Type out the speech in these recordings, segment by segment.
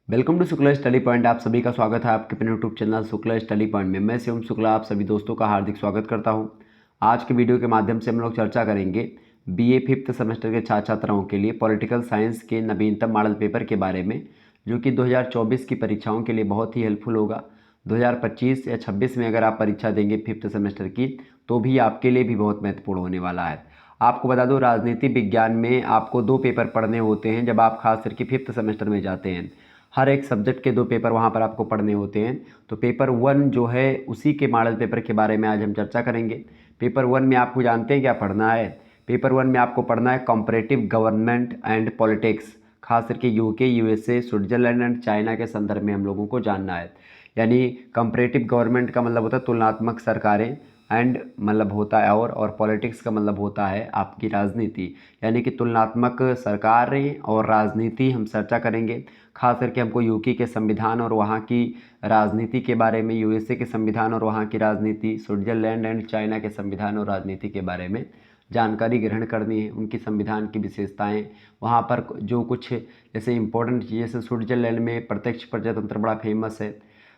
Welcome to Shukla study point. आप सभी का स्वागत है आपके अपने YouTube channel Shukla study point में। मैं शिवम शुक्ला आप सभी दोस्तों का हार्दिक स्वागत करता हूं। आज के वीडियो के माध्यम से हम लोग चर्चा करेंगे बीए फिफ्थ सेमेस्टर के छात्र छात्राओं के लिए पॉलिटिकल साइंस के नवीनतम मॉडल पेपर के बारे में, जो कि 2024 की परीक्षाओं के लिए बहुत ही हेल्पफुल होगा। 2025 या 26 में अगर आप परीक्षा देंगे फिफ्थ सेमेस्टर की, तो भी आपके लिए भी बहुत महत्वपूर्ण होने वाला है। आपको बता दूं, राजनीति विज्ञान में आपको 2 पेपर पढ़ने होते हैं जब आप खास करके फिफ्थ सेमेस्टर में जाते हैं। हर एक सब्जेक्ट के 2 पेपर वहाँ पर आपको पढ़ने होते हैं। तो पेपर 1 जो है उसी के मॉडल पेपर के बारे में आज हम चर्चा करेंगे। पेपर 1 में आपको जानते हैं क्या पढ़ना है? पेपर 1 में आपको पढ़ना है कंपैरेटिव गवर्नमेंट एंड पॉलिटिक्स। खास करके UK, USA, Switzerland and China के संदर्भ में हम लोगों को जानना है। यानी कंपैरेटिव गवर्नमेंट का मतलब होता है तुलनात्मक सरकारें, एंड मतलब होता है और पॉलिटिक्स का मतलब होता है आपकी राजनीति। यानी कि तुलनात्मक सरकारें और राजनीति हम चर्चा करेंगे। खास करके हमको यूके के संविधान और वहाँ की राजनीति के बारे में, यूएसए के संविधान और वहाँ की राजनीति, स्विट्जरलैंड एंड चाइना के संविधान और राजनीति के बारे में जानकारी ग्रहण करनी है। उनकी संविधान की विशेषताएं, वहाँ पर जो कुछ जैसे इंपॉर्टेंट चीज़ें, जैसे स्विट्जरलैंड में प्रत्यक्ष प्रजातंत्र बड़ा फेमस है।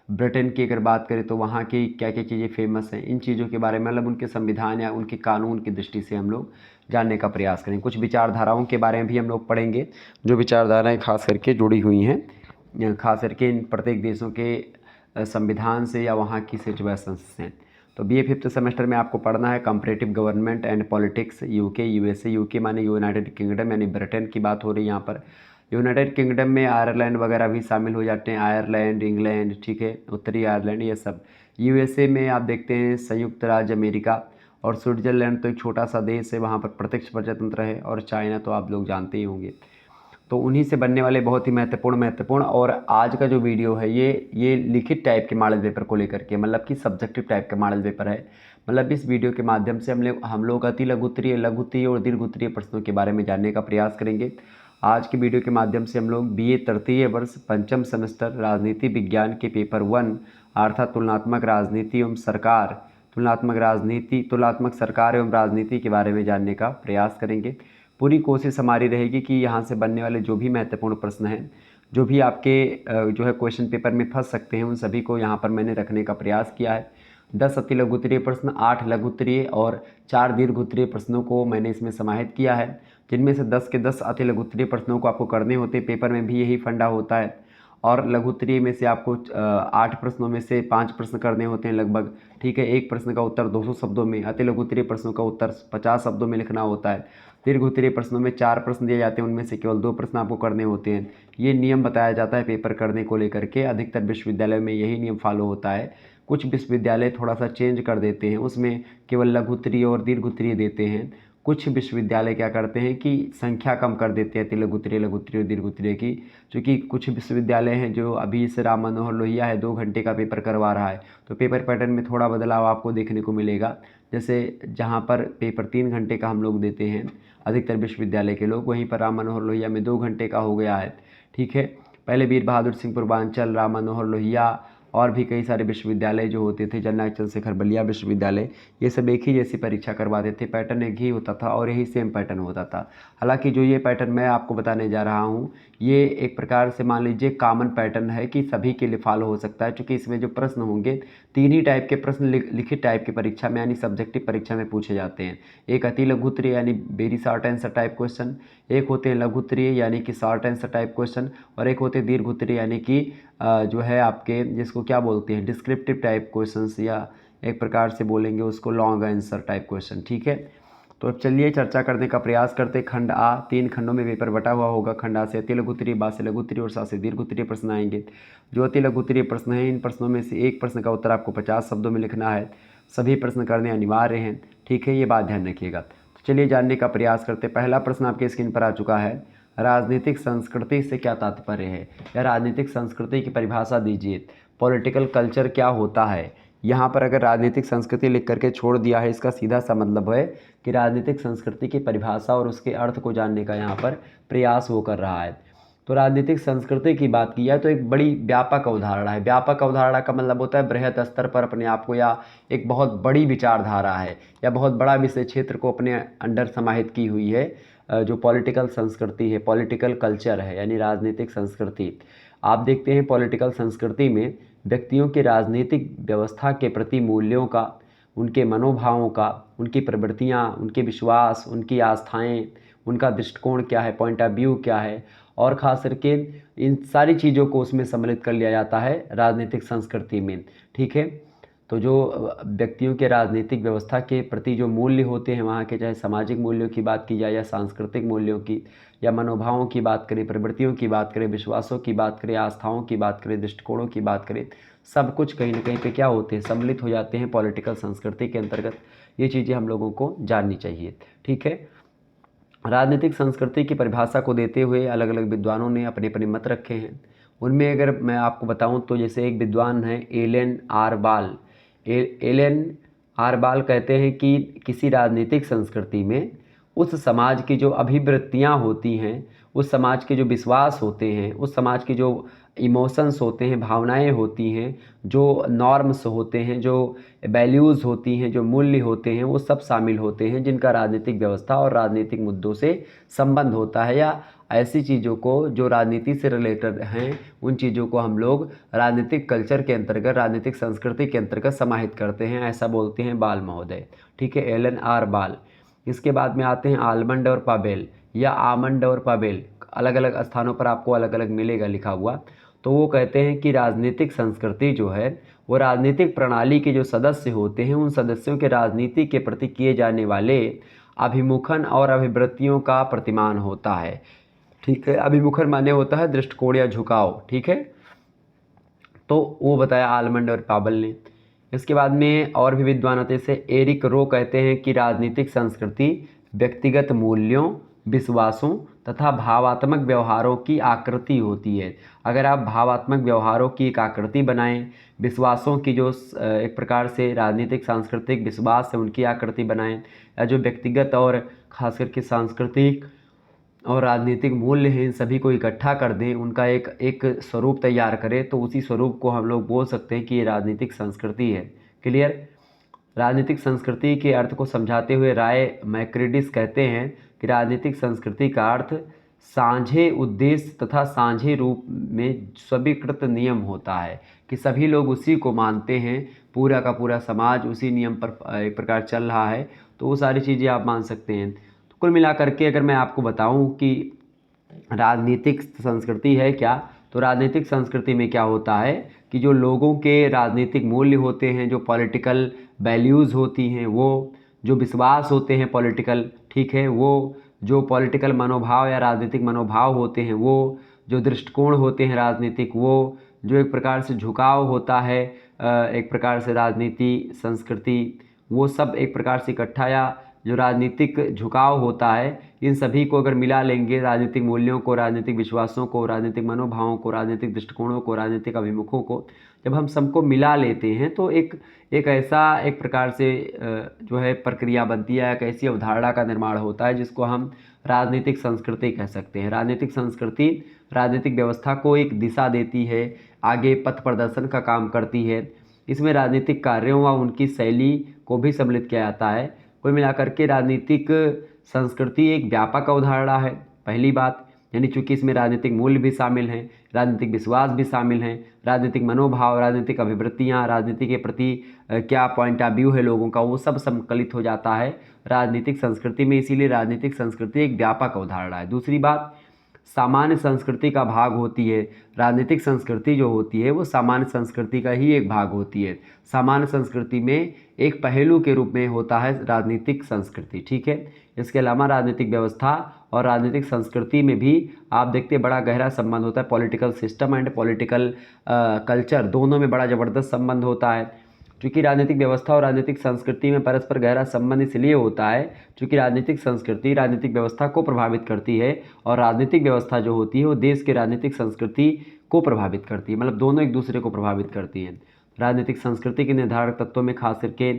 ब्रिटेन की अगर बात करें तो वहाँ की क्या क्या चीज़ें फेमस हैं, इन चीज़ों के बारे में मतलब उनके संविधान या उनके कानून की दृष्टि से हम लोग जानने का प्रयास करें। कुछ विचारधाराओं के बारे में भी हम लोग पढ़ेंगे, जो विचारधाराएं खास करके जुड़ी हुई हैं खास करके इन प्रत्येक देशों के संविधान से या वहाँ की सिचुएशन से। तो बीए फिफ्थ सेमेस्टर में आपको पढ़ना है comparative government and politics, UK, USA. UK माने यूनाइटेड किंगडम, यानी ब्रिटेन की बात हो रही है यहाँ पर। यूनाइटेड किंगडम में आयरलैंड वगैरह भी शामिल हो जाते हैं, आयरलैंड, इंग्लैंड, ठीक है, उत्तरी आयरलैंड, ये सब। यूएसए में आप देखते हैं संयुक्त राज्य अमेरिका, और स्विट्जरलैंड तो एक छोटा सा देश है, वहाँ पर प्रत्यक्ष प्रजातंत्र है, और चाइना तो आप लोग जानते ही होंगे। तो उन्हीं से बनने वाले बहुत ही महत्वपूर्ण और आज का जो वीडियो है ये लिखित टाइप के मॉडल पेपर को लेकर के, मतलब कि सब्जेक्टिव टाइप का मॉडल पेपर है। मतलब इस वीडियो के माध्यम से हम लोग अति लघुत्तरीय, लघुत्तरीय और दीर्घोत्तरीय प्रश्नों के बारे में जानने का प्रयास करेंगे। आज की वीडियो के माध्यम से हम लोग बीए तृतीय वर्ष पंचम सेमेस्टर राजनीति विज्ञान के पेपर 1 अर्थात तुलनात्मक राजनीति एवं सरकार, तुलनात्मक सरकार एवं राजनीति के बारे में जानने का प्रयास करेंगे। पूरी कोशिश हमारी रहेगी कि यहाँ से बनने वाले जो भी महत्वपूर्ण प्रश्न हैं, जो भी आपके जो है क्वेश्चन पेपर में फंस सकते हैं, उन सभी को यहाँ पर मैंने रखने का प्रयास किया है। 10 अति लघुत्तरीय प्रश्न, 8 लघुत्तरीय और 4 दीर्घोत्तरीय प्रश्नों को मैंने इसमें समाहित किया है, जिनमें से 10 के 10 अति लघुत्तरीय प्रश्नों को आपको करने होते हैं। पेपर में भी यही फंडा होता है। और लघुत्तरीय में से आपको 8 प्रश्नों में से 5 प्रश्न करने होते हैं लगभग, ठीक है। एक प्रश्न का उत्तर 200 शब्दों में, अति लघुत्तरीय प्रश्नों का उत्तर 50 शब्दों में लिखना होता है। दीर्घोत्तरीय प्रश्नों में 4 प्रश्न दिए जाते हैं, उनमें से केवल 2 प्रश्न आपको करने होते हैं। ये नियम बताया जाता है पेपर करने को लेकर के। अधिकतर विश्वविद्यालय में यही नियम फॉलो होता है। कुछ विश्वविद्यालय थोड़ा सा चेंज कर देते हैं, उसमें केवल लघुत्तरीय और दीर्घोत्तरीय देते हैं। कुछ विश्वविद्यालय क्या करते हैं कि संख्या कम कर देते हैं लघुत्तरीय और दीर्घोत्तरीय की। क्योंकि कुछ विश्वविद्यालय हैं जो अभी इस राम मनोहर लोहिया है 2 घंटे का पेपर करवा रहा है, तो पेपर पैटर्न में थोड़ा बदलाव आपको देखने को मिलेगा। जैसे जहाँ पर पेपर 3 घंटे का हम लोग देते हैं अधिकतर विश्वविद्यालय के लोग, वहीं पर राम मनोहर लोहिया में 2 घंटे का हो गया है, ठीक है। पहले वीर बहादुर सिंह पूर्वांचल, राम मनोहर लोहिया और भी कई सारे विश्वविद्यालय जो होते थे, जननायक चंद्रशेखर बलिया विश्वविद्यालय, ये सब एक ही जैसी परीक्षा करवाते थे। पैटर्न एक ही होता था और यही सेम पैटर्न होता था। हालांकि जो ये पैटर्न मैं आपको बताने जा रहा हूँ, ये एक प्रकार से मान लीजिए कॉमन पैटर्न है कि सभी के लिए फॉलो हो सकता है। क्योंकि इसमें जो प्रश्न होंगे 3 ही टाइप के प्रश्न लिखित टाइप की परीक्षा में, यानी सब्जेक्टिव परीक्षा में पूछे जाते हैं। एक अति लघुत्तरीय यानी very short answer type question, एक होते हैं लघुत्तरीय यानी कि शॉर्ट आंसर टाइप क्वेश्चन, और एक होते हैं दीर्घोत्तरीय यानी कि जो है आपके जिसको क्या बोलते हैं डिस्क्रिप्टिव टाइप क्वेश्चंस, या एक प्रकार से बोलेंगे उसको लॉन्ग आंसर टाइप क्वेश्चन, ठीक है। तो अब चलिए चर्चा करने का प्रयास करते। खंड आ, 3 खंडों में पेपर बटा हुआ होगा। खंड आ से अति लघुत्तरीय, बा से लघुत्तरीय और सा से दीर्घोत्तरीय प्रश्न आएंगे। जो अति लघुत्तरीय प्रश्न हैं, इन प्रश्नों में से एक प्रश्न का उत्तर आपको 50 शब्दों में लिखना है। सभी प्रश्न करने अनिवार्य हैं, ठीक है, ये बात ध्यान रखिएगा। तो चलिए जानने का प्रयास करते। पहला प्रश्न आपके स्क्रीन पर आ चुका है, राजनीतिक संस्कृति से क्या तात्पर्य है, या राजनीतिक संस्कृति की परिभाषा दीजिए। पॉलिटिकल कल्चर क्या होता है। यहाँ पर अगर राजनीतिक संस्कृति लिख करके छोड़ दिया है, इसका सीधा सा मतलब है कि राजनीतिक संस्कृति की परिभाषा और उसके अर्थ को जानने का यहाँ पर प्रयास वो कर रहा है। तो राजनीतिक संस्कृति की बात की जाए तो एक बड़ी व्यापक अवधारणा है। व्यापक अवधारणा का मतलब होता है बृहत स्तर पर अपने आप को, या एक बहुत बड़ी विचारधारा है, या बहुत बड़ा विषय क्षेत्र को अपने अंडर समाहित की हुई है। जो पॉलिटिकल संस्कृति है, पॉलिटिकल कल्चर है, यानी राजनीतिक संस्कृति। आप देखते हैं पॉलिटिकल संस्कृति में व्यक्तियों की राजनीतिक व्यवस्था के प्रति मूल्यों का, उनके मनोभावों का, उनकी प्रवृत्तियाँ, उनके विश्वास, उनकी आस्थाएँ, उनका दृष्टिकोण क्या है, पॉइंट ऑफ व्यू क्या है, और ख़ास करके इन सारी चीज़ों को उसमें सम्मिलित कर लिया जाता है राजनीतिक संस्कृति में। ठीक है, तो जो व्यक्तियों के राजनीतिक व्यवस्था के प्रति जो मूल्य होते हैं वहाँ के, चाहे सामाजिक मूल्यों की बात की जाए या सांस्कृतिक मूल्यों की, या मनोभावों की बात करें, प्रवृत्तियों की बात करें, विश्वासों की बात करें, आस्थाओं की बात करें, दृष्टिकोणों की बात करें, सब कुछ कहीं ना कहीं पे क्या होते हैं, सम्मिलित हो जाते हैं पॉलिटिकल संस्कृति के अंतर्गत। ये चीज़ें हम लोगों को जाननी चाहिए। ठीक है, राजनीतिक संस्कृति की परिभाषा को देते हुए अलग अलग विद्वानों ने अपने अपने मत रखे हैं। उनमें अगर मैं आपको बताऊं तो जैसे एक विद्वान हैं एलन आर बाल। एलन आर बाल कहते हैं कि किसी राजनीतिक संस्कृति में उस समाज की जो अभिवृत्तियां होती हैं, उस समाज के जो विश्वास होते हैं, उस समाज के जो इमोशंस होते हैं, भावनाएं होती हैं, जो नॉर्म्स होते हैं, जो वैल्यूज़ होती हैं, जो मूल्य होते हैं, वो सब शामिल होते हैं जिनका राजनीतिक व्यवस्था और राजनीतिक मुद्दों से संबंध होता है, या ऐसी चीज़ों को जो राजनीति से रिलेटेड हैं उन चीज़ों को हम लोग राजनीतिक कल्चर के अंतर्गत, राजनीतिक संस्कृति के अंतर्गत समाहित करते हैं, ऐसा बोलते हैं बाल महोदय। ठीक है, एलन आर बाल। इसके बाद में आते हैं आलमंड और पावेल, या आमंड और पावेल, अलग अलग स्थानों पर आपको अलग अलग मिलेगा लिखा हुआ। तो वो कहते हैं कि राजनीतिक संस्कृति जो है वो राजनीतिक प्रणाली के जो सदस्य होते हैं उन सदस्यों के राजनीति के प्रति किए जाने वाले अभिमुखन और अभिवृत्तियों का प्रतिमान होता है। ठीक है, अभिमुखन माने होता है दृष्टिकोण या झुकाव। ठीक है, तो वो बताया आलमंड और पावेल ने। इसके बाद में और भी विद्वान होते जैसे एरिक रो कहते हैं कि राजनीतिक संस्कृति व्यक्तिगत मूल्यों, विश्वासों तथा भावात्मक व्यवहारों की आकृति होती है। अगर आप भावात्मक व्यवहारों की एक आकृति बनाएं, विश्वासों की जो एक प्रकार से राजनीतिक सांस्कृतिक विश्वास है उनकी आकृति बनाएं, या जो व्यक्तिगत और खास करके सांस्कृतिक और राजनीतिक मूल्य हैं, इन सभी को इकट्ठा कर दें, उनका एक स्वरूप तैयार करें, तो उसी स्वरूप को हम लोग बोल सकते हैं कि ये राजनीतिक संस्कृति है। क्लियर। राजनीतिक संस्कृति के अर्थ को समझाते हुए राय मैक्रिडिस कहते हैं कि राजनीतिक संस्कृति का अर्थ साझे उद्देश्य तथा साझे रूप में स्वीकृत नियम होता है, कि सभी लोग उसी को मानते हैं, पूरा का पूरा समाज उसी नियम पर एक प्रकार चल रहा है, तो वो सारी चीज़ें आप मान सकते हैं। तो कुल मिलाकर के अगर मैं आपको बताऊं कि राजनीतिक संस्कृति है क्या, तो राजनीतिक संस्कृति में क्या होता है कि जो लोगों के राजनीतिक मूल्य होते हैं, जो पॉलिटिकल वैल्यूज़ होती हैं, वो जो विश्वास होते हैं पॉलिटिकल, ठीक है, वो जो पॉलिटिकल मनोभाव या राजनीतिक मनोभाव होते हैं, वो जो दृष्टिकोण होते हैं राजनीतिक, वो जो एक प्रकार से झुकाव होता है एक प्रकार से राजनीति संस्कृति, वो सब एक प्रकार से इकट्ठा, या जो राजनीतिक झुकाव होता है, इन सभी को अगर मिला लेंगे, राजनीतिक मूल्यों को, राजनीतिक विश्वासों को, राजनीतिक मनोभावों को, राजनीतिक दृष्टिकोणों को, राजनीतिक अभिमुखों को जब हम सबको मिला लेते हैं तो एक ऐसा एक प्रकार से जो है प्रक्रिया बनती है, एक ऐसी अवधारणा का निर्माण होता है जिसको हम राजनीतिक संस्कृति कह सकते हैं। राजनीतिक संस्कृति राजनीतिक व्यवस्था को एक दिशा देती है, आगे पथ प्रदर्शन का काम करती है। इसमें राजनीतिक कार्यों व उनकी शैली को भी सम्मिलित किया जाता है। कुल मिलाकर के राजनीतिक संस्कृति एक व्यापक अवधारणा है, पहली बात, यानी चूँकि इसमें राजनीतिक मूल्य भी शामिल हैं, राजनीतिक विश्वास भी शामिल हैं, राजनीतिक मनोभाव, राजनीतिक अभिवृत्तियाँ, राजनीति के प्रति क्या पॉइंट ऑफ व्यू है लोगों का, वो सब संकलित हो जाता है राजनीतिक संस्कृति में। इसीलिए राजनीतिक संस्कृति एक व्यापक अवधारणा है। दूसरी बात, सामान्य संस्कृति का भाग होती है। राजनीतिक संस्कृति जो होती है वो सामान्य संस्कृति का ही एक भाग होती है। सामान्य संस्कृति में एक पहलू के रूप में होता है राजनीतिक संस्कृति। ठीक है, इसके अलावा राजनीतिक व्यवस्था और राजनीतिक संस्कृति में भी आप देखते हैं बड़ा गहरा संबंध होता है। Political system and political culture दोनों में बड़ा ज़बरदस्त संबंध होता है। क्योंकि राजनीतिक व्यवस्था और राजनीतिक संस्कृति में परस्पर गहरा संबंध इसलिए होता है क्योंकि राजनीतिक संस्कृति राजनीतिक व्यवस्था को प्रभावित करती है, और राजनीतिक व्यवस्था जो होती है वो देश के राजनीतिक संस्कृति को प्रभावित करती है, मतलब दोनों एक दूसरे को प्रभावित करती हैं। राजनीतिक संस्कृति के निर्धारक तत्वों में खास करके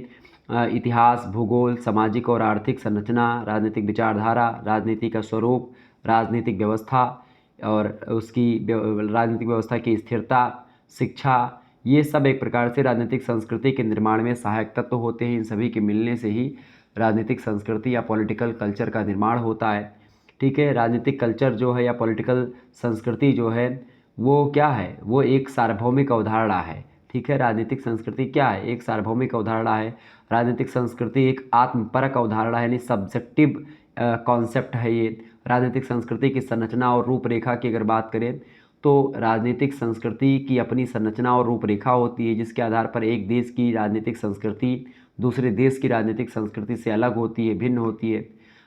इतिहास, भूगोल, सामाजिक और आर्थिक संरचना, राजनीतिक विचारधारा, राजनीति का स्वरूप, राजनीतिक व्यवस्था और उसकी राजनीतिक व्यवस्था की स्थिरता, शिक्षा, ये सब एक प्रकार से राजनीतिक संस्कृति के निर्माण में सहायक तत्व होते हैं। इन सभी के मिलने से ही राजनीतिक संस्कृति या पॉलिटिकल कल्चर का निर्माण होता है। ठीक है, राजनीतिक कल्चर जो है या पॉलिटिकल संस्कृति जो है वो क्या है, वो एक सार्वभौमिक अवधारणा है। ठीक है, राजनीतिक संस्कृति क्या है, एक सार्वभौमिक अवधारणा है। राजनीतिक संस्कृति एक आत्मपरक अवधारणा है, यानी सब्जेक्टिव कॉन्सेप्ट है ये। राजनीतिक संस्कृति की संरचना और रूपरेखा की अगर बात करें तो राजनीतिक संस्कृति की अपनी संरचना और रूपरेखा होती है, जिसके आधार पर एक देश की राजनीतिक संस्कृति दूसरे देश की राजनीतिक संस्कृति से अलग होती है, भिन्न होती है।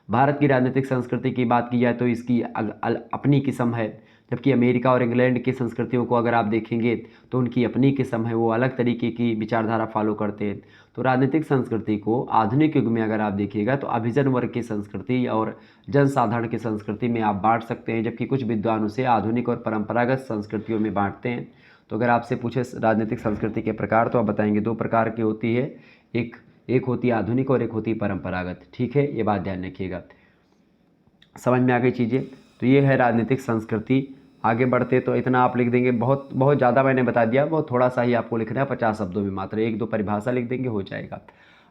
भारत की राजनीतिक संस्कृति की बात की जाए तो इसकी अपनी किस्म है, जबकि अमेरिका और इंग्लैंड की संस्कृतियों को अगर आप देखेंगे तो उनकी अपनी किस्म है, वो अलग तरीके की विचारधारा फॉलो करते हैं। तो राजनीतिक संस्कृति को आधुनिक युग में अगर आप देखिएगा तो अभिजन वर्ग की संस्कृति और जनसाधारण की संस्कृति में आप बांट सकते हैं, जबकि कुछ विद्वान उसे आधुनिक और परंपरागत संस्कृतियों में बांटते हैं। तो अगर आपसे पूछे राजनीतिक संस्कृति के प्रकार तो आप बताएंगे दो प्रकार की होती है, एक होती है आधुनिक और एक होती है परंपरागत। ठीक है, ये बात ध्यान रखिएगा। समझ में आ गई चीज़ें। तो ये है राजनीतिक संस्कृति। आगे बढ़ते तो इतना आप लिख देंगे, बहुत बहुत ज़्यादा मैंने बता दिया, बहुत थोड़ा सा ही आपको लिखना है, 50 शब्दों में मात्र, एक दो परिभाषा लिख देंगे हो जाएगा।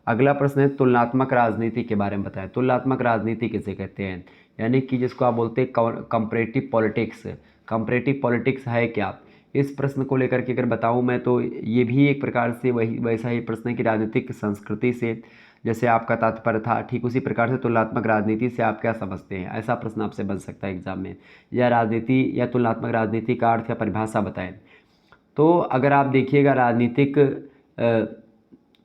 अगला प्रश्न है तुलनात्मक राजनीति के बारे में बताएं। तुलनात्मक राजनीति किसे कहते हैं, यानी कि जिसको आप बोलते हैं कंपैरेटिव पॉलिटिक्स। कंपैरेटिव पॉलिटिक्स है क्या, इस प्रश्न को लेकर के अगर बताऊं मैं तो ये भी एक प्रकार से वही वैसा ही प्रश्न है कि राजनीतिक संस्कृति से जैसे आपका तात्पर्य था, ठीक उसी प्रकार से तुलनात्मक राजनीति से आप क्या समझते हैं, ऐसा प्रश्न आपसे बन सकता है एग्जाम में। या राजनीति या तुलनात्मक राजनीति का अर्थ या परिभाषा बताएं। तो अगर आप देखिएगा राजनीतिक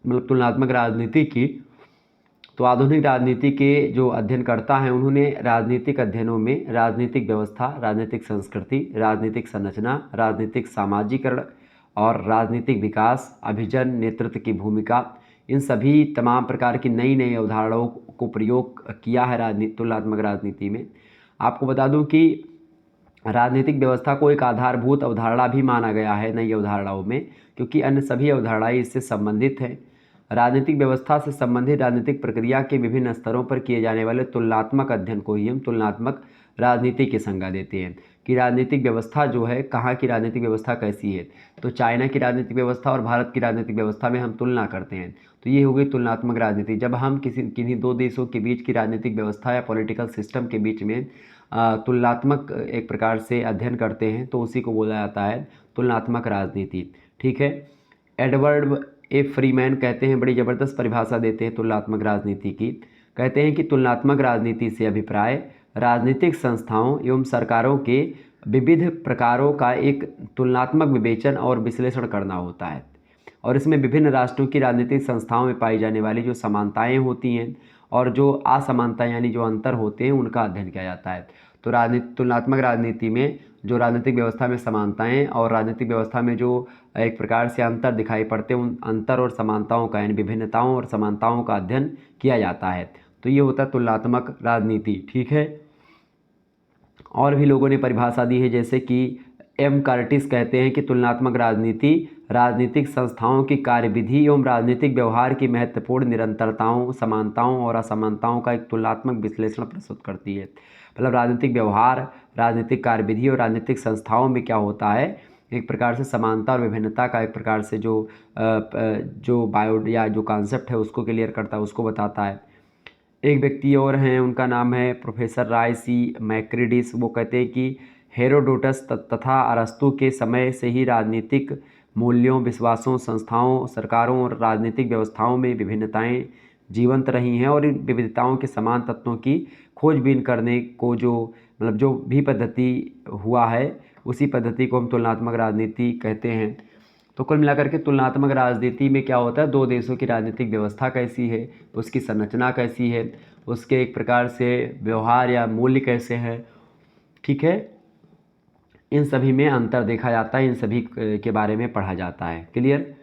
मतलब तुलनात्मक राजनीति की, तो आधुनिक राजनीति के जो अध्ययनकर्ता हैं उन्होंने राजनीतिक अध्ययनों में राजनीतिक व्यवस्था, राजनीतिक संस्कृति, राजनीतिक संरचना, राजनीतिक सामाजिकरण और राजनीतिक विकास, अभिजन, नेतृत्व की भूमिका, इन सभी तमाम प्रकार की नई नई अवधारणाओं को प्रयोग किया है तुलनात्मक राजनीति में। आपको बता दूं कि राजनीतिक व्यवस्था को एक आधारभूत अवधारणा भी माना गया है नई अवधारणाओं में, क्योंकि अन्य सभी अवधारणाएं इससे संबंधित हैं। राजनीतिक व्यवस्था से संबंधित राजनीतिक प्रक्रिया के विभिन्न स्तरों पर किए जाने वाले तुलनात्मक अध्ययन को ही हम तुलनात्मक राजनीति की संज्ञा देते हैं कि राजनीतिक व्यवस्था जो है, कहाँ की राजनीतिक व्यवस्था कैसी है। तो चाइना की राजनीतिक व्यवस्था और भारत की राजनीतिक व्यवस्था में हम तुलना करते हैं, तो ये हो गई तुलनात्मक राजनीति। जब हम किन्हीं दो देशों के बीच की राजनीतिक व्यवस्था या पॉलिटिकल सिस्टम के बीच में तुलनात्मक एक प्रकार से अध्ययन करते हैं तो उसी को बोला जाता है तुलनात्मक राजनीति। ठीक है, एडवर्ड ए फ्रीमैन कहते हैं, बड़ी ज़बरदस्त परिभाषा देते हैं तुलनात्मक राजनीति की। कहते हैं कि तुलनात्मक राजनीति से अभिप्राय राजनीतिक संस्थाओं एवं सरकारों के विविध प्रकारों का एक तुलनात्मक विवेचन और विश्लेषण करना होता है, और इसमें विभिन्न राष्ट्रों की राजनीतिक संस्थाओं में पाई जाने वाली जो समानताएं होती हैं और जो असमानताएं यानी जो अंतर होते हैं उनका अध्ययन किया जाता है। तो तुलनात्मक राजनीति में जो राजनीतिक व्यवस्था में समानताएं और राजनीतिक व्यवस्था में जो एक प्रकार से अंतर दिखाई पड़ते हैं, उन अंतर और समानताओं का यानी विभिन्नताओं और समानताओं का अध्ययन किया जाता है। तो ये होता है तुलनात्मक राजनीति। ठीक है, और भी लोगों ने परिभाषा दी है, जैसे कि एम कर्टिस कहते हैं कि तुलनात्मक राजनीति राजनीतिक संस्थाओं की कार्यविधि एवं राजनीतिक व्यवहार की महत्वपूर्ण निरंतरताओं, समानताओं और असमानताओं का एक तुलनात्मक विश्लेषण प्रस्तुत करती है। मतलब राजनीतिक व्यवहार, राजनीतिक कार्यविधि और राजनीतिक संस्थाओं में क्या होता है, एक प्रकार से समानता और विभिन्नता का एक प्रकार से जो बायो या जो कॉन्सेप्ट है उसको क्लियर करता है, उसको बताता है। एक व्यक्ति और हैं, उनका नाम है प्रोफेसर राय सी मैक्रिडिस। वो कहते हैं कि हेरोडोटस तथा अरस्तु के समय से ही राजनीतिक मूल्यों, विश्वासों, संस्थाओं, सरकारों और राजनीतिक व्यवस्थाओं में विभिन्नताएं जीवंत रही हैं, और इन विविधताओं के समान तत्वों की खोजबीन करने को जो भी पद्धति हुआ है उसी पद्धति को हम तुलनात्मक राजनीति कहते हैं। तो कुल मिलाकर के तुलनात्मक राजनीति में क्या होता है, दो देशों की राजनीतिक व्यवस्था कैसी है, उसकी संरचना कैसी है, उसके एक प्रकार से व्यवहार या मूल्य कैसे हैं। ठीक है, इन सभी में अंतर देखा जाता है, इन सभी के बारे में पढ़ा जाता है। क्लियर।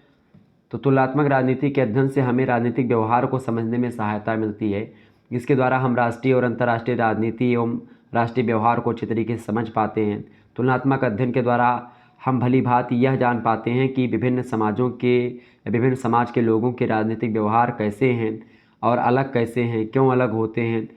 तो तुलनात्मक राजनीति के अध्ययन से हमें राजनीतिक व्यवहार को समझने में सहायता मिलती है। इसके द्वारा हम राष्ट्रीय और अंतर्राष्ट्रीय राजनीति एवं राष्ट्रीय व्यवहार को अच्छी तरीके से समझ पाते हैं। तुलनात्मक अध्ययन के द्वारा हम भली भांति यह जान पाते हैं कि विभिन्न समाज के लोगों के राजनीतिक व्यवहार कैसे हैं और अलग कैसे हैं, क्यों अलग होते हैं,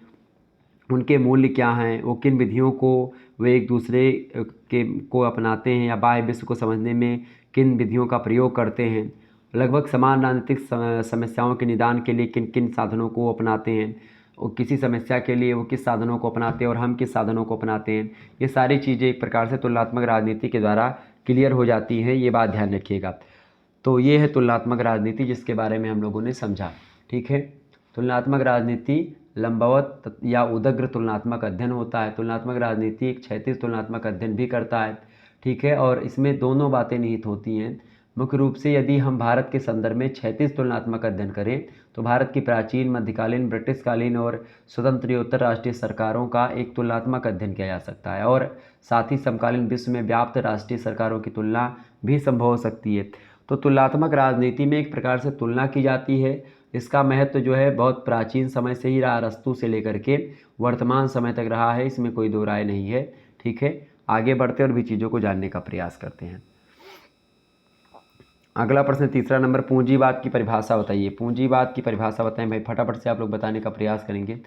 उनके मूल्य क्या हैं, वो किन विधियों को वे एक दूसरे को अपनाते हैं या बाह्य विश्व को समझने में किन विधियों का प्रयोग करते हैं, लगभग समान राजनीतिक समस्याओं के निदान के लिए किन किन साधनों को अपनाते हैं, वो किसी समस्या के लिए वो किस साधनों को अपनाते हैं और हम किस साधनों को अपनाते हैं, ये सारी चीज़ें एक प्रकार से तुलनात्मक राजनीति के द्वारा क्लियर हो जाती हैं, ये बात ध्यान रखिएगा। तो ये है तुलनात्मक राजनीति जिसके बारे में हम लोगों ने समझा। ठीक है, तुलनात्मक राजनीति लंबवत या उदग्र तुलनात्मक अध्ययन होता है। तुलनात्मक राजनीति एक क्षैतिज तुलनात्मक अध्ययन भी करता है। ठीक है, और इसमें दोनों बातें निहित होती हैं। मुख्य रूप से यदि हम भारत के संदर्भ में क्षैतिज तुलनात्मक अध्ययन करें तो भारत की प्राचीन, मध्यकालीन, ब्रिटिशकालीन और स्वतंत्रोत्तर राष्ट्रीय सरकारों का एक तुलनात्मक अध्ययन किया जा सकता है और साथ ही समकालीन विश्व में व्याप्त राष्ट्रीय सरकारों की तुलना भी संभव हो सकती है। तो तुलनात्मक राजनीति में एक प्रकार से तुलना की जाती है। इसका महत्व जो है बहुत प्राचीन समय से ही रहा, अरस्तू से लेकर के वर्तमान समय तक रहा है, इसमें कोई दो राय नहीं है। ठीक है, आगे बढ़ते और भी चीज़ों को जानने का प्रयास करते हैं। अगला प्रश्न 3 नंबर, पूंजीवाद की परिभाषा बताइए। पूंजीवाद की परिभाषा बताएं भाई, फटाफट से आप लोग बताने का प्रयास करेंगे।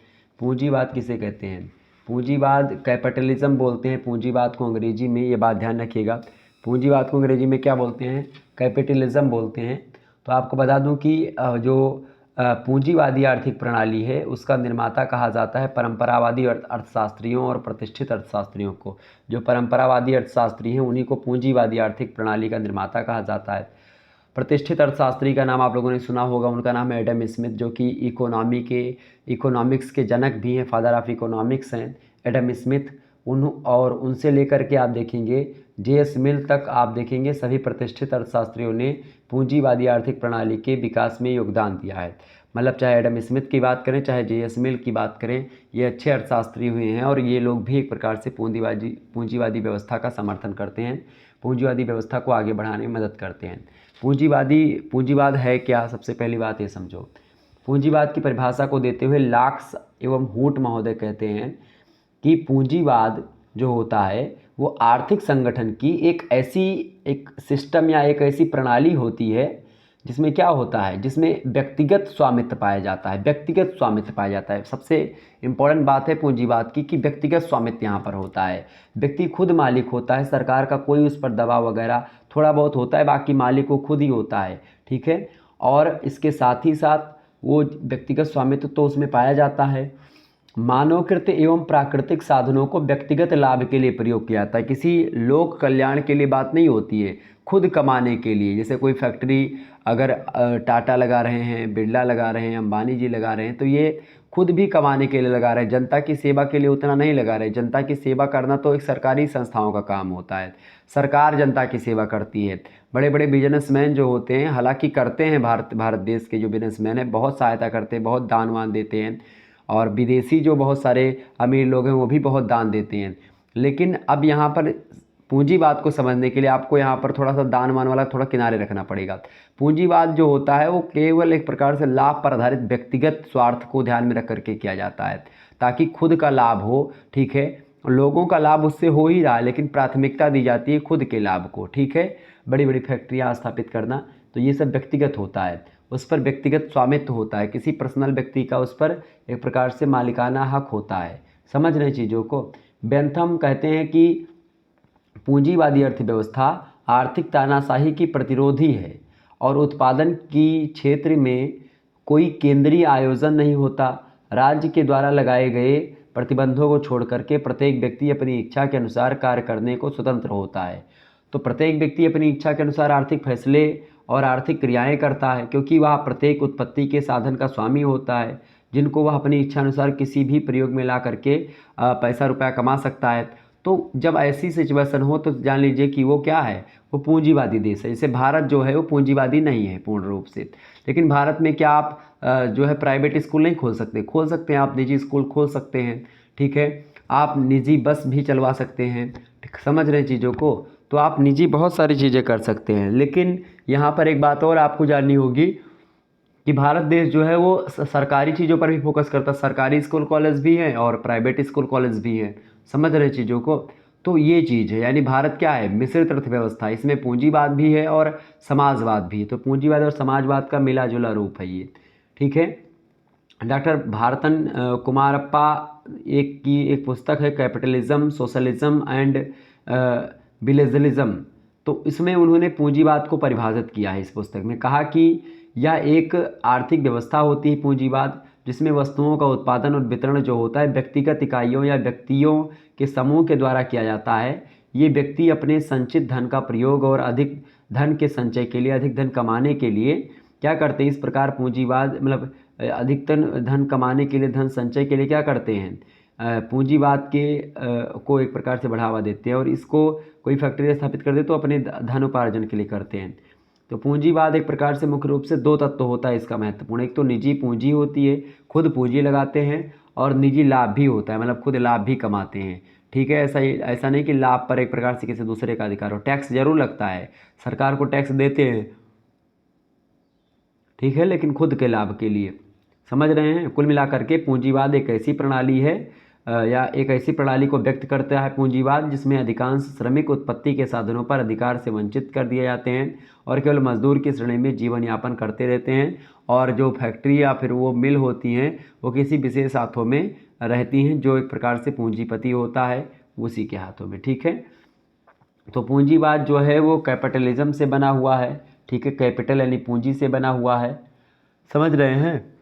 पूंजीवाद किसे कहते हैं? पूंजीवाद कैपिटलिज्म बोलते हैं पूंजीवाद को अंग्रेजी में, ये बात ध्यान रखिएगा। पूंजीवाद को अंग्रेजी में क्या बोलते हैं? कैपिटलिज्म बोलते हैं। तो आपको बता दूं कि जो पूंजीवादी आर्थिक प्रणाली है उसका निर्माता कहा जाता है परंपरावादी अर्थशास्त्रियों और प्रतिष्ठित अर्थशास्त्रियों को। जो परंपरावादी अर्थशास्त्री हैं उन्हीं को पूंजीवादी आर्थिक प्रणाली का निर्माता कहा जाता है। प्रतिष्ठित अर्थशास्त्री का नाम आप लोगों ने सुना होगा, उनका नाम है एडम स्मिथ, जो कि इकोनॉमिक्स के जनक भी हैं, फादर ऑफ इकोनॉमिक्स हैं एडम स्मिथ। और उनसे लेकर के आप देखेंगे जे.एस. मिल तक आप देखेंगे सभी प्रतिष्ठित अर्थशास्त्रियों ने पूंजीवादी आर्थिक प्रणाली के विकास में योगदान दिया है। मतलब चाहे एडम स्मिथ की बात करें चाहे जे.एस. मिल की बात करें, ये अच्छे अर्थशास्त्री हुए हैं और ये लोग भी एक प्रकार से पूंजीवादी व्यवस्था का समर्थन करते हैं, पूंजीवादी व्यवस्था को आगे बढ़ाने में मदद करते हैं। पूंजीवाद है क्या? सबसे पहली बात ये समझो। पूंजीवाद की परिभाषा को देते हुए लॉक्स एवं हूट महोदय कहते हैं कि पूंजीवाद जो होता है वो आर्थिक संगठन की एक सिस्टम या एक ऐसी प्रणाली होती है जिसमें क्या होता है, जिसमें व्यक्तिगत स्वामित्व पाया जाता है। व्यक्तिगत स्वामित्व पाया जाता है, सबसे इम्पोर्टेंट बात है पूंजीवाद की कि व्यक्तिगत स्वामित्व यहाँ पर होता है। व्यक्ति खुद मालिक होता है, सरकार का कोई उस पर दबाव वगैरह थोड़ा बहुत होता है, बाकी मालिक वो खुद ही होता है। ठीक है, और इसके साथ ही साथ वो व्यक्तिगत स्वामित्व तो उसमें पाया जाता है। मानवकृत एवं प्राकृतिक साधनों को व्यक्तिगत लाभ के लिए प्रयोग किया जाता है, किसी लोक कल्याण के लिए बात नहीं होती है, खुद कमाने के लिए। जैसे कोई फैक्ट्री अगर टाटा लगा रहे हैं, बिरला लगा रहे हैं, अंबानी जी लगा रहे हैं, तो ये खुद भी कमाने के लिए लगा रहे हैं, जनता की सेवा के लिए उतना नहीं लगा रहे। जनता की सेवा करना तो एक सरकारी संस्थाओं का काम होता है, सरकार जनता की सेवा करती है। बड़े बड़े बिजनेसमैन जो होते हैं, हालांकि करते हैं, भारत देश के जो बिजनेसमैन हैं बहुत सहायता करते हैं, बहुत दान वान देते हैं, और विदेशी जो बहुत सारे अमीर लोग हैं वो भी बहुत दान देते हैं। लेकिन अब यहाँ पर पूंजीवाद को समझने के लिए आपको यहाँ पर थोड़ा सा दान वान वाला थोड़ा किनारे रखना पड़ेगा। पूंजीवाद जो होता है वो केवल एक प्रकार से लाभ पर आधारित व्यक्तिगत स्वार्थ को ध्यान में रख करके किया जाता है, ताकि खुद का लाभ हो। ठीक है, लोगों का लाभ उससे हो ही रहा है, लेकिन प्राथमिकता दी जाती है खुद के लाभ को। ठीक है, बड़ी बड़ी फैक्ट्रियाँ स्थापित करना, तो ये सब व्यक्तिगत होता है, उस पर व्यक्तिगत स्वामित्व होता है, किसी पर्सनल व्यक्ति का उस पर एक प्रकार से मालिकाना हक होता है। समझ रहे चीज़ों को। बेंथम कहते हैं कि पूंजीवादी अर्थव्यवस्था आर्थिक तानाशाही की प्रतिरोधी है और उत्पादन की क्षेत्र में कोई केंद्रीय आयोजन नहीं होता। राज्य के द्वारा लगाए गए प्रतिबंधों को छोड़ करके प्रत्येक व्यक्ति अपनी इच्छा के अनुसार कार्य करने को स्वतंत्र होता है। तो प्रत्येक व्यक्ति अपनी इच्छा के अनुसार आर्थिक फैसले और आर्थिक क्रियाएं करता है, क्योंकि वह प्रत्येक उत्पत्ति के साधन का स्वामी होता है, जिनको वह अपनी इच्छा अनुसार किसी भी प्रयोग में ला करके पैसा रुपया कमा सकता है। तो जब ऐसी सिचुएशन हो तो जान लीजिए कि वो क्या है, वो पूंजीवादी देश है। जैसे भारत जो है वो पूंजीवादी नहीं है पूर्ण रूप से, लेकिन भारत में क्या आप जो है प्राइवेट स्कूल नहीं खोल सकते हैं, आप निजी स्कूल खोल सकते हैं। ठीक है, आप निजी बस भी चलवा सकते हैं। समझ रहे चीज़ों को। तो आप निजी बहुत सारी चीज़ें कर सकते हैं। लेकिन यहाँ पर एक बात और आपको जाननी होगी कि भारत देश जो है वो सरकारी चीज़ों पर भी फोकस करता है, सरकारी स्कूल कॉलेज भी हैं और प्राइवेट स्कूल कॉलेज भी हैं। समझ रहे चीज़ों को। तो ये चीज़ है, यानी भारत क्या है, मिश्रित अर्थव्यवस्था, इसमें पूंजीवाद भी है और समाजवाद भी। तो पूंजीवाद और समाजवाद का मिला जुला रूप है ये। ठीक है, डॉक्टर भारतन कुमारप्पा की एक पुस्तक है कैपिटलिज्म, सोशलिज्म एंड विलेजलिज्म। तो इसमें उन्होंने पूंजीवाद को परिभाषित किया है। इस पुस्तक में कहा कि यह एक आर्थिक व्यवस्था होती है पूंजीवाद, जिसमें वस्तुओं का उत्पादन और वितरण जो होता है व्यक्तिगत इकाइयों या व्यक्तियों के समूह के द्वारा किया जाता है। ये व्यक्ति अपने संचित धन का प्रयोग और अधिक धन के संचय के लिए, अधिक धन कमाने के लिए क्या करते हैं, इस प्रकार पूंजीवाद मतलब अधिकतम धन कमाने के लिए, धन संचय के लिए क्या करते हैं, पूंजीवाद के को एक प्रकार से बढ़ावा देते हैं और इसको कोई फैक्ट्री स्थापित कर दे तो अपने धन उपार्जन के लिए करते हैं। तो पूंजीवाद एक प्रकार से मुख्य रूप से दो तत्व होता है इसका महत्वपूर्ण। एक तो निजी पूंजी होती है, खुद पूंजी लगाते हैं, और निजी लाभ भी होता है, मतलब खुद लाभ भी कमाते हैं। ठीक है, ऐसा नहीं कि लाभ पर एक प्रकार से किसी दूसरे का अधिकार हो। टैक्स जरूर लगता है, सरकार को टैक्स देते हैं, ठीक है, लेकिन खुद के लाभ के लिए। समझ रहे हैं। कुल मिलाकर के पूंजीवाद एक ऐसी प्रणाली है या एक ऐसी प्रणाली को व्यक्त करता है पूंजीवाद जिसमें अधिकांश श्रमिक उत्पत्ति के साधनों पर अधिकार से वंचित कर दिए जाते हैं और केवल मजदूर की श्रेणी में जीवन यापन करते रहते हैं, और जो फैक्ट्री या फिर वो मिल होती हैं वो किसी विशेष हाथों में रहती हैं जो एक प्रकार से पूंजीपति होता है उसी के हाथों में। ठीक है, तो पूंजीवाद जो है वो कैपिटलिज्म से बना हुआ है। ठीक है, कैपिटल यानी पूंजी से बना हुआ है। समझ रहे हैं।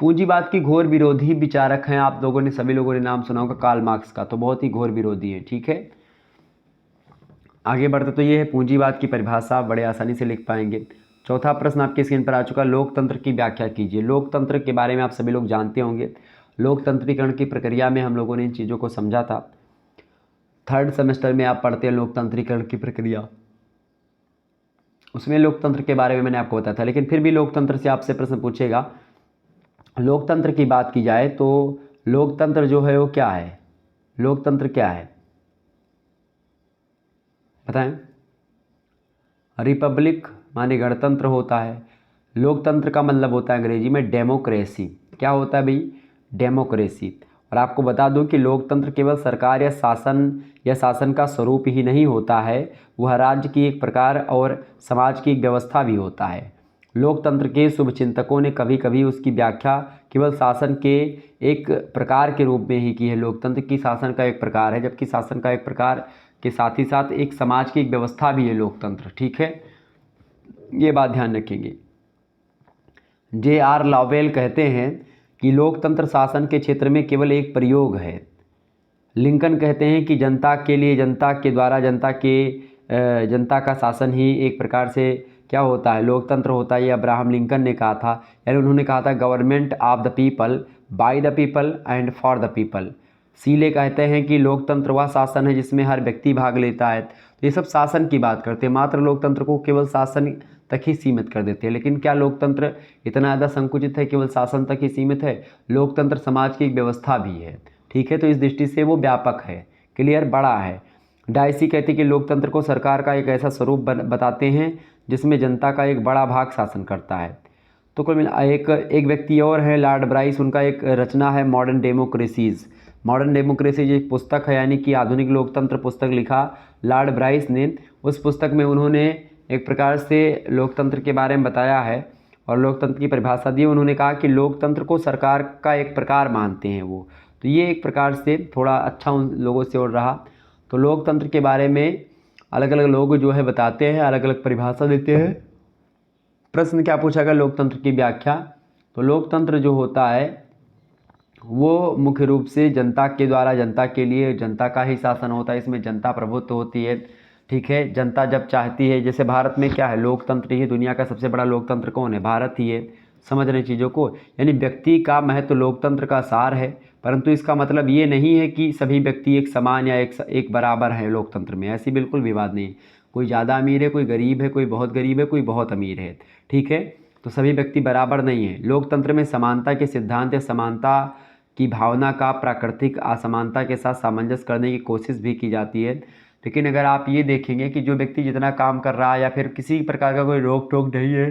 पूंजीवाद की घोर विरोधी विचारक हैं, आप लोगों ने, सभी लोगों ने नाम सुना होगा कार्ल मार्क्स का, तो बहुत ही घोर विरोधी है। ठीक है, आगे बढ़ते तो ये है पूंजीवाद की परिभाषा, आप बड़े आसानी से लिख पाएंगे। चौथा प्रश्न आपकी स्क्रीन पर आ चुका, लोकतंत्र की व्याख्या कीजिए। लोकतंत्र के बारे में आप सभी लोग जानते होंगे। लोकतंत्रीकरण की प्रक्रिया में हम लोगों ने इन चीज़ों को समझा था। 3rd सेमेस्टर में आप पढ़ते हैं लोकतंत्रीकरण की प्रक्रिया, उसमें लोकतंत्र के बारे में मैंने आपको बताया था। लेकिन फिर भी लोकतंत्र से आपसे प्रश्न पूछेगा। लोकतंत्र की बात की जाए तो लोकतंत्र जो है वो क्या है, लोकतंत्र क्या है बताएं। रिपब्लिक माने गणतंत्र होता है। लोकतंत्र का मतलब होता है अंग्रेजी में डेमोक्रेसी। क्या होता है भाई, डेमोक्रेसी। और आपको बता दूं कि लोकतंत्र केवल सरकार या शासन का स्वरूप ही नहीं होता है, वह राज्य की एक प्रकार और समाज की एक व्यवस्था भी होता है। लोकतंत्र के शुभचिंतकों ने कभी कभी उसकी व्याख्या केवल शासन के एक प्रकार के रूप में ही की है। लोकतंत्र की शासन का एक प्रकार है, जबकि शासन का एक प्रकार के साथ ही साथ एक समाज की एक व्यवस्था भी है लोकतंत्र। ठीक है, ये बात ध्यान रखेंगे। J.R. लॉवेल कहते हैं कि लोकतंत्र शासन के क्षेत्र में केवल एक प्रयोग है। लिंकन कहते हैं कि जनता के लिए, जनता के द्वारा, जनता का शासन ही एक प्रकार से क्या होता है, लोकतंत्र होता है। ये अब्राहम लिंकन ने कहा था, यानी उन्होंने कहा था government of the people, by the people and for the people. सीले कहते हैं कि लोकतंत्र वह शासन है जिसमें हर व्यक्ति भाग लेता है। तो ये सब शासन की बात करते हैं, मात्र लोकतंत्र को केवल शासन तक ही सीमित कर देते हैं। लेकिन क्या लोकतंत्र इतना ज़्यादा संकुचित है, केवल शासन तक ही सीमित है? लोकतंत्र समाज की एक व्यवस्था भी है। ठीक है, तो इस दृष्टि से वो व्यापक है, क्लियर, बड़ा है। डायसी कहते हैं कि लोकतंत्र को सरकार का एक ऐसा स्वरूप बताते हैं जिसमें जनता का एक बड़ा भाग शासन करता है। तो कुल मिला एक व्यक्ति और है लॉर्ड ब्राइस, उनका एक रचना है मॉडर्न डेमोक्रेसीज़। मॉडर्न डेमोक्रेसी एक पुस्तक है, यानी कि आधुनिक लोकतंत्र पुस्तक लिखा लॉर्ड ब्राइस ने। उस पुस्तक में उन्होंने एक प्रकार से लोकतंत्र के बारे में बताया है और लोकतंत्र की परिभाषा दी। उन्होंने कहा कि लोकतंत्र को सरकार का एक प्रकार मानते हैं वो। तो ये एक प्रकार से थोड़ा अच्छा उन लोगों से और रहा। तो लोकतंत्र के बारे में अलग अलग लोग जो है बताते हैं, अलग अलग परिभाषा देते हैं। प्रश्न क्या पूछा गया, लोकतंत्र की व्याख्या। तो लोकतंत्र जो होता है वो मुख्य रूप से जनता के द्वारा, जनता के लिए, जनता का ही शासन होता है। इसमें जनता प्रभुत्व होती है। ठीक है, जनता जब चाहती है, जैसे भारत में क्या है, लोकतंत्र ही, दुनिया का सबसे बड़ा लोकतंत्र कौन है, भारत ही है। समझ रहे चीज़ों को, यानी व्यक्ति का महत्व लोकतंत्र का सार है। परंतु इसका मतलब ये नहीं है कि सभी व्यक्ति एक समान या एक बराबर है लोकतंत्र में, ऐसी बिल्कुल भी बात नहीं। कोई ज़्यादा अमीर है, कोई गरीब है, कोई बहुत गरीब है, कोई बहुत अमीर है। ठीक है, तो सभी व्यक्ति बराबर नहीं है। लोकतंत्र में समानता के सिद्धांत या समानता की भावना का प्राकृतिक असमानता के साथ सामंजस्य करने की कोशिश भी की जाती है। लेकिन अगर आप ये देखेंगे कि जो व्यक्ति जितना काम कर रहा है या फिर किसी प्रकार का कोई रोक टोक नहीं है,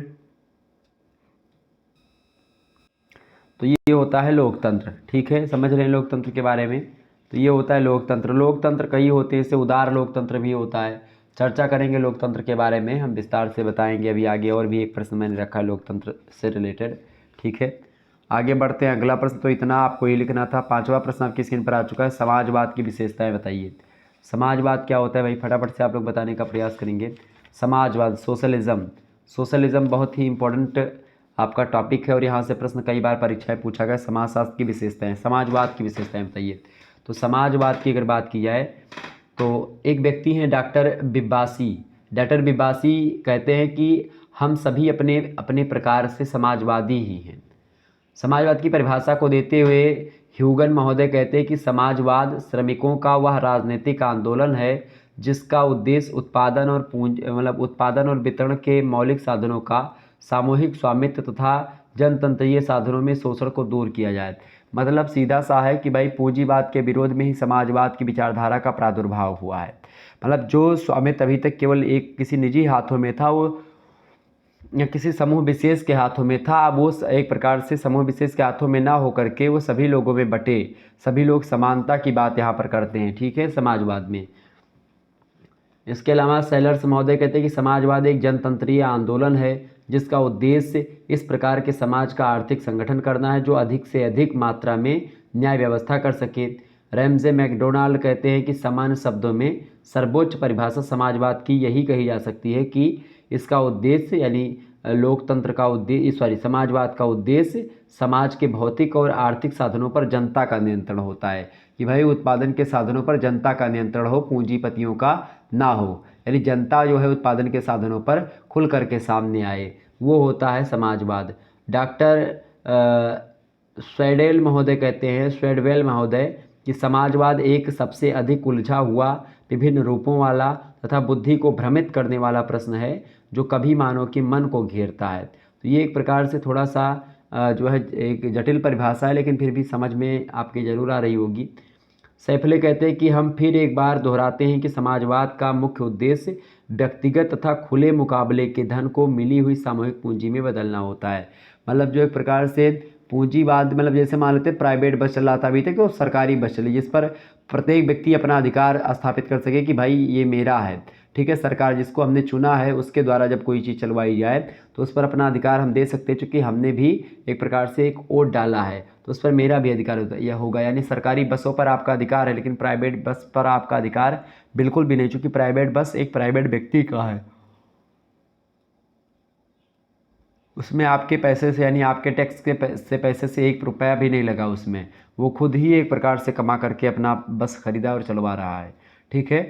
तो ये होता है लोकतंत्र। ठीक है, समझ रहे हैं लोकतंत्र के बारे में। तो ये होता है लोकतंत्र। लोकतंत्र कई होते हैं, इससे उदार लोकतंत्र भी होता है। चर्चा करेंगे लोकतंत्र के बारे में, हम विस्तार से बताएंगे अभी आगे। और भी एक प्रश्न मैंने रखा है लोकतंत्र से रिलेटेड। ठीक है, आगे बढ़ते हैं। अगला प्रश्न तो इतना आपको ही लिखना था। 5वां प्रश्न आपकी स्क्रीन पर आ चुका है, समाजवाद की विशेषताएं बताइए। समाजवाद क्या होता है भाई, फटाफट से आप लोग बताने का प्रयास करेंगे। समाजवाद, सोशलिज्म। सोशलिज्म बहुत ही इम्पोर्टेंट आपका टॉपिक है और यहाँ से प्रश्न कई बार परीक्षाएं पूछा गया। समाजशास्त्र की विशेषताएं, समाजवाद की विशेषताएं बताइए। तो समाजवाद की अगर बात की जाए तो एक व्यक्ति हैं डॉक्टर बिब्बासी। डॉक्टर बिब्बासी कहते हैं कि हम सभी अपने अपने प्रकार से समाजवादी ही हैं। समाजवाद की परिभाषा को देते हुए ह्यूगन महोदय कहते हैं कि समाजवाद श्रमिकों का वह राजनीतिक आंदोलन है जिसका उद्देश्य उत्पादन और उत्पादन और वितरण के मौलिक साधनों का सामूहिक स्वामित्व तथा जनतंत्रीय साधनों में शोषण को दूर किया जाए। मतलब सीधा सा है कि भाई पूंजीवाद के विरोध में ही समाजवाद की विचारधारा का प्रादुर्भाव हुआ है। मतलब जो स्वामित्व अभी तक केवल एक किसी निजी हाथों में था, वो या किसी समूह विशेष के हाथों में था, अब वो एक प्रकार से समूह विशेष के हाथों में ना होकर के वो सभी लोगों में बटे, सभी लोग समानता की बात यहाँ पर करते हैं। ठीक है, समाजवाद में। इसके अलावा सेलर्स महोदय कहते हैं कि समाजवाद एक जनतंत्रीय आंदोलन है जिसका उद्देश्य इस प्रकार के समाज का आर्थिक संगठन करना है जो अधिक से अधिक मात्रा में न्याय व्यवस्था कर सके। रैमजे मैकडोनाल्ड कहते हैं कि सामान्य शब्दों में सर्वोच्च परिभाषा समाजवाद की यही कही जा सकती है कि इसका उद्देश्य यानी लोकतंत्र का उद्देश्य समाजवाद का उद्देश्य समाज के भौतिक और आर्थिक साधनों पर जनता का नियंत्रण होता है। कि भाई उत्पादन के साधनों पर जनता का नियंत्रण हो, पूंजीपतियों का ना हो, यानी जनता जो है उत्पादन के साधनों पर खुल करके सामने आए, वो होता है समाजवाद। डॉक्टर स्वेडेल महोदय कहते हैं, स्वेडवेल महोदय, कि समाजवाद एक सबसे अधिक उलझा हुआ, विभिन्न रूपों वाला तथा बुद्धि को भ्रमित करने वाला प्रश्न है जो कभी मानव के मन को घेरता है। तो ये एक प्रकार से थोड़ा सा जो है एक जटिल परिभाषा है, लेकिन फिर भी समझ में आपके ज़रूर आ रही होगी। सैफले कहते हैं कि हम फिर एक बार दोहराते हैं कि समाजवाद का मुख्य उद्देश्य व्यक्तिगत तथा खुले मुकाबले के धन को मिली हुई सामूहिक पूंजी में बदलना होता है। मतलब जो एक प्रकार से पूंजीवाद, मतलब जैसे मान लेते हैं प्राइवेट बस चल रहा था अभी तक, वो सरकारी बस चली जिस पर प्रत्येक व्यक्ति अपना अधिकार स्थापित कर सके कि भाई ये मेरा है। ठीक है, सरकार जिसको हमने चुना है उसके द्वारा जब कोई चीज़ चलवाई जाए तो उस पर अपना अधिकार हम दे सकते हैं, चूँकि हमने भी एक प्रकार से एक वोट डाला है तो उस पर मेरा भी अधिकार यह होगा। यानी सरकारी बसों पर आपका अधिकार है लेकिन प्राइवेट बस पर आपका अधिकार बिल्कुल भी नहीं, चूँकि प्राइवेट बस एक प्राइवेट व्यक्ति का है, उसमें आपके पैसे से यानी आपके टैक्स के पैसे से 1 रुपया भी नहीं लगा उसमें, वो खुद ही एक प्रकार से कमा करके अपना बस खरीदा और चलवा रहा है। ठीक है,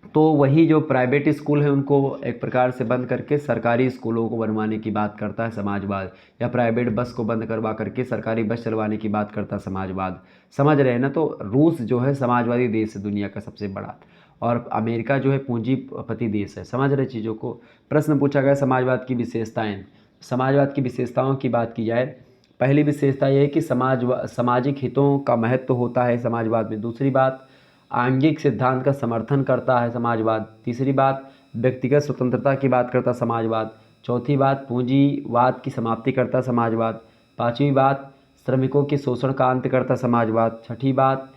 तो वही जो प्राइवेट स्कूल है उनको एक प्रकार से बंद करके सरकारी स्कूलों को बनवाने की बात करता है समाजवाद, या प्राइवेट बस को बंद करवा करके सरकारी बस चलवाने की बात करता है समाजवाद। समझ रहे हैं ना। तो रूस जो है समाजवादी देश है दुनिया का सबसे बड़ा, और अमेरिका जो है पूंजीपति देश है। समझ रहे चीज़ों को। प्रश्न पूछा गया समाजवाद की विशेषताएं। समाजवाद की विशेषताओं की बात की जाए, पहली विशेषता यह है कि सामाजिक हितों का महत्व होता है समाजवाद में। दूसरी बात, आंगिक सिद्धांत का समर्थन करता है समाजवाद। तीसरी बात, व्यक्तिगत स्वतंत्रता की बात करता समाजवाद। चौथी बात, पूंजीवाद की समाप्ति करता समाजवाद। पांचवी बात, श्रमिकों के शोषण का अंत करता समाजवाद। छठी बात,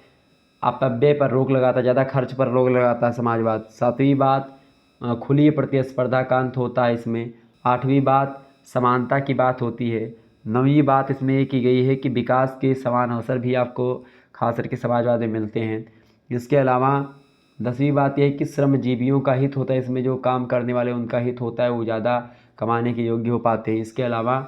अपव्यय पर रोक लगाता, ज़्यादा खर्च पर रोक लगाता है समाजवाद। सातवीं बात, खुली प्रतिस्पर्धा का अंत होता है इसमें। आठवीं बात, समानता की बात होती है। नवीं बात इसमें ये की गई है कि विकास के समान अवसर भी आपको खास करके समाजवाद में मिलते हैं। इसके अलावा 10वीं बात यह है कि श्रमजीवियों का हित होता है, इसमें जो काम करने वाले उनका हित होता है, वो ज़्यादा कमाने के योग्य हो पाते हैं। इसके अलावा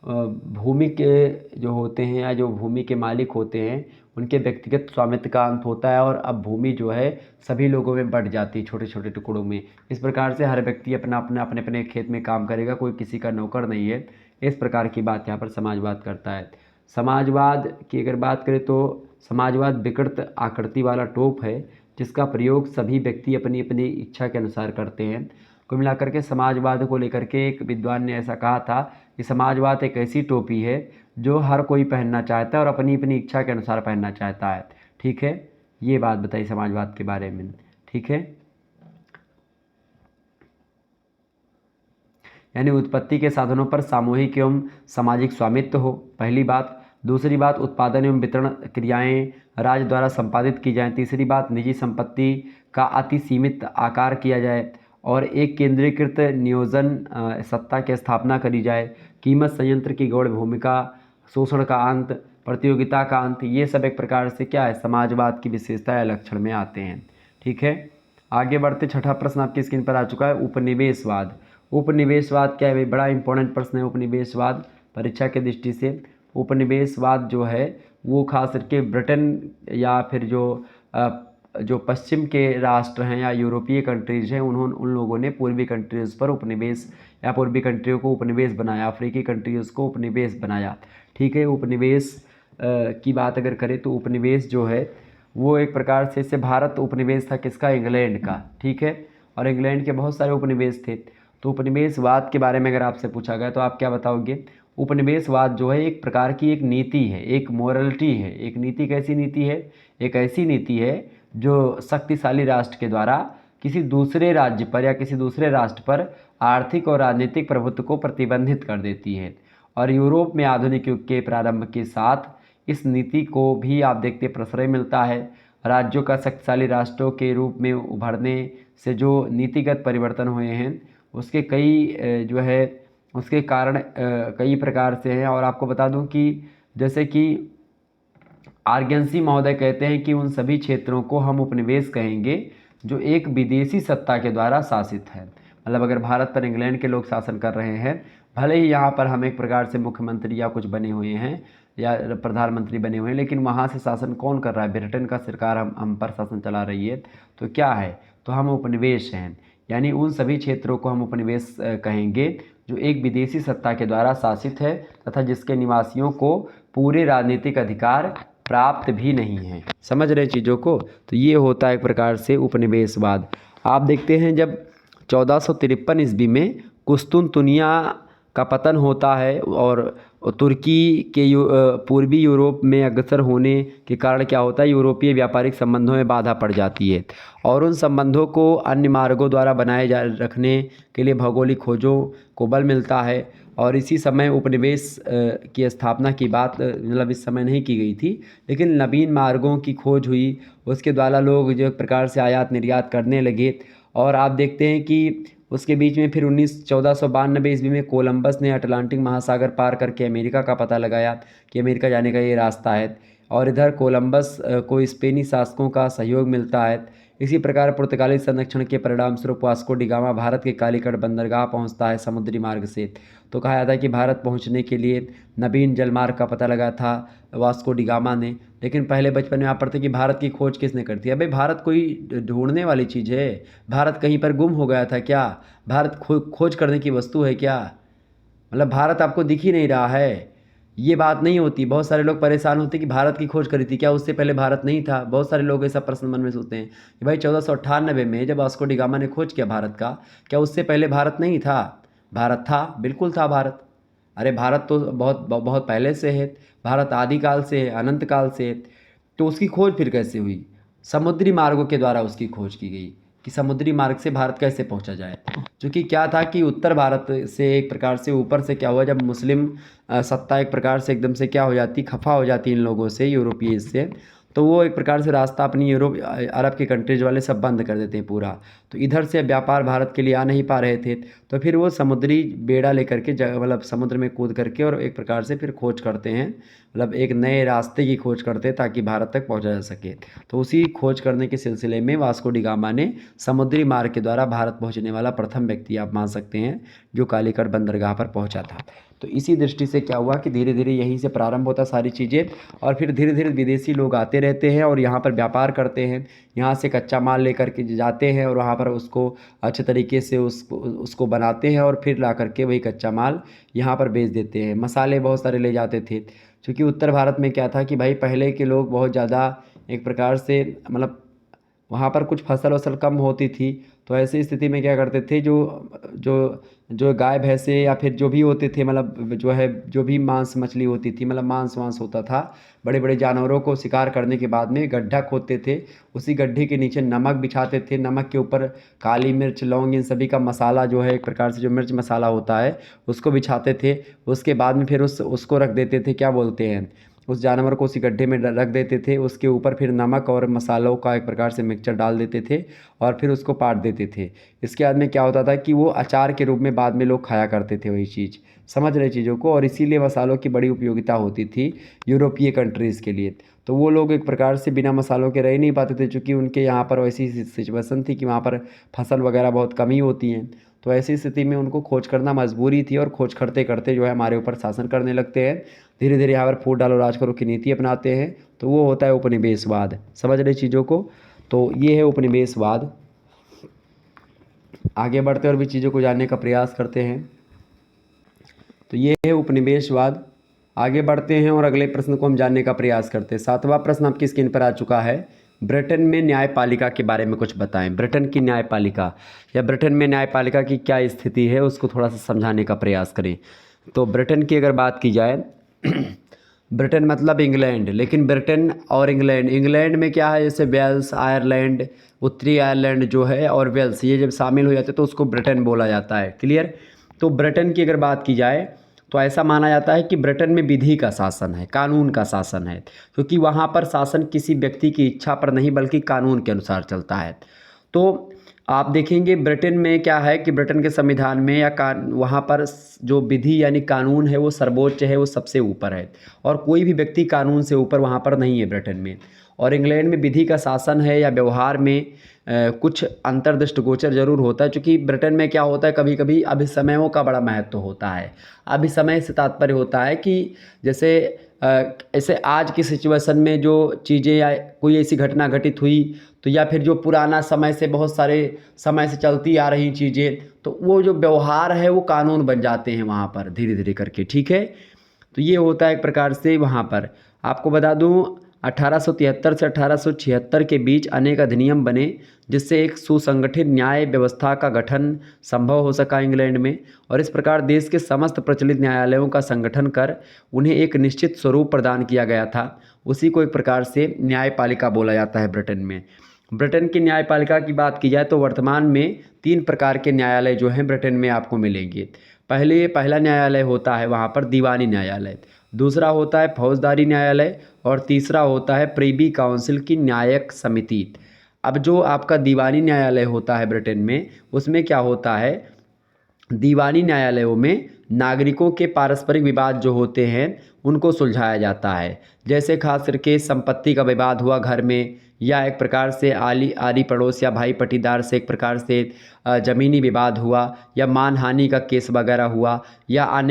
भूमि के जो होते हैं या जो भूमि के मालिक होते हैं उनके व्यक्तिगत स्वामित्व का अंत होता है, और अब भूमि जो है सभी लोगों में बंट जाती है छोटे छोटे टुकड़ों में। इस प्रकार से हर व्यक्ति अपने अपने खेत में काम करेगा, कोई किसी का नौकर नहीं है। इस प्रकार की बात यहाँ पर समाजवाद करता है। समाजवाद की अगर बात करें तो समाजवाद विकृत आकृति वाला टोप है जिसका प्रयोग सभी व्यक्ति अपनी अपनी इच्छा के अनुसार करते हैं। कुल मिलाकर के समाजवाद को लेकर के एक विद्वान ने ऐसा कहा था कि समाजवाद एक ऐसी टोपी है जो हर कोई पहनना चाहता है और अपनी अपनी इच्छा के अनुसार पहनना चाहता है। ठीक है, ये बात बताई समाजवाद के बारे में। ठीक है, यानी उत्पत्ति के साधनों पर सामूहिक एवं सामाजिक स्वामित्व हो, पहली बात। दूसरी बात, उत्पादन एवं वितरण क्रियाएं राज्य द्वारा संपादित की जाएं। तीसरी बात, निजी संपत्ति का अति सीमित आकार किया जाए और एक केंद्रीकृत नियोजन सत्ता की स्थापना करी जाए। कीमत संयंत्र की गौण भूमिका, शोषण का अंत, प्रतियोगिता का अंत, ये सब एक प्रकार से क्या है, समाजवाद की विशेषता या लक्षण में आते हैं। ठीक है, आगे बढ़ते। छठा प्रश्न आपकी स्क्रीन पर आ चुका है, उपनिवेशवाद। उपनिवेशवाद क्या है भाई? बड़ा इंपॉर्टेंट प्रश्न है उपनिवेशवाद परीक्षा के दृष्टि से। उपनिवेशवाद जो है वो खास करके ब्रिटेन या फिर जो पश्चिम के राष्ट्र हैं या यूरोपीय कंट्रीज़ हैं, उन लोगों ने पूर्वी कंट्रीज़ पर उपनिवेश या पूर्वी कंट्रियों को उपनिवेश बनाया, अफ्रीकी कंट्रीज़ को उपनिवेश बनाया। ठीक है, उपनिवेश की बात अगर करें तो उपनिवेश जो है वो एक प्रकार से, इससे भारत उपनिवेश था किसका? इंग्लैंड का। ठीक है, और इंग्लैंड के बहुत सारे उपनिवेश थे। तो उपनिवेशवाद के बारे में अगर आपसे पूछा गया तो आप क्या बताओगे? उपनिवेशवाद जो है एक प्रकार की एक नीति है, एक मोरलिटी है। एक नीति कैसी नीति है? एक ऐसी नीति है जो शक्तिशाली राष्ट्र के द्वारा किसी दूसरे राज्य पर या किसी दूसरे राष्ट्र पर आर्थिक और राजनीतिक प्रभुत्व को प्रतिबंधित कर देती है। और यूरोप में आधुनिक युग के प्रारंभ के साथ इस नीति को भी आप देखते प्रश्रय मिलता है। राज्यों का शक्तिशाली राष्ट्रों के रूप में उभरने से जो नीतिगत परिवर्तन हुए हैं उसके कई जो है उसके कारण कई प्रकार से हैं। और आपको बता दूं कि जैसे कि आर्गेंसी महोदय कहते हैं कि उन सभी क्षेत्रों को हम उपनिवेश कहेंगे जो एक विदेशी सत्ता के द्वारा शासित है। मतलब अगर भारत पर इंग्लैंड के लोग शासन कर रहे हैं, भले ही यहाँ पर हम एक प्रकार से मुख्यमंत्री या कुछ बने हुए हैं या प्रधानमंत्री बने हुए हैं, लेकिन वहाँ से शासन कौन कर रहा है? ब्रिटेन का सरकार हम पर शासन चला रही है। तो क्या है? तो हम उपनिवेश हैं, यानी उन सभी क्षेत्रों को हम उपनिवेश कहेंगे जो एक विदेशी सत्ता के द्वारा शासित है तथा जिसके निवासियों को पूरे राजनीतिक अधिकार प्राप्त भी नहीं है। समझ रहे चीज़ों को? तो ये होता है एक प्रकार से उपनिवेशवाद। आप देखते हैं जब 1453 ईस्वी में कुस्तुनतुनिया का पतन होता है और तुर्की के पूर्वी यूरोप में अग्रसर होने के कारण क्या होता है? यूरोपीय व्यापारिक संबंधों में बाधा पड़ जाती है और उन संबंधों को अन्य मार्गों द्वारा बनाए जा रखने के लिए भौगोलिक खोजों को बल मिलता है। और इसी समय उपनिवेश की स्थापना की बात मतलब इस समय नहीं की गई थी, लेकिन नवीन मार्गों की खोज हुई, उसके द्वारा लोग जो एक प्रकार से आयात निर्यात करने लगे। और आप देखते हैं कि उसके बीच में फिर 1492 ईस्वी में कोलंबस ने अटलांटिक महासागर पार करके अमेरिका का पता लगाया कि अमेरिका जाने का ये रास्ता है। और इधर कोलंबस को स्पेनी शासकों का सहयोग मिलता है। इसी प्रकार पुर्तगाली संरक्षण के परिणाम स्वरूप वास्को डी गामा भारत के कालीकट बंदरगाह पहुंचता है समुद्री मार्ग से। तो कहा जाता है कि भारत पहुंचने के लिए नवीन जलमार्ग का पता लगा था वास्को डी गामा ने। लेकिन पहले बचपन में आप पढ़ते कि भारत की खोज किसने कर दी? अबे भारत कोई ढूंढने वाली चीज़ है? भारत कहीं पर गुम हो गया था क्या? भारत खोज करने की वस्तु है क्या? मतलब भारत आपको दिख ही नहीं रहा है? ये बात नहीं होती। बहुत सारे लोग परेशान होते कि भारत की खोज करी थी, क्या उससे पहले भारत नहीं था? बहुत सारे लोग ऐसा प्रश्न मन में सोचते हैं कि भाई 1498 में जब वास्को डी गामा ने खोज किया भारत का, क्या उससे पहले भारत नहीं था? भारत था, बिल्कुल था भारत। अरे भारत तो बहुत बहुत पहले से है, भारत आदिकाल से है, अनंत काल से है। तो उसकी खोज फिर कैसे हुई? समुद्री मार्गों के द्वारा उसकी खोज की गई कि समुद्री मार्ग से भारत कैसे पहुंचा जाए। क्योंकि क्या था कि उत्तर भारत से एक प्रकार से ऊपर से क्या हुआ, जब मुस्लिम सत्ता एक प्रकार से एकदम से क्या हो जाती, खफा हो जाती इन लोगों से, यूरोपीय से, तो वो एक प्रकार से रास्ता अपनी यूरोप अरब के कंट्रीज वाले सब बंद कर देते हैं पूरा। तो इधर से व्यापार भारत के लिए आ नहीं पा रहे थे, तो फिर वो समुद्री बेड़ा लेकर के मतलब समुद्र में कूद करके और एक प्रकार से फिर खोज करते हैं, मतलब एक नए रास्ते की खोज करते हैं ताकि भारत तक पहुंचा जा सके। तो उसी खोज करने के सिलसिले में वास्को डी गामा ने समुद्री मार्ग के द्वारा भारत पहुंचने वाला प्रथम व्यक्ति आप मान सकते हैं जो कालीकट बंदरगाह पर पहुंचा था। तो इसी दृष्टि से क्या हुआ कि धीरे धीरे यहीं से प्रारंभ होता सारी चीज़ें, और फिर धीरे धीरे विदेशी लोग आते रहते हैं और यहाँ पर व्यापार करते हैं। यहाँ से कच्चा माल लेकर के जाते हैं और वहाँ पर उसको अच्छे तरीके से उसको बनाते हैं और फिर ला करके वही कच्चा माल यहाँ पर बेच देते हैं। मसाले बहुत सारे ले जाते थे, क्योंकि उत्तर भारत में क्या था कि भाई पहले के लोग बहुत ज़्यादा एक प्रकार से मतलब वहाँ पर कुछ फसल वसल कम होती थी। तो ऐसी स्थिति में क्या करते थे, जो जो जो गाय भैंसे या फिर जो भी होते थे, मतलब जो है जो भी मांस मछली होती थी, मतलब मांस वांस होता था, बड़े बड़े जानवरों को शिकार करने के बाद में गड्ढा खोदते थे, उसी गड्ढे के नीचे नमक बिछाते थे, नमक के ऊपर काली मिर्च लौंग इन सभी का मसाला जो है एक प्रकार से जो मिर्च मसाला होता है उसको बिछाते थे। उसके बाद में फिर उसको रख देते थे, क्या बोलते हैं, उस जानवर को उसी गड्ढे में रख देते थे। उसके ऊपर फिर नमक और मसालों का एक प्रकार से मिक्सचर डाल देते थे और फिर उसको पाट देते थे। इसके बाद में क्या होता था कि वो अचार के रूप में बाद में लोग खाया करते थे वही चीज़। समझ रहे चीज़ों को? और इसीलिए मसालों की बड़ी उपयोगिता होती थी यूरोपीय कंट्रीज़ के लिए। तो वो लोग एक प्रकार से बिना मसालों के रह नहीं पाते थे, चूँकि उनके यहाँ पर वैसी सिचुएशन थी कि वहाँ पर फसल वगैरह बहुत कम ही होती हैं। तो ऐसी स्थिति में उनको खोज करना मजबूरी थी और खोज करते करते जो है हमारे ऊपर शासन करने लगते हैं। धीरे धीरे यहाँ पर फूट डालो राज करो की नीति अपनाते हैं, तो वो होता है उपनिवेशवाद। समझ रहे चीज़ों को, तो ये है उपनिवेशवाद। आगे बढ़ते और भी चीज़ों को जानने का प्रयास करते हैं। तो ये है उपनिवेशवाद। आगे बढ़ते हैं और अगले प्रश्न को हम जानने का प्रयास करते हैं। 7वां प्रश्न आपकी स्क्रीन पर आ चुका है। ब्रिटेन में न्यायपालिका के बारे में कुछ बताएं। ब्रिटेन की न्यायपालिका या ब्रिटेन में न्यायपालिका की क्या स्थिति है उसको थोड़ा सा समझाने का प्रयास करें। तो ब्रिटेन की अगर बात की जाए ब्रिटेन मतलब इंग्लैंड, लेकिन ब्रिटेन और इंग्लैंड में क्या है, जैसे वेल्स, आयरलैंड, उत्तरी आयरलैंड जो है और वेल्स, ये जब शामिल हो जाते हैं तो उसको ब्रिटेन बोला जाता है। क्लियर। तो ब्रिटेन की अगर बात की जाए तो ऐसा माना जाता है कि ब्रिटेन में विधि का शासन है, कानून का शासन है, क्योंकि वहाँ पर शासन किसी व्यक्ति की इच्छा पर नहीं बल्कि कानून के अनुसार चलता है। तो आप देखेंगे ब्रिटेन में क्या है कि ब्रिटेन के संविधान में या वहाँ पर जो विधि यानी कानून है वो सर्वोच्च है, वो सबसे ऊपर है और कोई भी व्यक्ति कानून से ऊपर वहाँ पर नहीं है ब्रिटेन में। और इंग्लैंड में विधि का शासन है या व्यवहार में कुछ अंतर्दृष्टिगोचर जरूर होता है, क्योंकि ब्रिटेन में क्या होता है कभी कभी अभिसमयों का बड़ा महत्व होता है। अभिसमय से तात्पर्य होता है कि जैसे ऐसे आज की सिचुएशन में जो चीज़ें या कोई ऐसी घटना घटित हुई तो या फिर जो पुराना समय से बहुत सारे समय से चलती आ रही चीज़ें, तो वो जो व्यवहार है वो कानून बन जाते हैं वहाँ पर धीरे धीरे करके। ठीक है, तो ये होता है एक प्रकार से वहाँ पर। आपको बता दूँ 1873 से 1876 के बीच अनेक अधिनियम बने जिससे एक सुसंगठित न्याय व्यवस्था का गठन संभव हो सका इंग्लैंड में, और इस प्रकार देश के समस्त प्रचलित न्यायालयों का संगठन कर उन्हें एक निश्चित स्वरूप प्रदान किया गया था। उसी को एक प्रकार से न्यायपालिका बोला जाता है ब्रिटेन में। ब्रिटेन की न्यायपालिका की बात की जाए तो वर्तमान में 3 प्रकार के न्यायालय जो हैं ब्रिटेन में आपको मिलेंगे। पहला न्यायालय होता है वहाँ पर दीवानी न्यायालय, दूसरा होता है फौजदारी न्यायालय और तीसरा होता है प्रिवी काउंसिल की न्यायिक समिति। अब जो आपका दीवानी न्यायालय होता है ब्रिटेन में, उसमें क्या होता है, दीवानी न्यायालयों में नागरिकों के पारस्परिक विवाद जो होते हैं उनको सुलझाया जाता है। जैसे खास करके संपत्ति का विवाद हुआ घर में, या एक प्रकार से आरी पड़ोस या भाई पटीदार से एक प्रकार से ज़मीनी विवाद हुआ, या मानहानि का केस वगैरह हुआ, या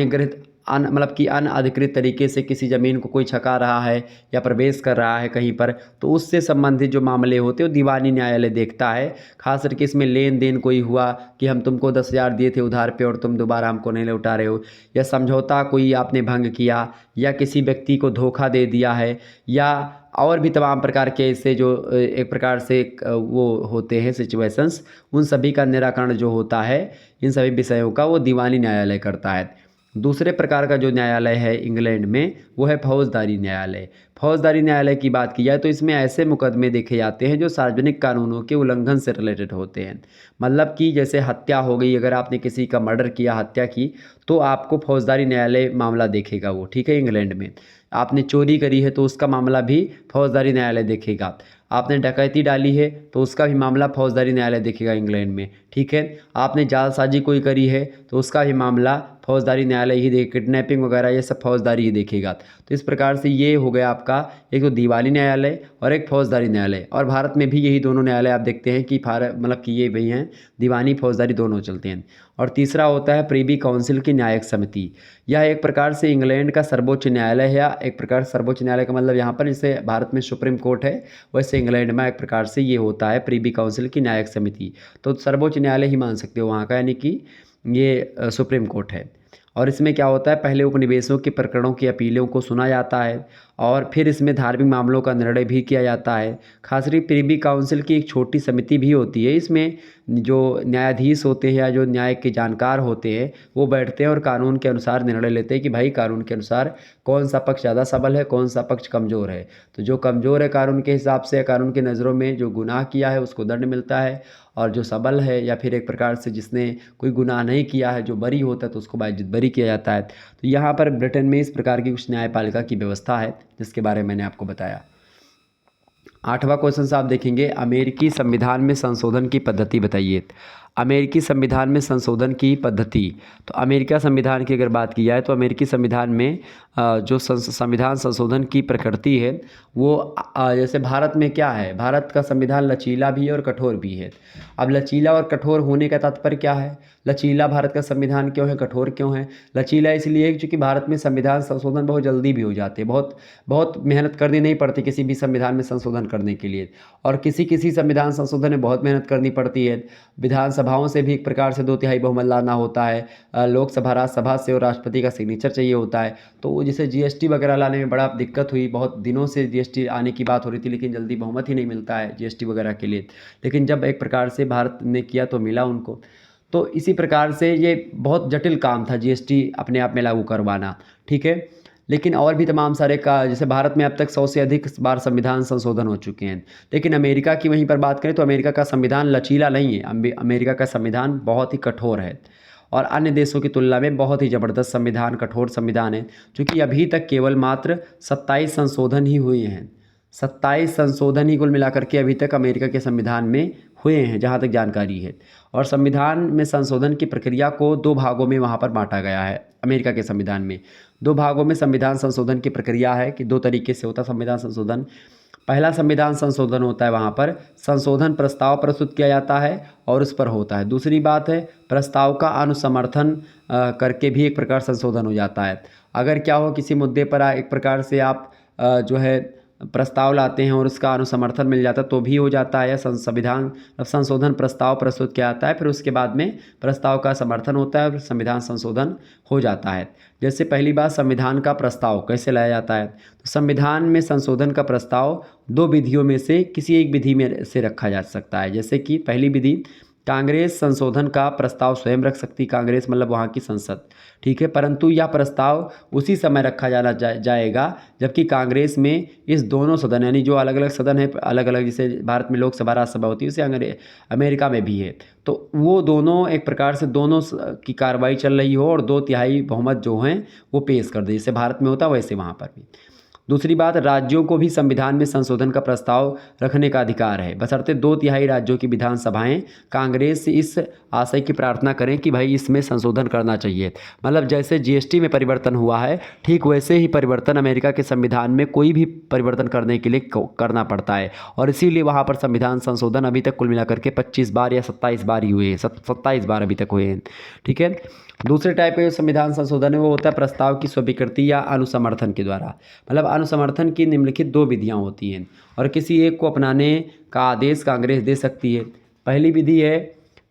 मतलब कि अनअधिकृत तरीके से किसी ज़मीन को कोई छका रहा है या प्रवेश कर रहा है कहीं पर, तो उससे संबंधित जो मामले होते हैं वो दीवानी न्यायालय देखता है। खास करके इसमें लेन देन कोई हुआ कि हम तुमको 10,000 दिए थे उधार पे और तुम दोबारा हमको नहीं लौटा रहे हो, या समझौता कोई आपने भंग किया, या किसी व्यक्ति को धोखा दे दिया है, या और भी तमाम प्रकार के ऐसे जो एक प्रकार से वो होते हैं सिचुएशंस, उन सभी का निराकरण जो होता है इन सभी विषयों का वो दीवानी न्यायालय करता है। दूसरे प्रकार का जो न्यायालय है इंग्लैंड में वो है फौजदारी न्यायालय। फौजदारी न्यायालय की बात की जाए तो इसमें ऐसे मुकदमे देखे जाते हैं जो सार्वजनिक कानूनों के उल्लंघन से रिलेटेड होते हैं। मतलब कि जैसे हत्या हो गई, अगर आपने किसी का मर्डर किया, हत्या की, तो आपको फौजदारी न्यायालय मामला देखेगा वो। ठीक है, इंग्लैंड में आपने चोरी करी है तो उसका मामला भी फौजदारी न्यायालय देखेगा। आपने डकैती डाली है तो उसका भी मामला फौजदारी न्यायालय देखेगा इंग्लैंड में। ठीक है, आपने जालसाजी कोई करी है तो उसका भी मामला फौजदारी न्यायालय ही किडनैपिंग वगैरह ये सब फौजदारी ही देखेगा। तो इस प्रकार से ये हो गया आपका एक तो दीवानी न्यायालय और एक फौजदारी न्यायालय। और भारत में भी यही दोनों न्यायालय आप देखते हैं कि मतलब कि ये वही हैं, दीवानी फौजदारी दोनों चलते हैं। और तीसरा होता है प्रिवी काउंसिल की न्यायिक समिति। यह एक प्रकार से इंग्लैंड का सर्वोच्च न्यायालय है, या एक प्रकार सर्वोच्च न्यायालय का मतलब यहाँ पर जैसे भारत में सुप्रीम कोर्ट है वैसे इंग्लैंड में एक प्रकार से ये होता है प्रिवी काउंसिल की न्यायिक समिति। तो सर्वोच्च न्यायालय ही मान सकते हो वहाँ का, यानी कि ये सुप्रीम कोर्ट है। और इसमें क्या होता है, पहले उपनिवेशों के प्रकरणों की अपीलों को सुना जाता है और फिर इसमें धार्मिक मामलों का निर्णय भी किया जाता है। खासकर प्रिवी काउंसिल की एक छोटी समिति भी होती है, इसमें जो न्यायाधीश होते हैं या जो न्याय के जानकार होते हैं वो बैठते हैं और कानून के अनुसार निर्णय लेते हैं कि भाई कानून के अनुसार कौन सा पक्ष ज़्यादा सबल है, कौन सा पक्ष कमज़ोर है। तो जो कमज़ोर है कानून के हिसाब से, कानून की नज़रों में जो गुनाह किया है उसको दंड मिलता है, और जो सबल है या फिर एक प्रकार से जिसने कोई गुनाह नहीं किया है, जो बरी होता है, तो उसको बाइज्जत बरी किया जाता है। तो यहाँ पर ब्रिटेन में इस प्रकार की कुछ न्यायपालिका की व्यवस्था है जिसके बारे में मैंने आपको बताया। 8वां क्वेश्चन आप देखेंगे, अमेरिकी संविधान में संशोधन की पद्धति बताइए। अमेरिकी संविधान में संशोधन की पद्धति। तो अमेरिका संविधान की अगर बात की जाए तो अमेरिकी संविधान में जो संविधान संशोधन की प्रकृति है वो जैसे भारत में क्या है, भारत का संविधान लचीला भी है और कठोर भी है। अब लचीला और कठोर होने का तात्पर्य क्या है? लचीला भारत का संविधान क्यों है, कठोर क्यों है? लचीला इसलिए है क्योंकि भारत में संविधान संशोधन बहुत जल्दी भी हो जाते हैं, बहुत बहुत मेहनत करनी नहीं पड़ती किसी भी संविधान में संशोधन करने के लिए। और किसी संविधान संशोधन में बहुत मेहनत करनी पड़ती है। विधानसभाओं से भी एक प्रकार से 2/3 बहुमत लाना होता है, लोकसभा राज्यसभा से और राष्ट्रपति का सिग्नेचर चाहिए होता है। तो जैसे जीएसटी वगैरह लाने में बड़ा दिक्कत हुई, बहुत दिनों से जीएसटी आने की बात हो रही थी लेकिन जल्दी बहुमत ही नहीं मिलता है जीएसटी वगैरह के लिए। लेकिन जब एक प्रकार से भारत ने किया तो मिला उनको। तो इसी प्रकार से ये बहुत जटिल काम था जीएसटी अपने आप में लागू करवाना, ठीक है। लेकिन और भी तमाम सारे का, जैसे भारत में अब तक 100 से अधिक बार संविधान संशोधन हो चुके हैं। लेकिन अमेरिका की वहीं पर बात करें तो अमेरिका का संविधान लचीला नहीं है, अमेरिका का संविधान बहुत ही कठोर है और अन्य देशों की तुलना में बहुत ही ज़बरदस्त संविधान, कठोर संविधान है। चूँकि अभी तक केवल मात्र 27 संशोधन ही हुए हैं, 27 संशोधन ही कुल मिलाकर के अभी तक अमेरिका के संविधान में हुए हैं जहाँ तक जानकारी है। और संविधान में संशोधन की प्रक्रिया को 2 भागों में वहाँ पर बांटा गया है। अमेरिका के संविधान में 2 भागों में संविधान संशोधन की प्रक्रिया है कि 2 तरीके से होता है संविधान संशोधन। पहला संविधान संशोधन होता है, वहाँ पर संशोधन प्रस्ताव प्रस्तुत किया जाता है और उस पर होता है। दूसरी बात है प्रस्ताव का अनुसमर्थन करके भी एक प्रकार संशोधन हो जाता है। अगर क्या हो किसी मुद्दे पर एक प्रकार से आप जो है प्रस्ताव लाते हैं और उसका अनुसमर्थन मिल जाता है तो भी हो जाता है, या संविधान संशोधन प्रस्ताव प्रस्तुत किया जाता है, फिर उसके बाद में प्रस्ताव का समर्थन होता है और संविधान संशोधन हो जाता है। जैसे पहली बात, संविधान का प्रस्ताव कैसे लाया जाता है? तो संविधान में संशोधन का प्रस्ताव 2 विधियों में से किसी एक विधि में से रखा जा सकता है। जैसे कि पहली विधि, कांग्रेस संशोधन का प्रस्ताव स्वयं रख सकती, कांग्रेस मतलब वहाँ की संसद, ठीक है। परंतु यह प्रस्ताव उसी समय रखा जाएगा जबकि कांग्रेस में इस दोनों सदन, यानी जो अलग अलग सदन है, अलग अलग, जैसे भारत में लोकसभा राज्यसभा होती है उसे अमेरिका में भी है, तो वो दोनों एक प्रकार से दोनों की कार्रवाई चल रही हो और 2/3 बहुमत जो हैं वो पेश कर दे, जैसे भारत में होता वैसे वहाँ पर भी। दूसरी बात, राज्यों को भी संविधान में संशोधन का प्रस्ताव रखने का अधिकार है, बशर्ते 2/3 राज्यों की विधानसभाएं कांग्रेस से इस आशय की प्रार्थना करें कि भाई इसमें संशोधन करना चाहिए। मतलब जैसे जीएसटी में परिवर्तन हुआ है, ठीक वैसे ही परिवर्तन अमेरिका के संविधान में कोई भी परिवर्तन करने के लिए करना पड़ता है। और इसीलिए वहाँ पर संविधान संशोधन अभी तक कुल मिलाकर के 25 बार या 27 बार ही हुए हैं, 27 बार अभी तक हुए हैं, ठीक है। दूसरे टाइप का जो संविधान संशोधन है वो होता है प्रस्ताव की स्वीकृति या अनुसमर्थन के द्वारा। मतलब अनुसमर्थन की निम्नलिखित 2 विधियाँ होती हैं और किसी एक को अपनाने का आदेश कांग्रेस दे सकती है। पहली विधि है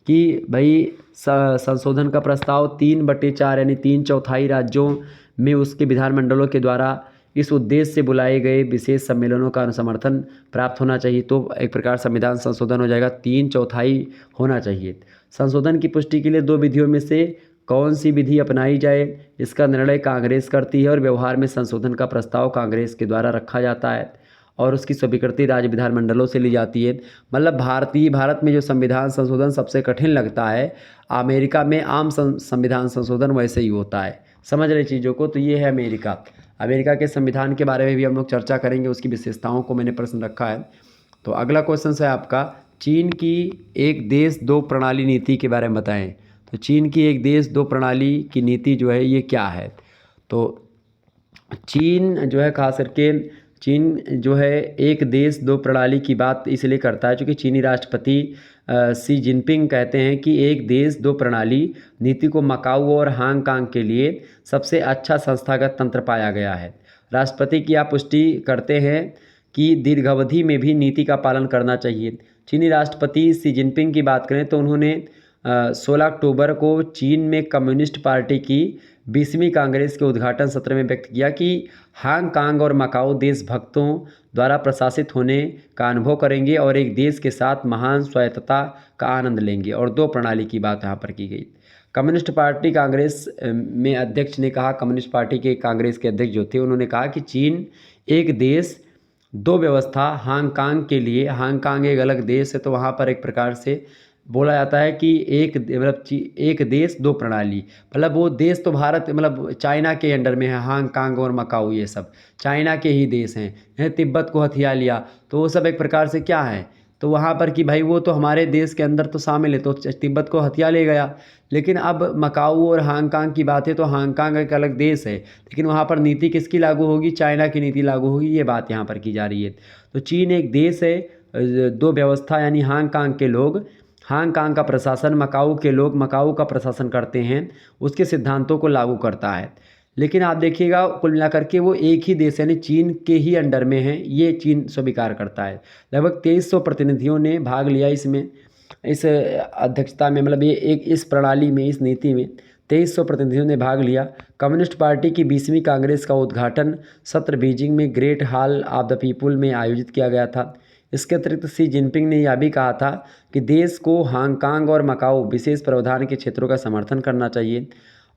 कि भाई संशोधन का प्रस्ताव 3/4 यानी 3/4 राज्यों में उसके विधानमंडलों के द्वारा इस उद्देश्य से बुलाए गए विशेष सम्मेलनों का अनुसमर्थन प्राप्त होना चाहिए, तो एक प्रकार संविधान संशोधन हो जाएगा। 3/4 होना चाहिए। संशोधन की पुष्टि के लिए 2 विधियों में से कौन सी विधि अपनाई जाए इसका निर्णय कांग्रेस करती है और व्यवहार में संशोधन का प्रस्ताव कांग्रेस के द्वारा रखा जाता है और उसकी स्वीकृति राज्य विधानमंडलों से ली जाती है। मतलब भारत में जो संविधान संशोधन सबसे कठिन लगता है, अमेरिका में आम संविधान संशोधन वैसे ही होता है। समझ रहे चीज़ों को? तो ये है अमेरिका के संविधान के बारे में भी हम लोग चर्चा करेंगे, उसकी विशेषताओं को मैंने प्रश्न रखा है। तो अगला क्वेश्चन है आपका, चीन की एक देश 2 प्रणाली नीति के बारे में बताएं। तो चीन की एक देश 2 प्रणाली की नीति जो है ये क्या है? तो चीन जो है खास करके चीन जो है एक देश 2 प्रणाली की बात इसलिए करता है क्योंकि चीनी राष्ट्रपति शी जिनपिंग कहते हैं कि एक देश 2 प्रणाली नीति को मकाऊ और हांगकांग के लिए सबसे अच्छा संस्थागत तंत्र पाया गया है। राष्ट्रपति की आप पुष्टि करते हैं कि दीर्घावधि में भी नीति का पालन करना चाहिए। चीनी राष्ट्रपति शी जिनपिंग की बात करें तो उन्होंने 16 अक्टूबर को चीन में कम्युनिस्ट पार्टी की 20वीं कांग्रेस के उद्घाटन सत्र में व्यक्त किया कि हांगकांग और मकाऊ देशभक्तों द्वारा प्रशासित होने का अनुभव करेंगे और एक देश के साथ महान स्वायत्तता का आनंद लेंगे, और 2 प्रणाली की बात यहाँ पर की गई। कम्युनिस्ट पार्टी कांग्रेस में अध्यक्ष ने कहा, कम्युनिस्ट पार्टी के कांग्रेस के अध्यक्ष जो थे उन्होंने कहा कि चीन एक देश 2 व्यवस्था हांगकांग के लिए, हांगकांग एक अलग देश है तो वहाँ पर एक प्रकार से बोला जाता है कि एक देश 2 प्रणाली, मतलब वो देश तो भारत मतलब चाइना के अंडर में है, हांगकांग और मकाऊ ये सब चाइना के ही देश हैं। तिब्बत को हथिया लिया तो वो सब एक प्रकार से क्या है, तो वहाँ पर कि भाई वो तो हमारे देश के अंदर तो शामिल है, तो तिब्बत को हथिया ले गया। लेकिन अब मकाऊ और हांगकांग की बात है, तो हांगकांग एक अलग देश है, लेकिन वहाँ पर नीति किसकी लागू होगी? चाइना की नीति लागू होगी, ये बात यहाँ पर की जा रही है। तो चीन एक देश है, दो व्यवस्था, यानी हांगकांग के लोग हांगकांग का प्रशासन, मकाऊ के लोग मकाऊ का प्रशासन करते हैं, उसके सिद्धांतों को लागू करता है। लेकिन आप देखिएगा कुल मिलाकर के वो एक ही देश यानी चीन के ही अंडर में है, ये चीन स्वीकार करता है। लगभग 2300 प्रतिनिधियों ने भाग लिया इसमें, इस अध्यक्षता में, मतलब ये एक इस प्रणाली में, इस नीति में 2300 प्रतिनिधियों ने भाग लिया। कम्युनिस्ट पार्टी की 20वीं कांग्रेस का उद्घाटन सत्र बीजिंग में great hall of the people में आयोजित किया गया था। इसके अतिरिक्त शी जिनपिंग ने यह भी कहा था कि देश को हांगकांग और मकाऊ विशेष प्रावधान के क्षेत्रों का समर्थन करना चाहिए,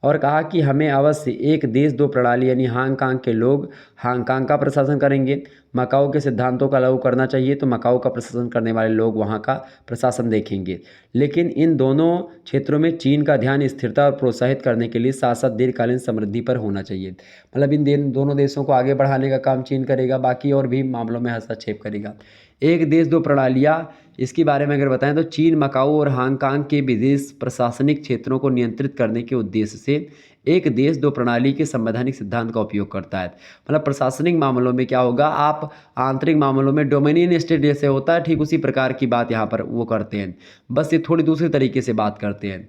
और कहा कि हमें अवश्य एक देश दो प्रणाली, यानी हांगकांग के लोग हांगकांग का प्रशासन करेंगे, मकाऊ के सिद्धांतों का लागू करना चाहिए तो मकाऊ का प्रशासन करने वाले लोग वहाँ का प्रशासन देखेंगे। लेकिन इन दोनों क्षेत्रों में चीन का ध्यान स्थिरता और प्रोत्साहित करने के लिए साथ साथ दीर्घकालीन समृद्धि पर होना चाहिए। मतलब इन दोनों देशों को आगे बढ़ाने का काम चीन करेगा, बाकी और भी मामलों में हस्तक्षेप करेगा। एक देश दो प्रणालियाँ, इसके बारे में अगर बताएं तो चीन मकाऊ और हांगकांग के विदेश प्रशासनिक क्षेत्रों को नियंत्रित करने के उद्देश्य से एक देश दो प्रणाली के संवैधानिक सिद्धांत का उपयोग करता है। मतलब प्रशासनिक मामलों में क्या होगा, आप आंतरिक मामलों में डोमिनियन स्टेट जैसे होता है, ठीक उसी प्रकार की बात यहाँ पर वो करते हैं, बस ये थोड़ी दूसरी तरीके से बात करते हैं।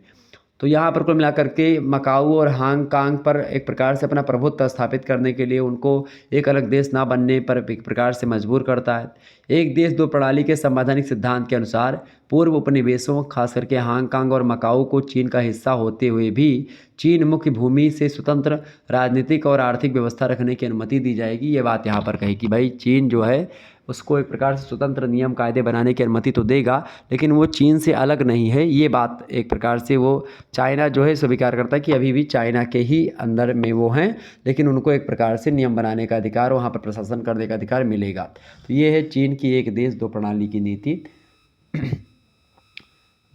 तो यहाँ पर कुल मिलाकर के मकाऊ और हांगकांग पर एक प्रकार से अपना प्रभुत्व स्थापित करने के लिए उनको एक अलग देश ना बनने पर एक प्रकार से मजबूर करता है। एक देश दो प्रणाली के संवैधानिक सिद्धांत के अनुसार पूर्व उपनिवेशों खास करके हांगकांग और मकाऊ को चीन का हिस्सा होते हुए भी चीन मुख्य भूमि से स्वतंत्र राजनीतिक और आर्थिक व्यवस्था रखने की अनुमति दी जाएगी। ये बात यहाँ पर कही कि भाई चीन जो है उसको एक प्रकार से स्वतंत्र नियम कायदे बनाने की अनुमति तो देगा, लेकिन वो चीन से अलग नहीं है। ये बात एक प्रकार से वो चाइना जो है स्वीकार करता है कि अभी भी चाइना के ही अंदर में वो हैं, लेकिन उनको एक प्रकार से नियम बनाने का अधिकार, वहाँ पर प्रशासन करने का अधिकार मिलेगा। तो ये है चीन की एक देश दो प्रणाली की नीति।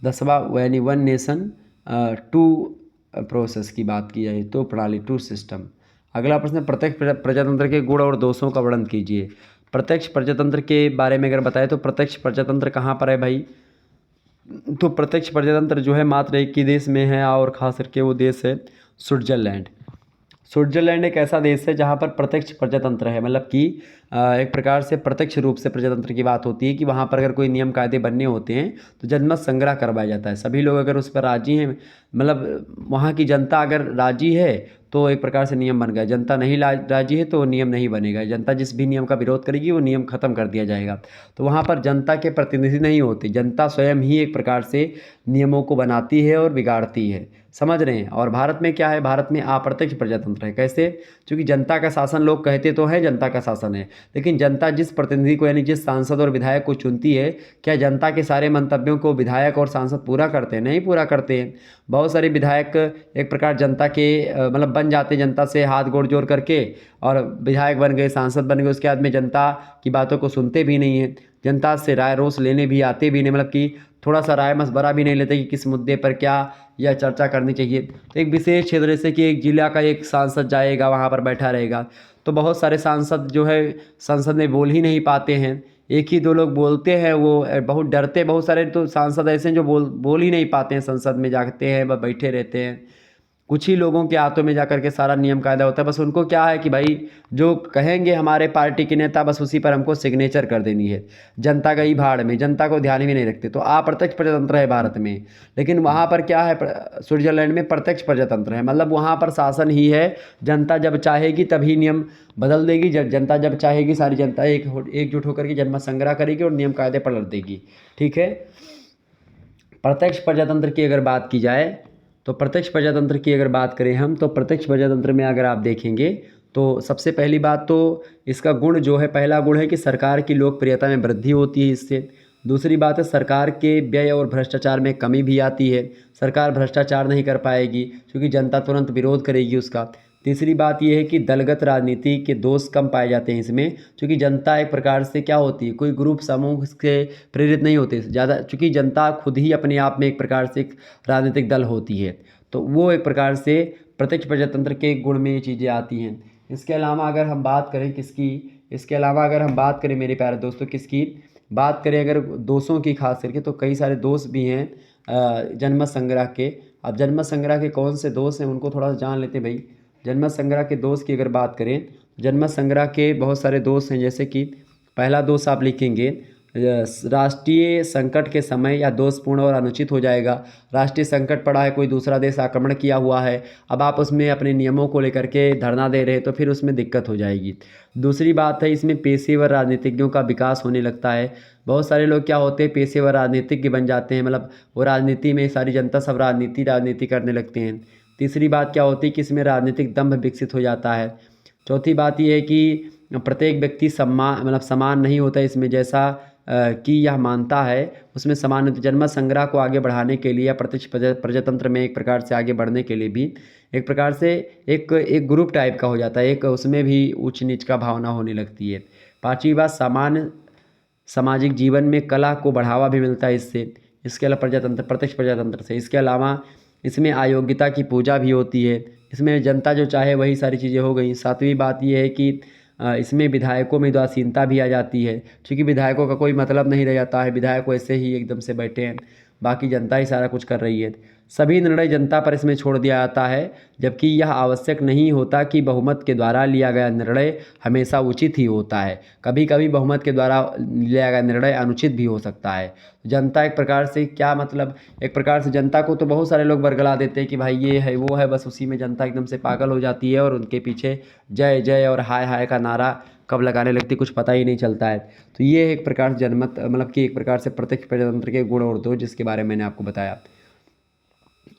10वां यानी वन नेशन टू प्रोसेस की बात की जाए तो प्रणाली टू सिस्टम। अगला प्रश्न, प्रत्यक्ष प्रजातंत्र के गुण और दोषों का वर्णन कीजिए। प्रत्यक्ष प्रजातंत्र के बारे में अगर बताएं तो प्रत्यक्ष प्रजातंत्र कहाँ पर है भाई? तो प्रत्यक्ष प्रजातंत्र जो है मात्र एक ही देश में है, और खास करके वो देश है स्विट्जरलैंड। स्विट्जरलैंड एक ऐसा देश है जहाँ पर प्रत्यक्ष प्रजातंत्र है, मतलब कि एक प्रकार से प्रत्यक्ष रूप से प्रजातंत्र की बात होती है कि वहाँ पर अगर कोई नियम कायदे बनने होते हैं तो जनमत संग्रह करवाया जाता है। सभी लोग अगर उस पर राजी हैं, मतलब वहाँ की जनता अगर राजी है तो एक प्रकार से नियम बन गया, जनता नहीं राजी है तो वो नियम नहीं बनेगा, जनता जिस भी नियम का विरोध करेगी वो नियम खत्म कर दिया जाएगा। तो वहाँ पर जनता के प्रतिनिधि नहीं होते, जनता स्वयं ही एक प्रकार से नियमों को बनाती है और बिगाड़ती है, समझ रहे हैं। और भारत में क्या है, भारत में अप्रत्यक्ष प्रजातंत्र है। कैसे? क्योंकि जनता का शासन, लोग कहते तो हैं जनता का शासन है, लेकिन जनता जिस प्रतिनिधि को यानी जिस सांसद और विधायक को चुनती है, क्या जनता के सारे मंतव्यों को विधायक और सांसद पूरा करते हैं? नहीं पूरा करते हैं। बहुत सारे विधायक एक प्रकार जनता के मतलब बन जाते हैं, जनता से हाथ गोड़ जोड़ करके, और विधायक बन गए, सांसद बन गए, उसके बाद में जनता की बातों को सुनते भी नहीं हैं, जनता से राय रोस लेने भी आते भी नहीं, मतलब कि थोड़ा सा राय मशवरा भी नहीं लेते कि किस मुद्दे पर क्या या चर्चा करनी चाहिए। तो एक विशेष क्षेत्र जैसे कि एक जिला का एक सांसद जाएगा, वहाँ पर बैठा रहेगा, तो बहुत सारे सांसद जो है संसद में बोल ही नहीं पाते हैं, एक ही दो लोग बोलते हैं, वो बहुत डरते, बहुत सारे तो सांसद ऐसे हैं जो बोल ही नहीं पाते हैं, संसद में जाते हैं बस बैठे रहते हैं। कुछ ही लोगों के हाथों में जाकर के सारा नियम कायदा होता है, बस उनको क्या है कि भाई जो कहेंगे हमारे पार्टी के नेता बस उसी पर हमको सिग्नेचर कर देनी है, जनता गई भाड़ में, जनता को ध्यान भी नहीं रखते। तो अप्रत्यक्ष प्रजातंत्र है भारत में, लेकिन वहाँ पर क्या है, स्विट्जरलैंड में प्रत्यक्ष प्रजातंत्र है, मतलब वहाँ पर शासन ही है, जनता जब चाहेगी तभी नियम बदल देगी, जनता जब चाहेगी सारी जनता एकजुट होकर के जनमत संग्रह करेगी और नियम कायदे पलट देगी। ठीक है। प्रत्यक्ष प्रजातंत्र की अगर बात की जाए तो प्रत्यक्ष प्रजातंत्र की अगर बात करें हम, तो प्रत्यक्ष प्रजातंत्र में अगर आप देखेंगे तो सबसे पहली बात तो इसका गुण जो है, पहला गुण है कि सरकार की लोकप्रियता में वृद्धि होती है इससे। दूसरी बात है सरकार के व्यय और भ्रष्टाचार में कमी भी आती है, सरकार भ्रष्टाचार नहीं कर पाएगी क्योंकि जनता तुरंत विरोध करेगी उसका। तीसरी बात यह है कि दलगत राजनीति के दोष कम पाए जाते हैं इसमें, क्योंकि जनता एक प्रकार से क्या होती है, कोई ग्रुप समूह से प्रेरित नहीं होते ज़्यादा, क्योंकि जनता खुद ही अपने आप में एक प्रकार से एक राजनीतिक दल होती है, तो वो एक प्रकार से प्रत्यक्ष प्रजातंत्र के गुण में ये चीज़ें आती हैं। इसके अलावा अगर हम बात करें किसकी, इसके अलावा अगर हम बात करें मेरे प्यारे दोस्तों किसकी, बात करें अगर दोषों की खास करके, तो कई सारे दोष भी हैं जनमत संग्रह के। अब जनमत संग्रह के कौन से दोष हैं उनको थोड़ा सा जान लेते हैं भाई। जनमत संग्रह के दोष की अगर बात करें, जनमत संग्रह के बहुत सारे दोष हैं, जैसे कि पहला दोष आप लिखेंगे, राष्ट्रीय संकट के समय या दोषपूर्ण और अनुचित हो जाएगा। राष्ट्रीय संकट पड़ा है, कोई दूसरा देश आक्रमण किया हुआ है, अब आप उसमें अपने नियमों को लेकर के धरना दे रहे हैं तो फिर उसमें दिक्कत हो जाएगी। दूसरी बात है, इसमें पेशेवर राजनीतिज्ञों का विकास होने लगता है। बहुत सारे लोग क्या होते हैं, पेशेवर राजनीतिज्ञ बन जाते हैं, मतलब वो राजनीति में सारी जनता सब राजनीति करने लगते हैं। तीसरी बात क्या होती है कि इसमें राजनीतिक दंभ विकसित हो जाता है। चौथी बात यह है कि प्रत्येक व्यक्ति समान नहीं होता इसमें, जैसा कि यह मानता है उसमें समान। जनमत संग्रह को आगे बढ़ाने के लिए या प्रत्यक्ष प्रजातंत्र में एक प्रकार से आगे बढ़ने के लिए भी एक प्रकार से एक ग्रुप टाइप का हो जाता है, एक उसमें भी ऊंच नीच का भावना होने लगती है। पांचवी बात, सामान्य सामाजिक जीवन में कला को बढ़ावा भी मिलता है इससे। इसके अलावा प्रत्यक्ष प्रजातंत्र से, इसके अलावा इसमें अयोग्यता की पूजा भी होती है। इसमें जनता जो चाहे वही सारी चीज़ें हो गई। सातवीं बात यह है कि इसमें विधायकों में उदासीनता भी आ जाती है, क्योंकि विधायकों का कोई मतलब नहीं रह जाता है, विधायक ऐसे ही एकदम से बैठे हैं, बाकी जनता ही सारा कुछ कर रही है। सभी निर्णय जनता पर इसमें छोड़ दिया जाता है, जबकि यह आवश्यक नहीं होता कि बहुमत के द्वारा लिया गया निर्णय हमेशा उचित ही होता है। कभी कभी बहुमत के द्वारा लिया गया निर्णय अनुचित भी हो सकता है। जनता एक प्रकार से क्या मतलब, एक प्रकार से जनता को तो बहुत सारे लोग बरगला देते हैं कि भाई ये है वो है, बस उसी में जनता एकदम से पागल हो जाती है और उनके पीछे जय जय और हाय हाय का नारा कब लगाने लगती कुछ पता ही नहीं चलता है। तो ये एक प्रकार से जनमत मतलब कि एक प्रकार से प्रत्यक्ष प्रजातंत्र के गुण और दोष जिसके बारे में मैंने आपको बताया।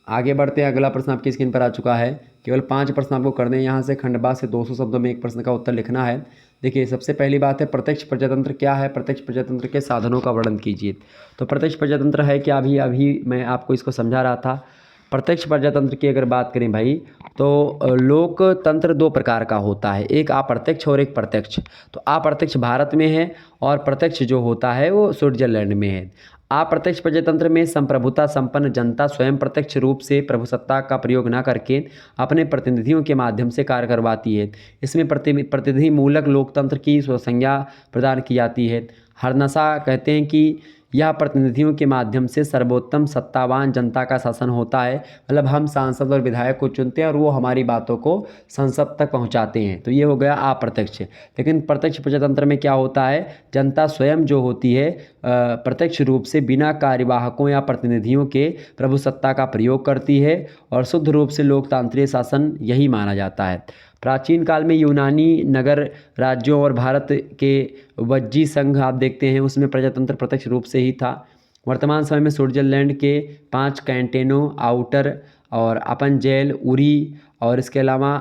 आगे बढ़ते हैं, अगला प्रश्न आपकी स्क्रीन पर आ चुका है। केवल 5 प्रश्न आपको करने हैं यहाँ से, खंडबाद से 200 शब्दों में एक प्रश्न का उत्तर लिखना है। देखिए, सबसे पहली बात है, प्रत्यक्ष प्रजातंत्र क्या है, प्रत्यक्ष प्रजातंत्र के साधनों का वर्णन कीजिए। तो प्रत्यक्ष प्रजातंत्र है क्या, अभी मैं आपको इसको समझा रहा था। प्रत्यक्ष प्रजातंत्र की अगर बात करें भाई, तो लोकतंत्र 2 प्रकार का होता है, एक अप्रत्यक्ष और एक प्रत्यक्ष। तो अप्रत्यक्ष भारत में है और प्रत्यक्ष जो होता है वो स्विट्जरलैंड में है। अप्रत्यक्ष प्रजातंत्र में संप्रभुता संपन्न जनता स्वयं प्रत्यक्ष रूप से प्रभुसत्ता का प्रयोग न करके अपने प्रतिनिधियों के माध्यम से कार्य करवाती है। इसमें प्रतिनिधि मूलक लोकतंत्र की संज्ञा प्रदान की जाती है। हरनसा कहते हैं कि यह प्रतिनिधियों के माध्यम से सर्वोत्तम सत्तावान जनता का शासन होता है, मतलब हम सांसद और विधायक को चुनते हैं और वो हमारी बातों को संसद तक पहुंचाते हैं। तो ये हो गया अप्रत्यक्ष। लेकिन प्रत्यक्ष प्रजातंत्र में क्या होता है, जनता स्वयं जो होती है प्रत्यक्ष रूप से बिना कार्यवाहकों या प्रतिनिधियों के प्रभुसत्ता का प्रयोग करती है और शुद्ध रूप से लोकतांत्रिक शासन यही माना जाता है। प्राचीन काल में यूनानी नगर राज्यों और भारत के वज्जी संघ आप देखते हैं उसमें प्रजातंत्र प्रत्यक्ष रूप से ही था। वर्तमान समय में स्विट्जरलैंड के 5 कैंटेनो, आउटर और अपन जेल, उरी और इसके अलावा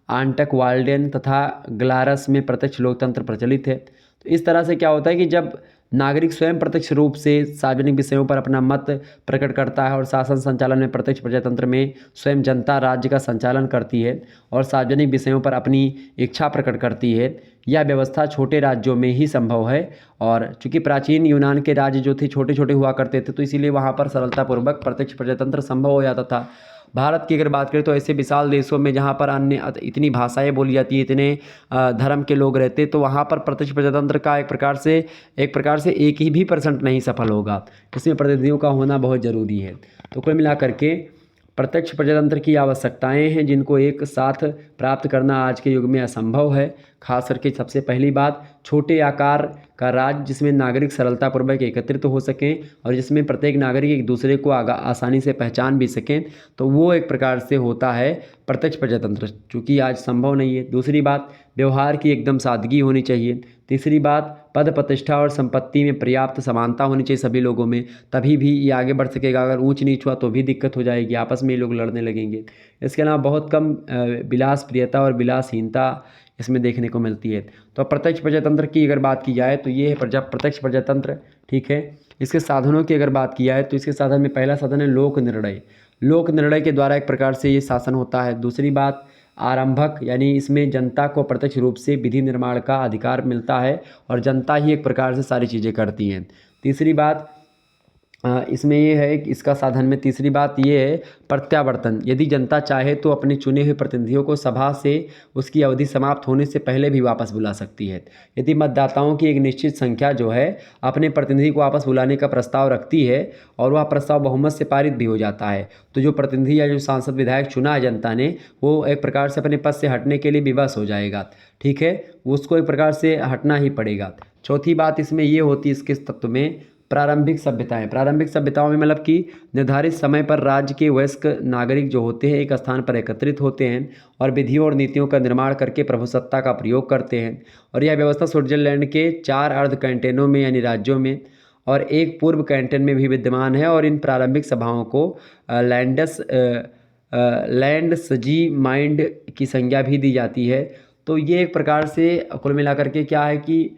आंटक वाल्डेन तथा ग्लारस में प्रत्यक्ष लोकतंत्र प्रचलित है। तो इस तरह से क्या होता है कि जब नागरिक स्वयं प्रत्यक्ष रूप से सार्वजनिक विषयों पर अपना मत प्रकट करता है और शासन संचालन में प्रत्यक्ष प्रजातंत्र में स्वयं जनता राज्य का संचालन करती है और सार्वजनिक विषयों पर अपनी इच्छा प्रकट करती है, यह व्यवस्था छोटे राज्यों में ही संभव है। और चूंकि प्राचीन यूनान के राज्य जो थे छोटे छोटे हुआ करते थे, तो इसीलिए वहाँ पर सरलतापूर्वक प्रत्यक्ष प्रजातंत्र संभव हो जाता था। भारत की अगर बात करें तो ऐसे विशाल देशों में जहाँ पर अन्य इतनी भाषाएं बोली जाती है, इतने धर्म के लोग रहते, तो वहाँ पर प्रत्यक्ष प्रजातंत्र का एक प्रकार से 1% नहीं सफल होगा। इसमें प्रतिनिधियों का होना बहुत ज़रूरी है। तो कुल मिलाकर के प्रत्यक्ष प्रजातंत्र की आवश्यकताएं हैं जिनको एक साथ प्राप्त करना आज के युग में असंभव है। खास करके सबसे पहली बात, छोटे आकार का राज्य जिसमें नागरिक सरलतापूर्वक एकत्रित हो सकें और जिसमें प्रत्येक नागरिक एक दूसरे को आसानी से पहचान भी सकें, तो वो एक प्रकार से होता है प्रत्यक्ष प्रजातंत्र, चूँकि आज संभव नहीं है। दूसरी बात, व्यवहार की एकदम सादगी होनी चाहिए। तीसरी बात, पद प्रतिष्ठा और संपत्ति में पर्याप्त समानता होनी चाहिए सभी लोगों में, तभी भी ये आगे बढ़ सकेगा। अगर ऊंच नीच हुआ तो भी दिक्कत हो जाएगी, आपस में ये लोग लड़ने लगेंगे। इसके अलावा बहुत कम विलास प्रियता और विलासहीनता इसमें देखने को मिलती है। तो प्रत्यक्ष प्रजातंत्र की अगर बात की जाए तो ये है प्रत्यक्ष प्रजातंत्र, ठीक है। इसके साधनों की अगर बात की जाए तो इसके साधन में पहला साधन है लोक निर्णय। लोक निर्णय के द्वारा एक प्रकार से ये शासन होता है। दूसरी बात, आरंभक, यानी इसमें जनता को प्रत्यक्ष रूप से विधि निर्माण का अधिकार मिलता है और जनता ही एक प्रकार से सारी चीज़ें करती हैं। तीसरी बात, इसमें ये है कि इसका साधन में तीसरी बात ये है प्रत्यावर्तन। यदि जनता चाहे तो अपने चुने हुए प्रतिनिधियों को सभा से उसकी अवधि समाप्त होने से पहले भी वापस बुला सकती है। यदि मतदाताओं की एक निश्चित संख्या जो है अपने प्रतिनिधि को वापस बुलाने का प्रस्ताव रखती है और वह प्रस्ताव बहुमत से पारित भी हो जाता है, तो जो प्रतिनिधि या जो सांसद विधायक चुना है जनता ने, वो एक प्रकार से अपने पद से हटने के लिए विवश हो जाएगा। ठीक है, उसको एक प्रकार से हटना ही पड़ेगा। चौथी बात इसमें ये होती है इसके तत्व में प्रारंभिक सभ्यताएं। प्रारंभिक सभ्यताओं में मतलब कि निर्धारित समय पर राज्य के वयस्क नागरिक जो होते हैं एक स्थान पर एकत्रित होते हैं और विधियों और नीतियों का निर्माण करके प्रभुसत्ता का प्रयोग करते हैं। और यह व्यवस्था स्विट्जरलैंड के 4 अर्ध कैंटोनों में यानी राज्यों में और एक पूर्व कैंटन में भी विद्यमान है। और इन प्रारंभिक सभाओं को लैंड सजी माइंड की संज्ञा भी दी जाती है। तो ये एक प्रकार से कुल मिलाकर के क्या है कि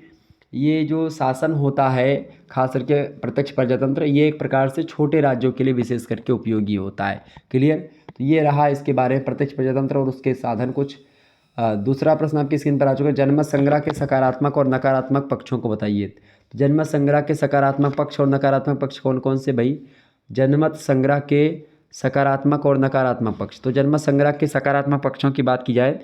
ये जो शासन होता है खास करके प्रत्यक्ष प्रजातंत्र, ये एक प्रकार से छोटे राज्यों के लिए विशेष करके उपयोगी होता है। क्लियर? तो ये रहा इसके बारे में प्रत्यक्ष प्रजातंत्र और उसके साधन कुछ। दूसरा प्रश्न आपकी स्क्रीन पर आ चुका है, जनमत संग्रह के सकारात्मक और नकारात्मक पक्षों को बताइए। तो जनमत संग्रह के सकारात्मक पक्ष और नकारात्मक पक्ष कौन कौन से भाई? जनमत संग्रह के सकारात्मक और नकारात्मक पक्ष। तो जनमत संग्रह के सकारात्मक पक्षों की बात की जाए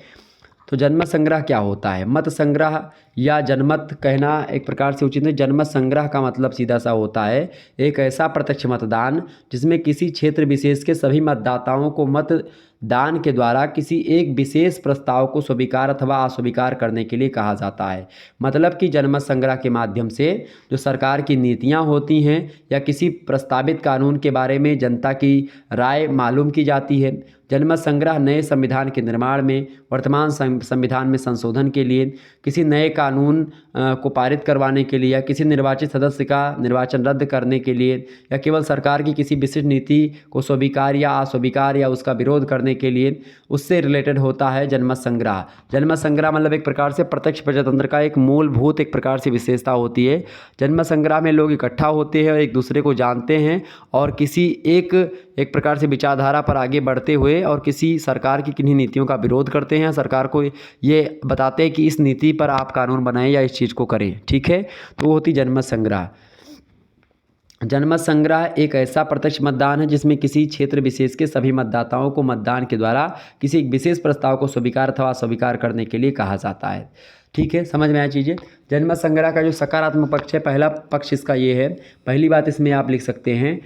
तो जनमत संग्रह क्या होता है? मत संग्रह या जनमत कहना एक प्रकार से उचित है। जनमत संग्रह का मतलब सीधा सा होता है एक ऐसा प्रत्यक्ष मतदान जिसमें किसी क्षेत्र विशेष के सभी मतदाताओं को मतदान के द्वारा किसी एक विशेष प्रस्ताव को स्वीकार अथवा अस्वीकार करने के लिए कहा जाता है। मतलब कि जनमत संग्रह के माध्यम से जो सरकार की नीतियां होती हैं या किसी प्रस्तावित कानून के बारे में जनता की राय मालूम की जाती है। जनमत संग्रह नए संविधान के निर्माण में, वर्तमान संविधान में संशोधन के लिए, किसी नए कानून को पारित करवाने के लिए या किसी निर्वाचित सदस्य का निर्वाचन रद्द करने के लिए या केवल सरकार की किसी विशिष्ट नीति को स्वीकार या अस्वीकार या उसका विरोध करने के लिए उससे रिलेटेड होता है जनमत संग्रह। जनमत संग्रह मतलब एक प्रकार से प्रत्यक्ष प्रजातंत्र का एक मूलभूत एक प्रकार से विशेषता होती है। जनमत संग्रह में लोग इकट्ठा होते हैं और एक दूसरे को जानते हैं और किसी एक प्रकार से विचारधारा पर आगे बढ़ते हुए और किसी सरकार की किन्हीं नीतियों का विरोध करते हैं। सरकार को ये बताते हैं कि इस नीति पर आप कानून बनाएं या इस चीज़ को करें। ठीक है, तो वो होती जनमत संग्रह। जनमत संग्रह एक ऐसा प्रत्यक्ष मतदान है जिसमें किसी क्षेत्र विशेष के सभी मतदाताओं को मतदान के द्वारा किसी एक विशेष प्रस्ताव को स्वीकार अथवा अस्वीकार करने के लिए कहा जाता है। ठीक है, समझ में आया चीज़ें। जनमत संग्रह का जो सकारात्मक पक्ष है, पहला पक्ष इसका ये है, पहली बात इसमें आप लिख सकते हैं,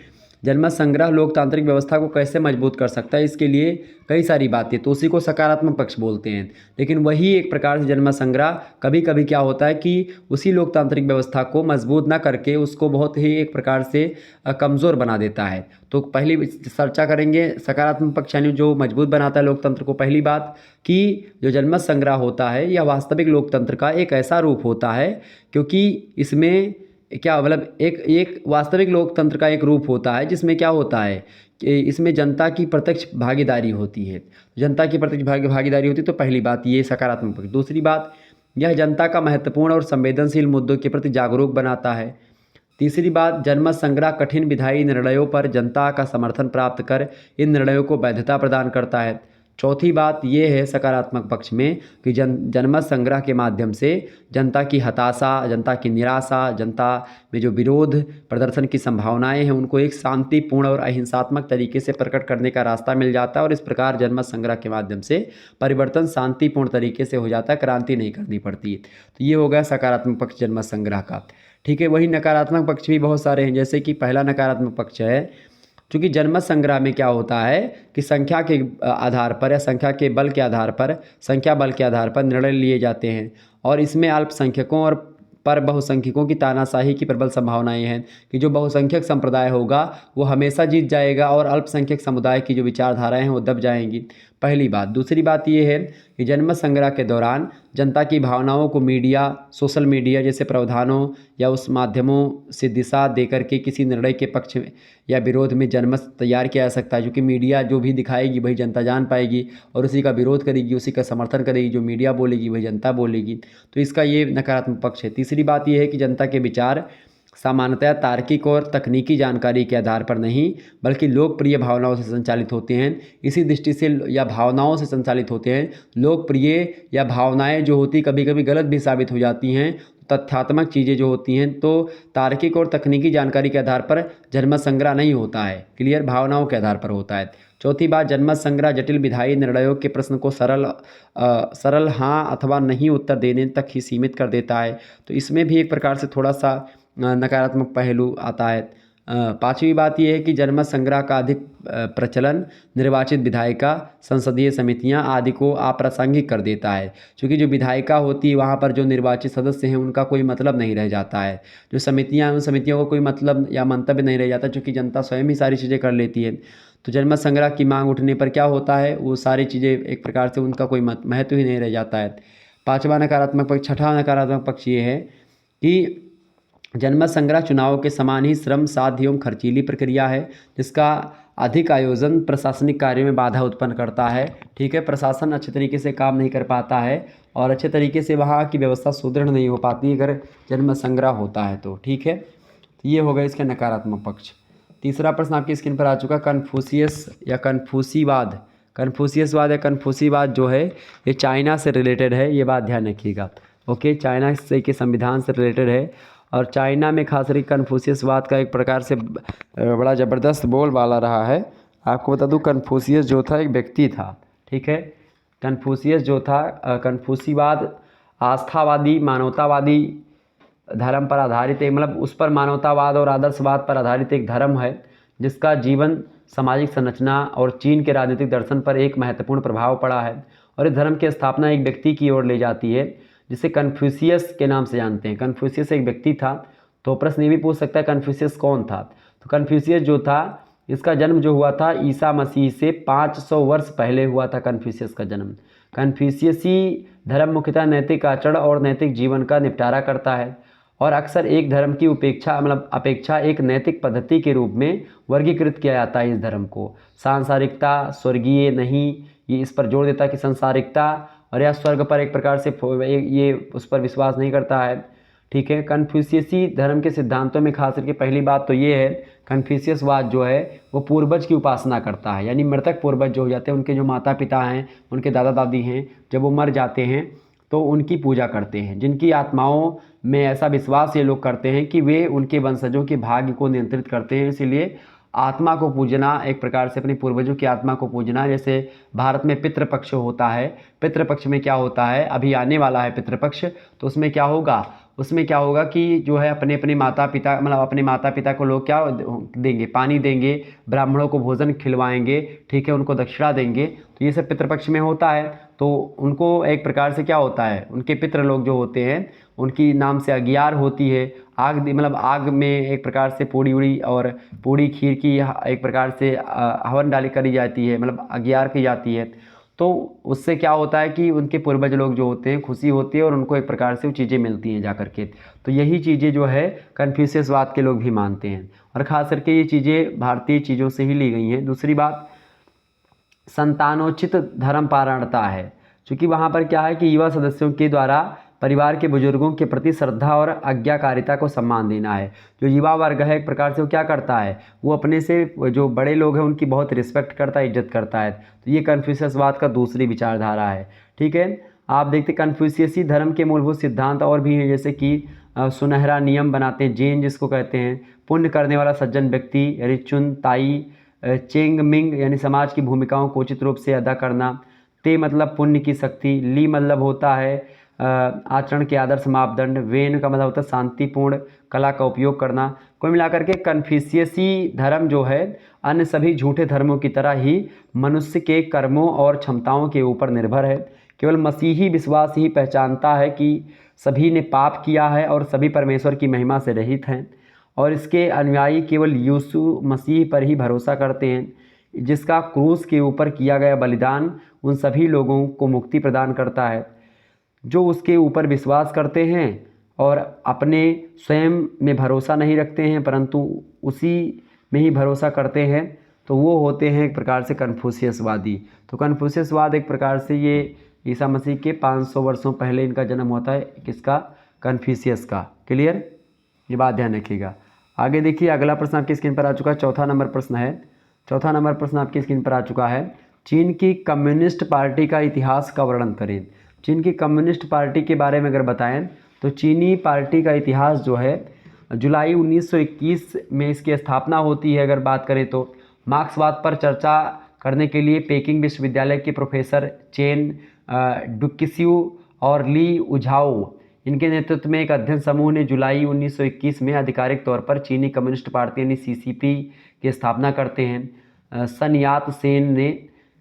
जनमत संग्रह लोकतांत्रिक व्यवस्था को कैसे मजबूत कर सकता है, इसके लिए कई सारी बातें, तो उसी को सकारात्मक पक्ष बोलते हैं। लेकिन वही एक प्रकार से जनमत संग्रह कभी कभी क्या होता है कि उसी लोकतांत्रिक व्यवस्था को मजबूत ना करके उसको बहुत ही एक प्रकार से कमज़ोर बना देता है। तो पहली चर्चा करेंगे सकारात्मक पक्ष यानी जो मजबूत बनाता है लोकतंत्र को। पहली बात कि जो जनमत संग्रह होता है यह वास्तविक लोकतंत्र का एक ऐसा रूप होता है क्योंकि इसमें क्या मतलब एक वास्तविक लोकतंत्र का एक रूप होता है जिसमें क्या होता है कि इसमें जनता की प्रत्यक्ष भागीदारी होती है। जनता की प्रत्यक्ष भागीदारी होती है, तो पहली बात ये सकारात्मक पक्ष। दूसरी बात, यह जनता का महत्वपूर्ण और संवेदनशील मुद्दों के प्रति जागरूक बनाता है। तीसरी बात, जनमत संग्रह कठिन विधायी निर्णयों पर जनता का समर्थन प्राप्त कर इन निर्णयों को वैधता प्रदान करता है। चौथी बात ये है सकारात्मक पक्ष में कि जनमत संग्रह के माध्यम से जनता की हताशा, जनता की निराशा, जनता में जो विरोध प्रदर्शन की संभावनाएं हैं उनको एक शांतिपूर्ण और अहिंसात्मक तरीके से प्रकट करने का रास्ता मिल जाता है और इस प्रकार जनमत संग्रह के माध्यम से परिवर्तन शांतिपूर्ण तरीके से हो जाता है, क्रांति नहीं करनी पड़ती। तो ये हो गया सकारात्मक पक्ष जनमत संग्रह का। ठीक है, वही नकारात्मक पक्ष भी बहुत सारे हैं। जैसे कि पहला नकारात्मक पक्ष है क्योंकि जनमत संग्रह में क्या होता है कि संख्या के आधार पर या संख्या के बल के आधार पर, संख्या बल के आधार पर निर्णय लिए जाते हैं और इसमें अल्पसंख्यकों और पर बहुसंख्यकों की तानाशाही की प्रबल संभावनाएं हैं कि जो बहुसंख्यक संप्रदाय होगा वो हमेशा जीत जाएगा और अल्पसंख्यक समुदाय की जो विचारधाराएं हैं वो दब जाएंगी। पहली बात। दूसरी बात ये है कि जनमत संग्रह के दौरान जनता की भावनाओं को मीडिया, सोशल मीडिया जैसे प्रावधानों या उस माध्यमों से दिशा देकर के किसी निर्णय के पक्ष में या विरोध में जनमत तैयार किया जा सकता है, क्योंकि मीडिया जो भी दिखाएगी वही जनता जान पाएगी और उसी का विरोध करेगी, उसी का समर्थन करेगी। जो मीडिया बोलेगी वही जनता बोलेगी, तो इसका ये नकारात्मक पक्ष है। तीसरी बात ये है कि जनता के विचार सामान्यतया तार्किक और तकनीकी जानकारी के आधार पर नहीं बल्कि लोकप्रिय भावनाओं से संचालित होते हैं। इसी दृष्टि से या भावनाओं से संचालित होते हैं। लोकप्रिय या भावनाएं जो होती कभी कभी गलत भी साबित हो जाती हैं। तथ्यात्मक चीज़ें जो होती हैं तो तार्किक और तकनीकी जानकारी के आधार पर जनमत संग्रह नहीं होता है। क्लियर, भावनाओं के आधार पर होता है। चौथी बात, जनमत संग्रह जटिल विधायी निर्णयों के प्रश्न को सरल हाँ अथवा नहीं उत्तर देने तक ही सीमित कर देता है। तो इसमें भी एक प्रकार से थोड़ा सा नकारात्मक पहलू आता है। पांचवी बात यह है कि जनमत संग्रह का अधिक प्रचलन निर्वाचित विधायिका, संसदीय समितियां आदि को अप्रासंगिक कर देता है। क्योंकि जो विधायिका होती है वहाँ पर जो निर्वाचित सदस्य हैं उनका कोई मतलब नहीं रह जाता है। जो समितियां हैं उन समितियों को कोई मतलब या मंतव्य नहीं रह जाता, क्योंकि जनता स्वयं ही सारी चीज़ें कर लेती है। तो जनमत संग्रह की मांग उठने पर क्या होता है, वो सारी चीज़ें एक प्रकार से उनका कोई महत्व ही नहीं रह जाता है। पाँचवा नकारात्मक पक्ष। छठा नकारात्मक पक्ष ये है कि जनमत संग्रह चुनाव के समान ही श्रम साध्य एवं खर्चीली प्रक्रिया है, जिसका अधिक आयोजन प्रशासनिक कार्य में बाधा उत्पन्न करता है। ठीक है, प्रशासन अच्छे तरीके से काम नहीं कर पाता है और अच्छे तरीके से वहाँ की व्यवस्था सुदृढ़ नहीं हो पाती अगर जनमत संग्रह होता है तो। ठीक है, तो ये हो गए इसके नकारात्मक पक्ष। तीसरा प्रश्न आपकी स्क्रीन पर आ चुका, कन्फ्यूशियस या कन्फ्यूसीवाद। कन्फ्यूशियसवाद या कन्फ्यूसीवाद जो है ये चाइना से रिलेटेड है, ये बात ध्यान रखिएगा। ओके, चाइना से के संविधान से रिलेटेड है और चाइना में खास करके कन्फ्यूशियसवाद का एक प्रकार से बड़ा ज़बरदस्त बोलबाला रहा है। आपको बता दूं, कन्फ्यूशियस जो था एक व्यक्ति था। ठीक है, कन्फ्यूशियस जो था, कन्फ्यूसीवाद आस्थावादी मानवतावादी धर्म पर आधारित एक, मतलब उस पर मानवतावाद और आदर्शवाद पर आधारित एक धर्म है जिसका जीवन, सामाजिक संरचना और चीन के राजनीतिक दर्शन पर एक महत्वपूर्ण प्रभाव पड़ा है। और इस धर्म की स्थापना एक व्यक्ति की ओर ले जाती है जिसे कन्फ्यूशियस के नाम से जानते हैं। कन्फ्यूशियस एक व्यक्ति था। तो प्रश्न ये भी पूछ सकता है कन्फ्यूशियस कौन था। तो कन्फ्यूशियस जो था, इसका जन्म जो हुआ था ईसा मसीह से 500 वर्ष पहले हुआ था कन्फ्यूशियस का जन्म। कन्फ्यूशियसी धर्म मुख्यतः नैतिक आचरण और नैतिक जीवन का निपटारा करता है और अक्सर एक धर्म की अपेक्षा एक नैतिक पद्धति के रूप में वर्गीकृत किया जाता है। इस धर्म को सांसारिकता, स्वर्गीय नहीं, ये इस पर जोर देता है कि सांसारिकता और या स्वर्ग पर एक प्रकार से ये उस पर विश्वास नहीं करता है। ठीक है, कन्फ्यूशियसी धर्म के सिद्धांतों में खास करके पहली बात तो ये है, कन्फ्यूशियसवाद जो है वो पूर्वज की उपासना करता है। यानी मृतक पूर्वज जो हो जाते हैं, उनके जो माता पिता हैं, उनके दादा दादी हैं, जब वो मर जाते हैं तो उनकी पूजा करते हैं। जिनकी आत्माओं में ऐसा विश्वास ये लोग करते हैं कि वे उनके वंशजों के भाग्य को नियंत्रित करते हैं, इसीलिए आत्मा को पूजना, एक प्रकार से अपने पूर्वजों की आत्मा को पूजना। जैसे भारत में पितृपक्ष होता है, पितृपक्ष में क्या होता है, अभी आने वाला है पितृपक्ष, तो उसमें क्या होगा, उसमें क्या होगा कि जो है अपने अपने माता पिता, मतलब अपने माता पिता को लोग क्या देंगे, पानी देंगे, ब्राह्मणों को भोजन खिलवाएंगे। ठीक है, उनको दक्षिणा देंगे। तो ये सब पितृपक्ष में होता है। तो उनको एक प्रकार से क्या होता है, उनके पितृ लोग जो होते हैं उनकी नाम से अगियार होती है। आग, मतलब आग में एक प्रकार से पूड़ी उड़ी और पूड़ी खीर की एक प्रकार से हवन डाली करी जाती है, मतलब अगियार की जाती है। तो उससे क्या होता है कि उनके पूर्वज लोग जो होते हैं खुशी होती है और उनको एक प्रकार से वो चीज़ें मिलती हैं जा करके। तो यही चीज़ें जो है कन्फ्यूशियसवाद के लोग भी मानते हैं और ख़ास करके ये चीज़ें भारतीय चीज़ों से ही ली गई हैं। दूसरी बात, संतानोचित धर्मपरायणता है। क्योंकि वहाँ पर क्या है कि युवा सदस्यों के द्वारा परिवार के बुजुर्गों के प्रति श्रद्धा और आज्ञाकारिता को सम्मान देना है। जो युवा वर्ग है एक प्रकार से वो क्या करता है, वो अपने से जो बड़े लोग हैं उनकी बहुत रिस्पेक्ट करता है, इज्जत करता है। तो ये कन्फ्यूशियसवाद का दूसरी विचारधारा है। ठीक है, आप देखते कन्फ्यूशियसी धर्म के मूलभूत सिद्धांत और भी हैं, जैसे कि सुनहरा नियम बनाते हैं, जेन जिसको कहते हैं, पुण्य करने वाला सज्जन व्यक्ति, रिचुन ताई, चेंग मिंग यानी समाज की भूमिकाओं को उचित रूप से अदा करना, ते मतलब पुण्य की शक्ति, ली मतलब होता है आचरण के आदर्श मापदंड, वेन का मतलब होता है शांतिपूर्ण कला का उपयोग करना। कुल मिलाकर के कन्फ्यूशियसी धर्म जो है अन्य सभी झूठे धर्मों की तरह ही मनुष्य के कर्मों और क्षमताओं के ऊपर निर्भर है। केवल मसीही विश्वास ही पहचानता है कि सभी ने पाप किया है और सभी परमेश्वर की महिमा से रहित हैं और इसके अनुयायी केवल यीशु मसीह पर ही भरोसा करते हैं, जिसका क्रूस के ऊपर किया गया बलिदान उन सभी लोगों को मुक्ति प्रदान करता है जो उसके ऊपर विश्वास करते हैं और अपने स्वयं में भरोसा नहीं रखते हैं परंतु उसी में ही भरोसा करते हैं। तो वो होते हैं एक प्रकार से कन्फ्यूशियसवादी। तो कन्फ्यूशियसवाद एक प्रकार से ये ईसा मसीह के 500 वर्षों पहले इनका जन्म होता है, किसका, कन्फ्यूशियस का। क्लियर, ये बात ध्यान रखिएगा। आगे देखिए, अगला प्रश्न आपकी स्क्रीन पर आ चुका है, चौथा नंबर प्रश्न है। चौथा नंबर प्रश्न आपकी स्क्रीन पर आ चुका है, चीन की कम्युनिस्ट पार्टी का इतिहास का वर्णन करें। चीन की कम्युनिस्ट पार्टी के बारे में अगर बताएं तो चीनी पार्टी का इतिहास जो है, जुलाई 1921 में इसकी स्थापना होती है। अगर बात करें तो मार्क्सवाद पर चर्चा करने के लिए पेकिंग विश्वविद्यालय के प्रोफेसर चेन डुक्सियू और ली उझाओ, इनके नेतृत्व में एक अध्ययन समूह ने जुलाई 1921 में आधिकारिक तौर पर चीनी कम्युनिस्ट पार्टी यानी सीसीपी की स्थापना करते हैं। सन यात सेन ने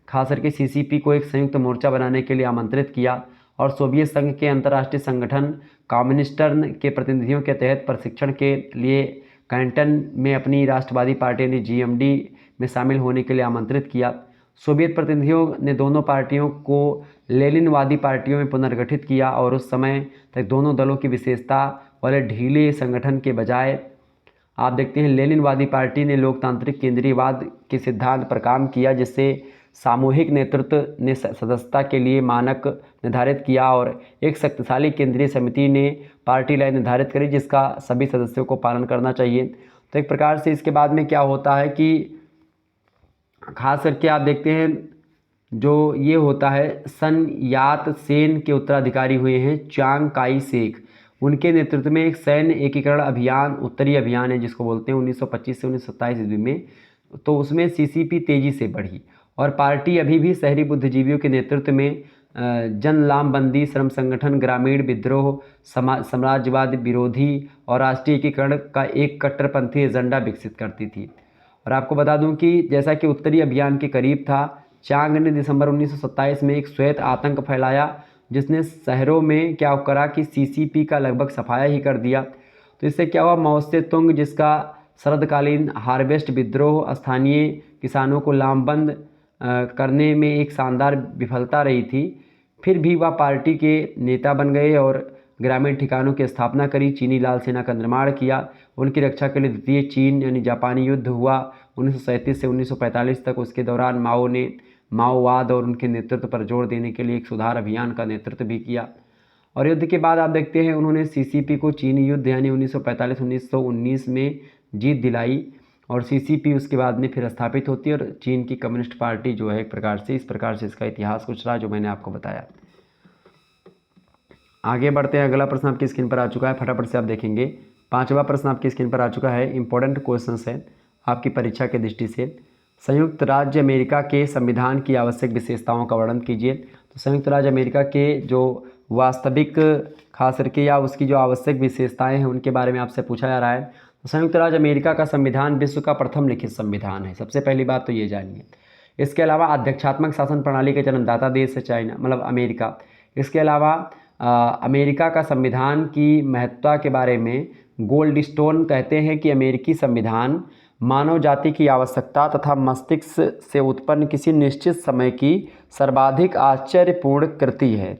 खास करके सीसीपी को एक संयुक्त मोर्चा बनाने के लिए आमंत्रित किया और सोवियत संघ के अंतर्राष्ट्रीय संगठन कम्युनिस्टर्न के प्रतिनिधियों के तहत प्रशिक्षण के लिए कैंटन में अपनी राष्ट्रवादी पार्टी यानी जीएमडी में शामिल होने के लिए आमंत्रित किया। सोवियत प्रतिनिधियों ने दोनों पार्टियों को लेनिनवादी पार्टियों में पुनर्गठित किया और उस समय तक दोनों दलों की विशेषता वाले ढीले संगठन के बजाय आप देखते हैं लेनिनवादी पार्टी ने लोकतांत्रिक केंद्रीयवाद के सिद्धांत पर काम किया, जिससे सामूहिक नेतृत्व ने सदस्यता के लिए मानक निर्धारित किया और एक शक्तिशाली केंद्रीय समिति ने पार्टी लाइन निर्धारित करी जिसका सभी सदस्यों को पालन करना चाहिए। तो एक प्रकार से इसके बाद में क्या होता है कि खास करके आप देखते हैं जो ये होता है, सन यात सेन के उत्तराधिकारी हुए हैं चांग काई शेक। उनके नेतृत्व में एक सैन्य एकीकरण अभियान, उत्तरी अभियान है जिसको बोलते हैं, 1925 से 1927 ईस्वी में, तो उसमें सीसीपी तेजी से बढ़ी और पार्टी अभी भी शहरी बुद्धिजीवियों के नेतृत्व में जन लामबंदी, श्रम संगठन, ग्रामीण विद्रोह, साम्राज्यवाद विरोधी और राष्ट्रीय एकीकरण का एक कट्टरपंथी एजेंडा विकसित करती थी। और आपको बता दूं कि जैसा कि उत्तरी अभियान के करीब था, चांग ने दिसंबर 1927 में एक श्वेत आतंक फैलाया जिसने शहरों में क्या करा कि सीसीपी का लगभग सफाया ही कर दिया। तो इससे क्या हुआ, मौसे तुंग जिसका शरदकालीन हार्वेस्ट विद्रोह स्थानीय किसानों को लामबंद करने में एक शानदार विफलता रही थी, फिर भी वह पार्टी के नेता बन गए और ग्रामीण ठिकानों की स्थापना करी, चीनी लाल सेना का निर्माण किया। उनकी रक्षा के लिए द्वितीय चीन यानी जापानी युद्ध हुआ 1937 से 1945 तक। उसके दौरान माओ ने माओवाद और उनके नेतृत्व पर जोर देने के लिए एक सुधार अभियान का नेतृत्व भी किया। और युद्ध के बाद आप देखते हैं उन्होंने सीसीपी को चीनी युद्ध यानी 1945-1919 में जीत दिलाई और सीसीपी उसके बाद में फिर स्थापित होती है और चीन की कम्युनिस्ट पार्टी जो है एक प्रकार से, इस प्रकार से इसका इतिहास कुछ रहा जो मैंने आपको बताया। आगे बढ़ते हैं, अगला प्रश्न आपकी स्क्रीन पर आ चुका है, फटाफट से आप देखेंगे। पांचवा प्रश्न आपकी स्क्रीन पर आ चुका है, इंपॉर्टेंट क्वेश्चंस है आपकी परीक्षा के दृष्टि से। संयुक्त राज्य अमेरिका के संविधान की आवश्यक विशेषताओं का वर्णन कीजिए। तो संयुक्त राज्य अमेरिका के जो वास्तविक खास करके या उसकी जो आवश्यक विशेषताएं हैं उनके बारे में आपसे पूछा जा रहा है। तो संयुक्त राज्य अमेरिका का संविधान विश्व का प्रथम लिखित संविधान है, सबसे पहली बात तो ये जानिए। इसके अलावा अध्यक्षात्मक शासन प्रणाली के जन्मदाता देश है चाइना, मतलब अमेरिका। इसके अलावा अमेरिका का संविधान की महत्ता के बारे में गोल्डस्टोन कहते हैं कि अमेरिकी संविधान मानव जाति की आवश्यकता तथा मस्तिष्क से उत्पन्न किसी निश्चित समय की सर्वाधिक आश्चर्यपूर्ण कृति है।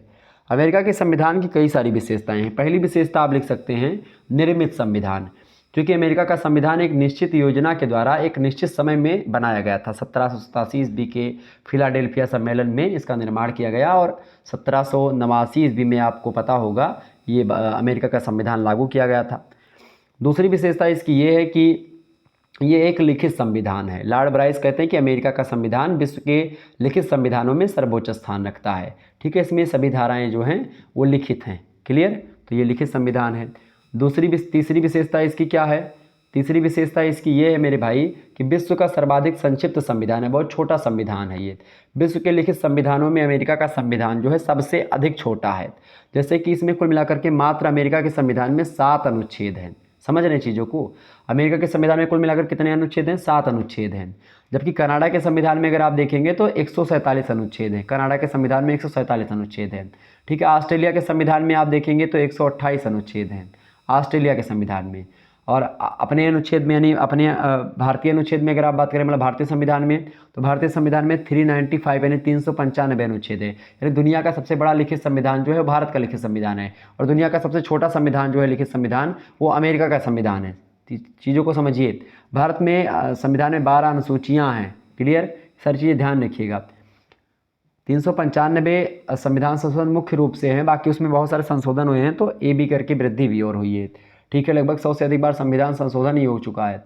अमेरिका के संविधान की कई सारी विशेषताएं हैं। पहली विशेषता आप लिख सकते हैं निर्मित संविधान, क्योंकि अमेरिका का संविधान एक निश्चित योजना के द्वारा एक निश्चित समय में बनाया गया था। 1787 ईस्वी के फिलाडेल्फिया सम्मेलन में इसका निर्माण किया गया और 1789 ईस्वी में आपको पता होगा ये अमेरिका का संविधान लागू किया गया था। दूसरी विशेषता इसकी ये है कि ये एक लिखित संविधान है। लॉर्ड ब्राइस कहते हैं कि अमेरिका का संविधान विश्व के लिखित संविधानों में सर्वोच्च स्थान रखता है। ठीक है, इसमें सभी धाराएं जो हैं वो लिखित हैं। क्लियर, तो ये लिखित संविधान है। तीसरी विशेषता इसकी क्या है? तीसरी विशेषता इसकी ये है मेरे भाई कि विश्व का सर्वाधिक संक्षिप्त संविधान है, बहुत छोटा संविधान है ये। विश्व के लिखित संविधानों में अमेरिका का संविधान जो है सबसे अधिक छोटा है। जैसे कि इसमें कुल मिलाकर के मात्र अमेरिका के संविधान में 7 अनुच्छेद हैं। समझ रहे हैं चीज़ों को? अमेरिका के संविधान में कुल मिलाकर कितने अनुच्छेद हैं? 7 अनुच्छेद हैं। जबकि कनाडा के संविधान में अगर आप देखेंगे तो 147 अनुच्छेद हैं। कनाडा के संविधान में 147 अनुच्छेद हैं। ठीक है, ऑस्ट्रेलिया के संविधान में आप देखेंगे तो 128 अनुच्छेद हैं ऑस्ट्रेलिया के संविधान में। और अपने अनुच्छेद में यानी अपने भारतीय अनुच्छेद में अगर आप बात करें, मतलब भारतीय संविधान में, तो भारतीय संविधान में 395 यानी 395 अनुच्छेद है। यानी दुनिया का सबसे बड़ा लिखित संविधान जो है भारत का लिखित संविधान है और दुनिया का सबसे छोटा संविधान जो है लिखित संविधान वो अमेरिका का संविधान है। चीज़ों को समझिए। भारत में संविधान में 12 अनुसूचियाँ हैं। क्लियर, सारी चीज़ें ध्यान रखिएगा। 395 संविधान संशोधन मुख्य रूप से हैं, बाकी उसमें बहुत सारे संशोधन हुए हैं, तो ए बी करके वृद्धि भी और हुई है। ठीक है, लगभग 100 से अधिक बार संविधान संशोधन ही हो चुका है।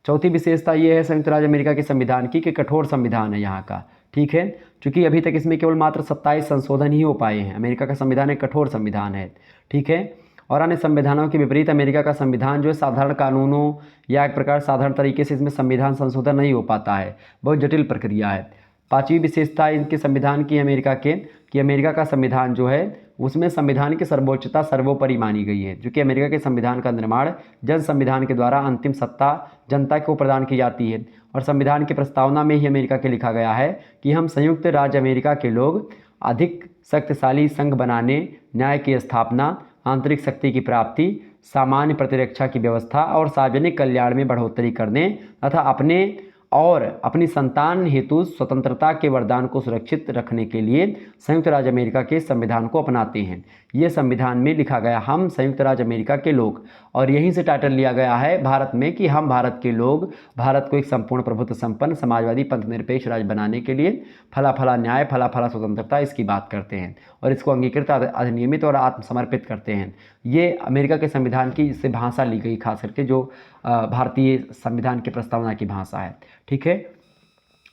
चौथी विशेषता ये है संयुक्त राज्य अमेरिका के संविधान की कि कठोर संविधान है यहाँ का। ठीक है, क्योंकि अभी तक इसमें केवल मात्र 27 संशोधन ही हो पाए हैं। अमेरिका का संविधान एक कठोर संविधान है। ठीक है, और अन्य संविधानों के विपरीत अमेरिका का संविधान जो है साधारण कानूनों या एक प्रकार साधारण तरीके से इसमें संविधान संशोधन नहीं हो पाता है, बहुत जटिल प्रक्रिया है। पांचवी विशेषता इनके संविधान की अमेरिका के कि अमेरिका का संविधान जो है उसमें संविधान की सर्वोच्चता सर्वोपरि मानी गई है, जो कि अमेरिका के संविधान का निर्माण जन संविधान के द्वारा अंतिम सत्ता जनता को प्रदान की जाती है। और संविधान की प्रस्तावना में ही अमेरिका के लिखा गया है कि हम संयुक्त राज्य अमेरिका के लोग अधिक शक्तिशाली संघ बनाने, न्याय की स्थापना, आंतरिक शक्ति की प्राप्ति, सामान्य प्रतिरक्षा की व्यवस्था और सार्वजनिक कल्याण में बढ़ोतरी करने तथा अपनी संतान हेतु स्वतंत्रता के वरदान को सुरक्षित रखने के लिए संयुक्त राज्य अमेरिका के संविधान को अपनाते हैं। ये संविधान में लिखा गया हम संयुक्त राज्य अमेरिका के लोग, और यहीं से टाइटल लिया गया है भारत में कि हम भारत के लोग भारत को एक संपूर्ण प्रभुत्व संपन्न समाजवादी पंथ निरपेक्ष राज्य बनाने के लिए फला फला न्याय, फला फला स्वतंत्रता इसकी बात करते हैं और इसको अंगीकृत, अधिनियमित और आत्मसमर्पित करते हैं। ये अमेरिका के संविधान की इससे भाषा ली गई, खास करके जो भारतीय संविधान की प्रस्तावना की भाषा है। ठीक है,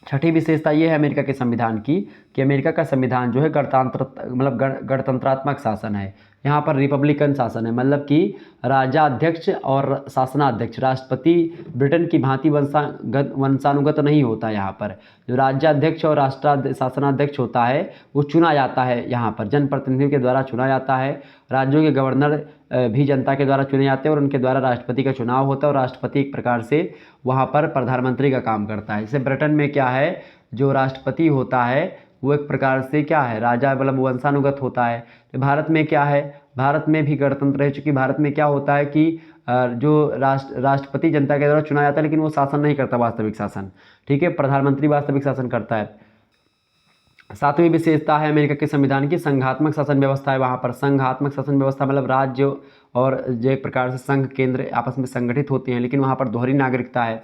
छठी विशेषता ये है अमेरिका के संविधान की कि अमेरिका का संविधान जो है गणतंत्रात्मक शासन है। यहाँ पर रिपब्लिकन शासन है, मतलब कि राजाध्यक्ष और शासनाध्यक्ष राष्ट्रपति ब्रिटेन की भांति वंशानुगत नहीं होता। यहाँ पर जो राज्याध्यक्ष और शासनाध्यक्ष होता है वो चुना जाता है, यहाँ पर जनप्रतिनिधियों के द्वारा चुना जाता है। राज्यों के गवर्नर भी जनता के द्वारा चुने जाते हैं और उनके द्वारा राष्ट्रपति का चुनाव होता है, और राष्ट्रपति एक प्रकार से वहाँ पर प्रधानमंत्री का काम करता है। जैसे ब्रिटेन में क्या है, जो राष्ट्रपति होता है वो एक प्रकार से क्या है, राजा मतलब वंशानुगत होता है। तो भारत में क्या है, भारत में भी गणतंत्र है, चूँकि भारत में क्या होता है कि जो राष्ट्रपति जनता के द्वारा चुना जाता है, लेकिन वो शासन नहीं करता वास्तविक शासन। ठीक है, प्रधानमंत्री वास्तविक शासन करता है। सातवीं विशेषता है अमेरिका के संविधान की संघात्मक शासन व्यवस्था है। वहाँ पर संघात्मक शासन व्यवस्था मतलब राज्य और जो एक प्रकार से संघ केंद्र आपस में संगठित होते हैं, लेकिन वहाँ पर दोहरी नागरिकता है।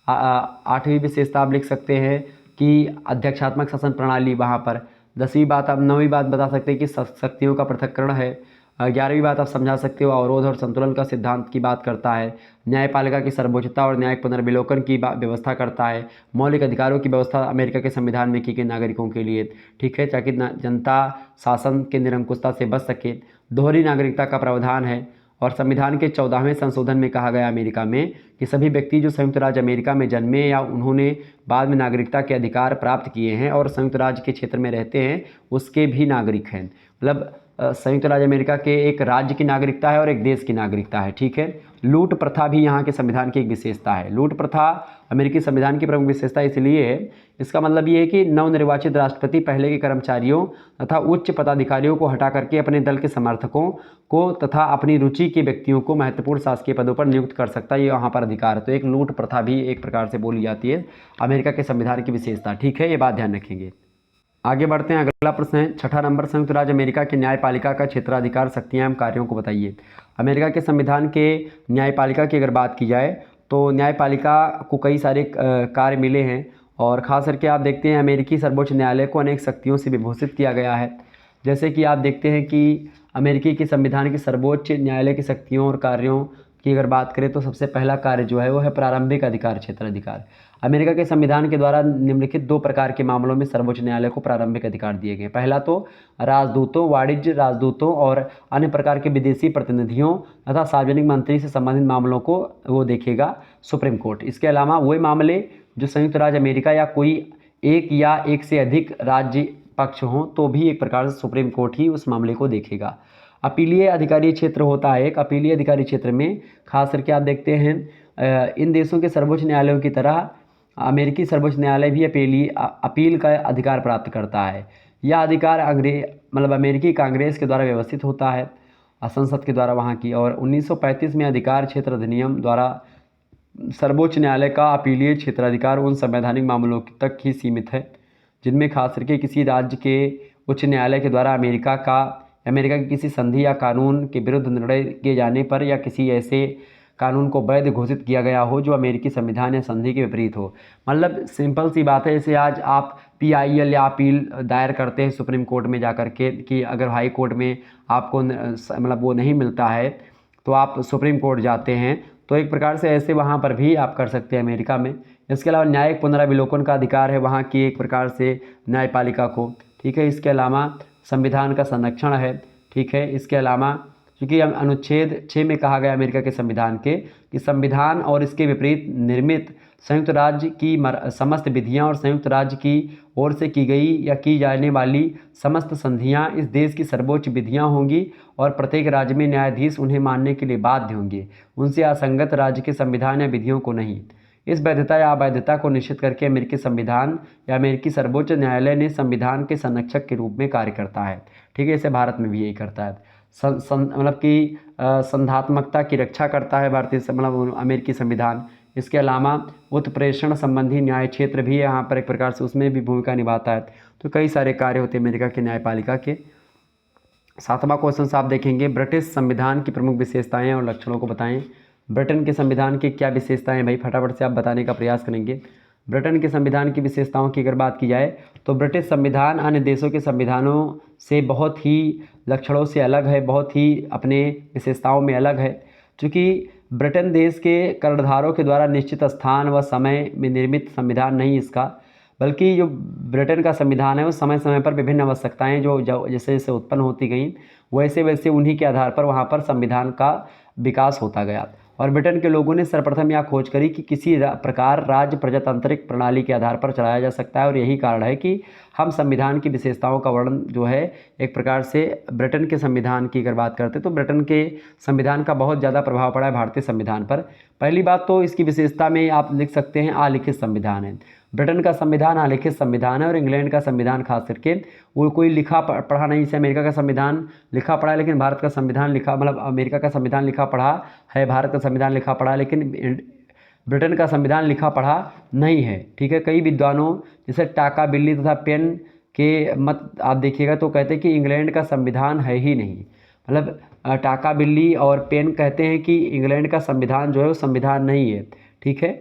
आठवीं विशेषता आप लिख सकते हैं कि अध्यक्षात्मक शासन प्रणाली वहाँ पर। 10वीं बात आप 9वीं बात बता सकते हैं कि शक्तियों का पृथक्करण है। 11वीं बात आप समझा सकते हो अवरोध और संतुलन का सिद्धांत की बात करता है। न्यायपालिका की सर्वोच्चता और न्यायिक पुनर्विलोकन की व्यवस्था करता है। मौलिक अधिकारों की व्यवस्था अमेरिका के संविधान में की गई नागरिकों के लिए। ठीक है, ताकि जनता शासन के निरंकुशता से बच सके। दोहरी नागरिकता का प्रावधान है। और संविधान के 14वें संशोधन में कहा गया अमेरिका में कि सभी व्यक्ति जो संयुक्त राज्य अमेरिका में जन्मे या उन्होंने बाद में नागरिकता के अधिकार प्राप्त किए हैं और संयुक्त राज्य के क्षेत्र में रहते हैं उसके भी नागरिक हैं। मतलब संयुक्त राज्य अमेरिका के एक राज्य की नागरिकता है और एक देश की नागरिकता है। ठीक है, लूट प्रथा भी यहाँ के संविधान की एक विशेषता है। लूट प्रथा अमेरिकी संविधान की प्रमुख विशेषता इसलिए है, इसका मतलब ये है कि नवनिर्वाचित राष्ट्रपति पहले के कर्मचारियों तथा उच्च पदाधिकारियों को हटा करके अपने दल के समर्थकों को तथा अपनी रुचि के व्यक्तियों को महत्वपूर्ण शासकीय पदों पर नियुक्त कर सकता है। ये यहाँ पर अधिकार है। तो एक लूट प्रथा भी एक प्रकार से बोली जाती है अमेरिका के संविधान की विशेषता। ठीक है, ये बात ध्यान रखेंगे। आगे बढ़ते हैं। अगला प्रश्न है 6ठा नंबर, संयुक्त राज्य अमेरिका की न्यायपालिका का क्षेत्राधिकार, शक्तियाँ एवं कार्यों को बताइए। अमेरिका के संविधान के न्यायपालिका की अगर बात की जाए तो न्यायपालिका को कई सारे कार्य मिले हैं और ख़ास करके आप देखते हैं अमेरिकी सर्वोच्च न्यायालय को अनेक शक्तियों से विभूषित किया गया है। जैसे कि आप देखते हैं कि अमेरिकी के संविधान की सर्वोच्च न्यायालय की शक्तियों और कार्यों की अगर बात करें तो सबसे पहला कार्य जो है वो है प्रारंभिक अधिकार, क्षेत्राधिकार। अमेरिका के संविधान के द्वारा निम्नलिखित 2 प्रकार के मामलों में सर्वोच्च न्यायालय को प्रारंभिक अधिकार दिए गए। पहला तो राजदूतों, वाणिज्य राजदूतों और अन्य प्रकार के विदेशी प्रतिनिधियों तथा सार्वजनिक मंत्री से संबंधित मामलों को वो देखेगा सुप्रीम कोर्ट। इसके अलावा वही मामले जो संयुक्त राज्य अमेरिका या कोई एक या एक से अधिक राज्य पक्ष हों तो भी एक प्रकार से सुप्रीम कोर्ट ही उस मामले को देखेगा। अपीलीय अधिकारी क्षेत्र होता है। एक अपीलीय अधिकारी क्षेत्र में खास करके आप देखते हैं इन देशों के सर्वोच्च न्यायालयों की तरह अमेरिकी सर्वोच्च न्यायालय भी अपील का अधिकार प्राप्त करता है। यह अधिकार अमेरिकी कांग्रेस के द्वारा व्यवस्थित होता है, संसद के द्वारा वहाँ की। और 1935 में अधिकार क्षेत्र अधिनियम द्वारा सर्वोच्च न्यायालय का अपीलीय क्षेत्राधिकार उन संवैधानिक मामलों तक ही सीमित है जिनमें खास करके किसी राज्य के उच्च न्यायालय के द्वारा अमेरिका के किसी संधि या कानून के विरुद्ध निर्णय किए जाने पर या किसी ऐसे कानून को वैध घोषित किया गया हो जो अमेरिकी संविधान या संधि के विपरीत हो। मतलब सिंपल सी बात है, जैसे आज आप PIL या अपील दायर करते हैं सुप्रीम कोर्ट में जाकर के कि अगर हाई कोर्ट में आपको वो नहीं मिलता है तो आप सुप्रीम कोर्ट जाते हैं, तो एक प्रकार से ऐसे वहाँ पर भी आप कर सकते हैं अमेरिका में। इसके अलावा न्यायिक पुनरावलोकन का अधिकार है वहाँ की एक प्रकार से न्यायपालिका को, ठीक है। इसके अलावा संविधान का संरक्षण है, ठीक है। इसके अलावा क्योंकि अनुच्छेद 6 में कहा गया अमेरिका के संविधान के कि संविधान और इसके विपरीत निर्मित संयुक्त राज्य की समस्त विधियां और संयुक्त राज्य की ओर से की गई या की जाने वाली समस्त संधियां इस देश की सर्वोच्च विधियां होंगी और प्रत्येक राज्य में न्यायाधीश उन्हें मानने के लिए बाध्य होंगे, उनसे असंगत राज्य के संविधान या विधियों को नहीं। इस वैधता या अवैधता को निश्चित करके अमेरिकी संविधान या अमेरिकी सर्वोच्च न्यायालय ने संविधान के संरक्षक के रूप में कार्य करता है, ठीक है। इसे भारत में भी यही करता है, मतलब कि संधात्मकता की रक्षा करता है भारतीय मतलब अमेरिकी संविधान। इसके अलावा उत्प्रेषण संबंधी न्याय क्षेत्र भी यहाँ पर एक प्रकार से उसमें भी भूमिका निभाता है। तो कई सारे कार्य होते हैं अमेरिका के न्यायपालिका के। 7वां क्वेश्चन आप देखेंगे, ब्रिटिश संविधान की प्रमुख विशेषताएं और लक्षणों को बताएं। ब्रिटेन के संविधान की क्या विशेषताएं, भाई फटाफट से आप बताने का प्रयास करेंगे। ब्रिटेन के संविधान की विशेषताओं की अगर बात की जाए तो ब्रिटिश संविधान अन्य देशों के संविधानों से बहुत ही लक्षणों से अलग है, बहुत ही अपने विशेषताओं में अलग है। चूँकि ब्रिटेन देश के करधारों के द्वारा निश्चित स्थान व समय में निर्मित संविधान नहीं इसका, बल्कि जो ब्रिटेन का संविधान है वो समय समय पर विभिन्न आवश्यकताएं जो जैसे जैसे उत्पन्न होती गई वैसे वैसे उन्हीं के आधार पर वहाँ पर संविधान का विकास होता गया। और ब्रिटेन के लोगों ने सर्वप्रथम यह खोज करी कि किसी प्रकार राज्य प्रजातांत्रिक प्रणाली के आधार पर चलाया जा सकता है, और यही कारण है कि हम संविधान की विशेषताओं का वर्णन जो है एक प्रकार से ब्रिटेन के संविधान की अगर बात करते तो ब्रिटेन के संविधान का बहुत ज़्यादा प्रभाव पड़ा है भारतीय संविधान पर। पहली बात तो इसकी विशेषता में आप लिख सकते हैं अलिखित संविधान है। ब्रिटेन का संविधान अलिखित संविधान है और इंग्लैंड का संविधान खास करके वो कोई लिखा पढ़ा नहीं। जैसे अमेरिका का संविधान लिखा पढ़ा है लेकिन भारत का संविधान लिखा मतलब अमेरिका का संविधान लिखा पढ़ा है, भारत का संविधान लिखा पढ़ा लेकिन ब्रिटेन का संविधान लिखा पढ़ा नहीं है, ठीक है। कई विद्वानों जैसे टाका बिल्ली तथा पेन के मत आप देखिएगा तो कहते हैं कि इंग्लैंड का संविधान है ही नहीं। मतलब टाका बिल्ली और पेन कहते हैं कि इंग्लैंड का संविधान जो है वो संविधान नहीं है, ठीक है।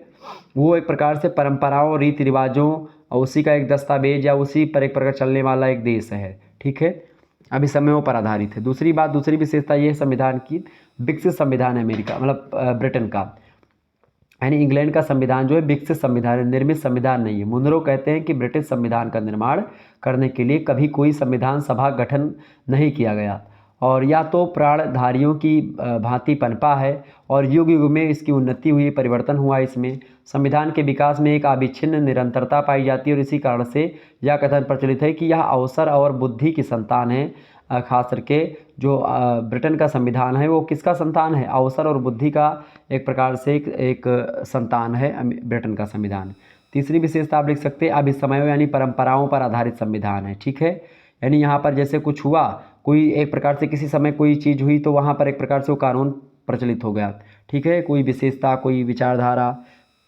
वो एक प्रकार से परंपराओं रीति रिवाजों और उसी का एक दस्तावेज या उसी पर एक प्रकार चलने वाला एक देश है, ठीक है। अभी समयों पर आधारित है। दूसरी बात, दूसरी विशेषता ये है संविधान की, विकसित संविधान है अमेरिका मतलब ब्रिटेन का, यानी इंग्लैंड का संविधान जो है विकसित संविधान है, निर्मित संविधान नहीं है। मुनरो कहते हैं कि ब्रिटिश संविधान का निर्माण करने के लिए कभी कोई संविधान सभा गठन नहीं किया गया और या तो प्राणधारियों की भांति पनपा है और युग युग में इसकी उन्नति हुई, परिवर्तन हुआ। इसमें संविधान के विकास में एक अविच्छिन्न निरंतरता पाई जाती है और इसी कारण से यह कथन प्रचलित है कि यह अवसर और बुद्धि की संतान है। खास करके जो ब्रिटेन का संविधान है वो किसका संतान है? अवसर और बुद्धि का एक प्रकार से एक संतान है ब्रिटेन का संविधान। तीसरी विशेषता आप लिख सकते हैं अभिसमयों यानी परंपराओं पर आधारित संविधान है, ठीक है। यानी यहाँ पर जैसे कुछ हुआ, कोई एक प्रकार से किसी समय कोई चीज़ हुई तो वहाँ पर एक प्रकार से वो कानून प्रचलित हो गया, ठीक है। कोई विशेषता, कोई विचारधारा।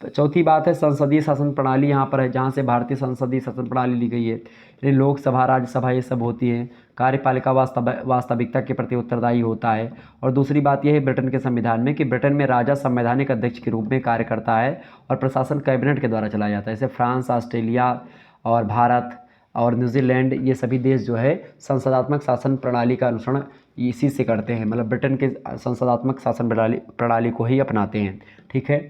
चौथी बात है संसदीय शासन प्रणाली यहाँ पर है, जहाँ से भारतीय संसदीय शासन प्रणाली ली गई है। यानी लोकसभा, राज्यसभा ये सब होती है। कार्यपालिका वास्तविकता के प्रति उत्तरदायी होता है। और दूसरी बात यह है ब्रिटेन के संविधान में कि ब्रिटेन में राजा संवैधानिक अध्यक्ष के रूप में कार्य करता है और प्रशासन कैबिनेट के द्वारा चलाया जाता है। जैसे फ्रांस, ऑस्ट्रेलिया और भारत और न्यूजीलैंड ये सभी देश जो है संसदात्मक शासन प्रणाली का अनुसरण इसी से करते हैं, मतलब ब्रिटेन के संसदात्मक शासन प्रणाली को ही अपनाते हैं, ठीक है।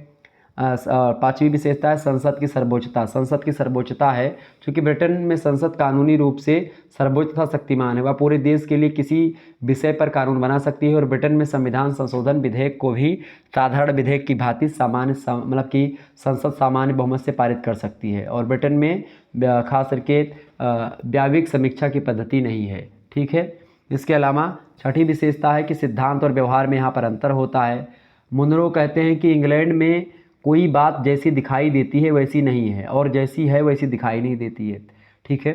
पांचवी विशेषता है संसद की सर्वोच्चता। संसद की सर्वोच्चता है क्योंकि ब्रिटेन में संसद कानूनी रूप से सर्वोच्च तथा शक्तिमान है, वह पूरे देश के लिए किसी विषय पर कानून बना सकती है और ब्रिटेन में संविधान संशोधन विधेयक को भी साधारण विधेयक की भांति सामान्य मतलब कि संसद सामान्य बहुमत से पारित कर सकती है। और ब्रिटेन में खास करके व्यावहारिक समीक्षा की पद्धति नहीं है, ठीक है। इसके अलावा छठी विशेषता है कि सिद्धांत और व्यवहार में यहाँ पर अंतर होता है। मुनरो कहते हैं कि इंग्लैंड में कोई बात जैसी दिखाई देती है वैसी नहीं है और जैसी है वैसी दिखाई नहीं देती है, ठीक है।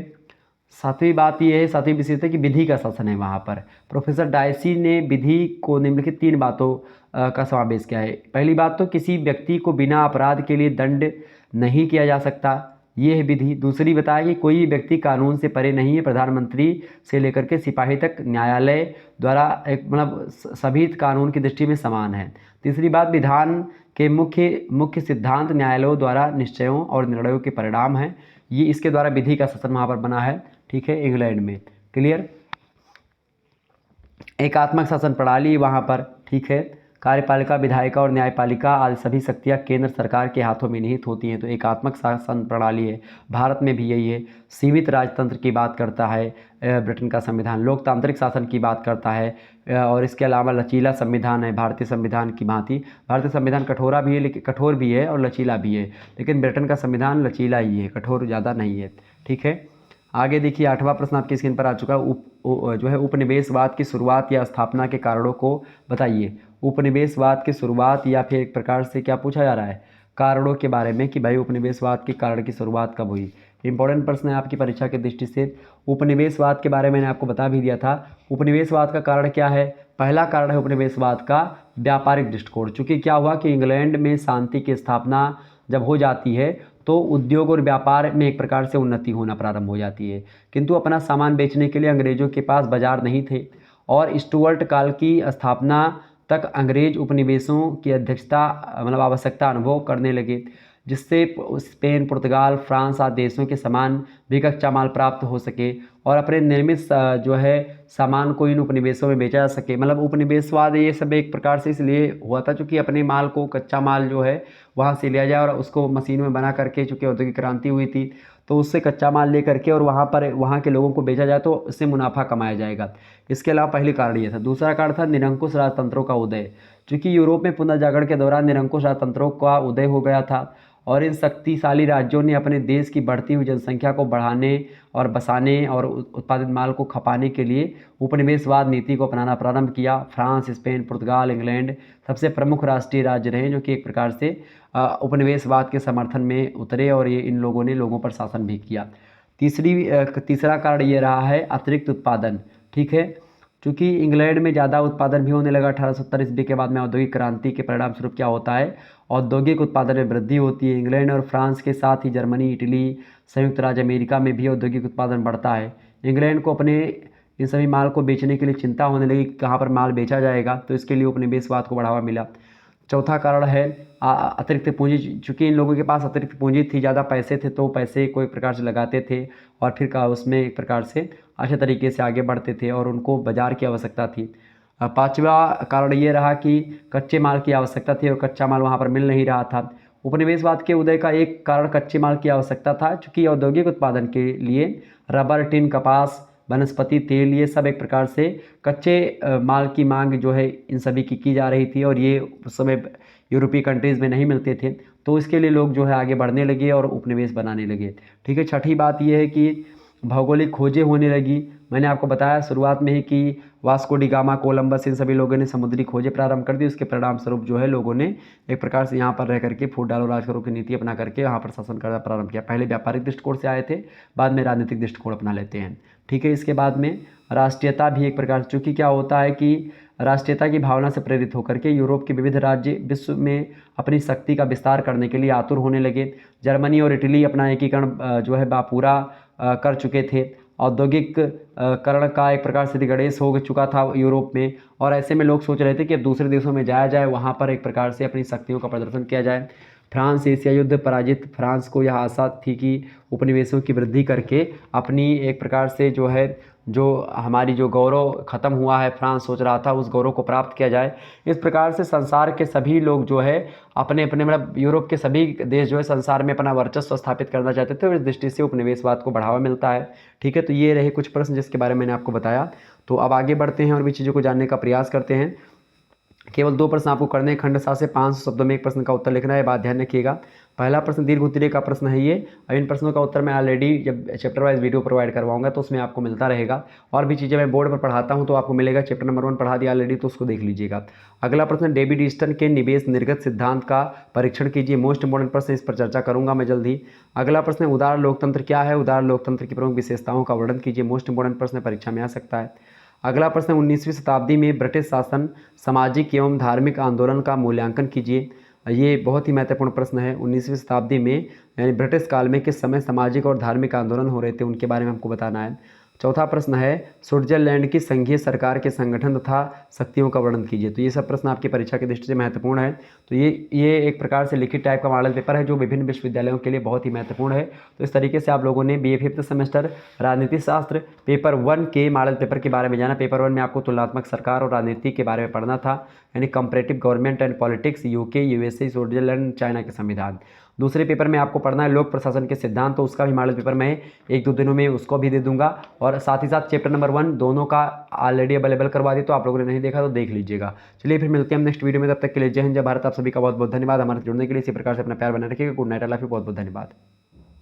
सातवीं बात यह है, सातवीं विशेषता कि विधि का शासन है वहाँ पर। प्रोफेसर डायसी ने विधि को निम्नलिखित 3 बातों का समावेश किया है। पहली बात तो किसी व्यक्ति को बिना अपराध के लिए दंड नहीं किया जा सकता, ये है विधि। दूसरी बताया कि कोई व्यक्ति कानून से परे नहीं है, प्रधानमंत्री से लेकर के सिपाही तक न्यायालय द्वारा एक मतलब सभी कानून की दृष्टि में समान है। तीसरी बात विधान के मुख्य सिद्धांत न्यायालयों द्वारा निश्चयों और निर्णयों के परिणाम हैं, ये इसके द्वारा विधि का शासन वहाँ पर बना है, ठीक है, इंग्लैंड में। क्लियर। एकात्मक शासन प्रणाली वहाँ पर, ठीक है। कार्यपालिका, विधायिका और न्यायपालिका आदि सभी शक्तियाँ केंद्र सरकार के हाथों में निहित होती हैं, तो एकात्मक शासन प्रणाली है। भारत में भी यही है। सीमित राजतंत्र की बात करता है ब्रिटेन का संविधान। लोकतांत्रिक शासन की बात करता है और इसके अलावा लचीला संविधान है भारतीय संविधान की भांति। भारतीय संविधान कठोर भी है और लचीला भी है, लेकिन ब्रिटेन का संविधान लचीला ही है, कठोर ज़्यादा नहीं है, ठीक है। आगे देखिए 8वां प्रश्न आपकी स्क्रीन पर आ चुका है। जो है उपनिवेशवाद की शुरुआत या स्थापना के कारणों को बताइए। उपनिवेशवाद की शुरुआत या फिर एक प्रकार से क्या पूछा जा रहा है, कारणों के बारे में कि भाई उपनिवेशवाद के कारण की शुरुआत कब हुई। इंपॉर्टेंट प्रश्न है आपकी परीक्षा की दृष्टि से। उपनिवेशवाद के बारे में मैंने आपको बता भी दिया था। उपनिवेशवाद का कारण क्या है, पहला कारण है उपनिवेशवाद का व्यापारिक दृष्टिकोण। चूँकि क्या हुआ कि इंग्लैंड में शांति की स्थापना जब हो जाती है तो उद्योग और व्यापार में एक प्रकार से उन्नति होना प्रारंभ हो जाती है, किंतु अपना सामान बेचने के लिए अंग्रेज़ों के पास बाजार नहीं थे और स्टुअर्ट काल की स्थापना तक अंग्रेज उपनिवेशों की अध्यक्षता मतलब आवश्यकता अनुभव करने लगे, जिससे स्पेन, पुर्तगाल, फ्रांस आदि देशों के सामान भी कच्चा माल प्राप्त हो सके और अपने निर्मित जो है सामान को इन उपनिवेशों में बेचा जा सके। मतलब उपनिवेशवाद ये सब एक प्रकार से इसलिए हुआ था चूँकि अपने माल को, कच्चा माल जो है वहाँ से लिया जाए और उसको मशीन में बना करके, चूँकि औद्योगिक क्रांति हुई थी तो उससे कच्चा माल ले करके और वहाँ के लोगों को बेचा जाए तो इससे मुनाफा कमाया जाएगा। इसके अलावा पहली कारण ये था। दूसरा कारण था निरंकुश राजतंत्रों का उदय। चूँकि यूरोप में पुनर्जागरण के दौरान निरंकुश राजतंत्रों का उदय हो गया था और इन शक्तिशाली राज्यों ने अपने देश की बढ़ती हुई जनसंख्या को बढ़ाने और बसाने और उत्पादित माल को खपाने के लिए उपनिवेशवाद नीति को अपनाना प्रारंभ किया। फ्रांस, स्पेन, पुर्तगाल, इंग्लैंड सबसे प्रमुख राष्ट्रीय राज्य रहे जो कि एक प्रकार से उपनिवेशवाद के समर्थन में उतरे और ये इन लोगों ने लोगों पर शासन भी किया। तीसरा कारण ये रहा है अतिरिक्त उत्पादन, ठीक है। चूँकि इंग्लैंड में ज़्यादा उत्पादन भी होने लगा 1870 ईस्वी के बाद में औद्योगिक क्रांति के परिणाम स्वरूप क्या होता है, औद्योगिक उत्पादन में वृद्धि होती है। इंग्लैंड और फ्रांस के साथ ही जर्मनी, इटली, संयुक्त राज्य अमेरिका में भी औद्योगिक उत्पादन बढ़ता है। इंग्लैंड को अपने इन सभी माल को बेचने के लिए चिंता होने लगी कहाँ पर माल बेचा जाएगा, तो इसके लिए उपनिवेशवाद को बढ़ावा मिला। चौथा कारण है अतिरिक्त पूंजी। चूँकि इन लोगों के पास अतिरिक्त पूंजी थी, ज़्यादा पैसे थे, तो पैसे को एक प्रकार से लगाते थे और फिर उसमें एक प्रकार से अच्छे तरीके से आगे बढ़ते थे और उनको बाज़ार की आवश्यकता थी। पांचवा कारण ये रहा कि कच्चे माल की आवश्यकता थी और कच्चा माल वहाँ पर मिल नहीं रहा था। उपनिवेशवाद के उदय का एक कारण कच्चे माल की आवश्यकता था, चूँकि औद्योगिक उत्पादन के लिए रबर, टिन, कपास, वनस्पति तेल ये सब एक प्रकार से कच्चे माल की मांग जो है इन सभी की जा रही थी और ये उस समय यूरोपीय कंट्रीज़ में नहीं मिलते थे, तो इसके लिए लोग जो है आगे बढ़ने लगे और उपनिवेश बनाने लगे, ठीक है। छठी बात ये है कि भौगोलिक खोजें होने लगी। मैंने आपको बताया शुरुआत में ही कि वास्को डी गामा, कोलंबस इन सभी लोगों ने समुद्री खोजें प्रारंभ कर दी। उसके परिणाम स्वरूप जो है लोगों ने एक प्रकार से यहाँ पर रह करके फूट डालो राज करो की नीति अपना करके यहाँ पर शासन करना प्रारंभ किया। पहले व्यापारिक दृष्टिकोण से आए थे, बाद में राजनीतिक दृष्टिकोण अपना लेते हैं, ठीक है। इसके बाद में राष्ट्रीयता भी एक प्रकार से, चूँकि क्या होता है कि राष्ट्रीयता की भावना से प्रेरित होकर के यूरोप के विविध राज्य विश्व में अपनी शक्ति का विस्तार करने के लिए आतुर होने लगे। जर्मनी और इटली अपना एकीकरण जो है पूरा कर चुके थे। औद्योगिक करण का एक प्रकार से गणेश हो चुका था यूरोप में और ऐसे में लोग सोच रहे थे कि अब दूसरे देशों में जाया जाए, वहाँ पर एक प्रकार से अपनी शक्तियों का प्रदर्शन किया जाए। फ्रांस एशिया युद्ध पराजित फ्रांस को यह आशा थी कि उपनिवेशों की वृद्धि करके अपनी एक प्रकार से जो हमारी जो गौरव ख़त्म हुआ है, फ्रांस सोच रहा था उस गौरव को प्राप्त किया जाए। इस प्रकार से संसार के सभी लोग जो है अपने अपने मतलब यूरोप के सभी देश जो है संसार में अपना वर्चस्व स्थापित करना चाहते थे और इस दृष्टि से उपनिवेशवाद को बढ़ावा मिलता है, ठीक है। तो ये रहे कुछ प्रश्न जिसके बारे में मैंने आपको बताया। तो अब आगे बढ़ते हैं और भी चीज़ों को जानने का प्रयास करते हैं। केवल 2 प्रश्न आपको करने हैं। खंड 7 से 500 शब्दों में एक प्रश्न का उत्तर लिखना है, बात ध्यान रखिएगा। पहला प्रश्न दीर्घ उत्तरीय का प्रश्न है ये। और इन प्रश्नों का उत्तर मैं ऑलरेडी जब चैप्टर वाइज वीडियो प्रोवाइड करवाऊंगा तो उसमें आपको मिलता रहेगा। और भी चीज़ें मैं बोर्ड पर पढ़ाता हूं तो आपको मिलेगा। चैप्टर नंबर 1 पढ़ा दिया ऑलरेडी, तो उसको देख लीजिएगा। अगला प्रश्न डेविड ईस्टन के निवेश निर्गत सिद्धांत का परीक्षण कीजिए। मोस्ट इंपॉर्टेंट प्रश्न, इस पर चर्चा करूंगा मैं जल्द ही। अगला प्रश्न उदार लोकतंत्र क्या है, उदार लोकतंत्र की प्रमुख विशेषताओं का वर्णन कीजिए। मोस्ट इंपॉर्टेंट प्रश्न परीक्षा में आ सकता है। अगला प्रश्न 19वीं शताब्दी में ब्रिटिश शासन सामाजिक एवं धार्मिक आंदोलन का मूल्यांकन कीजिए। ये बहुत ही महत्वपूर्ण प्रश्न है। 19वीं शताब्दी में यानी ब्रिटिश काल में किस समय सामाजिक और धार्मिक आंदोलन हो रहे थे उनके बारे में हमको बताना है। चौथा प्रश्न है स्विट्जरलैंड की संघीय सरकार के संगठन तथा शक्तियों का वर्णन कीजिए। तो ये सब प्रश्न आपकी परीक्षा की दृष्टि से महत्वपूर्ण है। तो ये एक प्रकार से लिखित टाइप का मॉडल पेपर है जो विभिन्न विश्वविद्यालयों के लिए बहुत ही महत्वपूर्ण है। तो इस तरीके से आप लोगों ने BA फिफ्थ सेमेस्टर राजनीति शास्त्र पेपर 1 के मॉडल पेपर के बारे में जाना। पेपर 1 में आपको तुलनात्मक सरकार और राजनीति के बारे में पढ़ना था, यानी comparative government and politics, UK, USA, Switzerland, China के संविधान। दूसरे पेपर में आपको पढ़ना है लोक प्रशासन के सिद्धांत, तो उसका भी मॉडल पेपर मैं 1-2 दिनों में उसको भी दे दूंगा। और साथ ही साथ चैप्टर नंबर 1 दोनों का ऑलरेडी अवेलेबल करवा दी, तो आप लोगों ने नहीं देखा तो देख लीजिएगा। चलिए फिर मिलते हैं हम नेक्स्ट वीडियो में, तब तक के लिए जय हिंद जय भारत। आप सभी का बहुत बहुत धन्यवाद हमारे जुड़ने के लिए। इसी प्रकार से अपना प्यार बनाए रखिएगा। गुड नाइट, अल्लाह हाफिज़, बहुत बहुत धन्यवाद।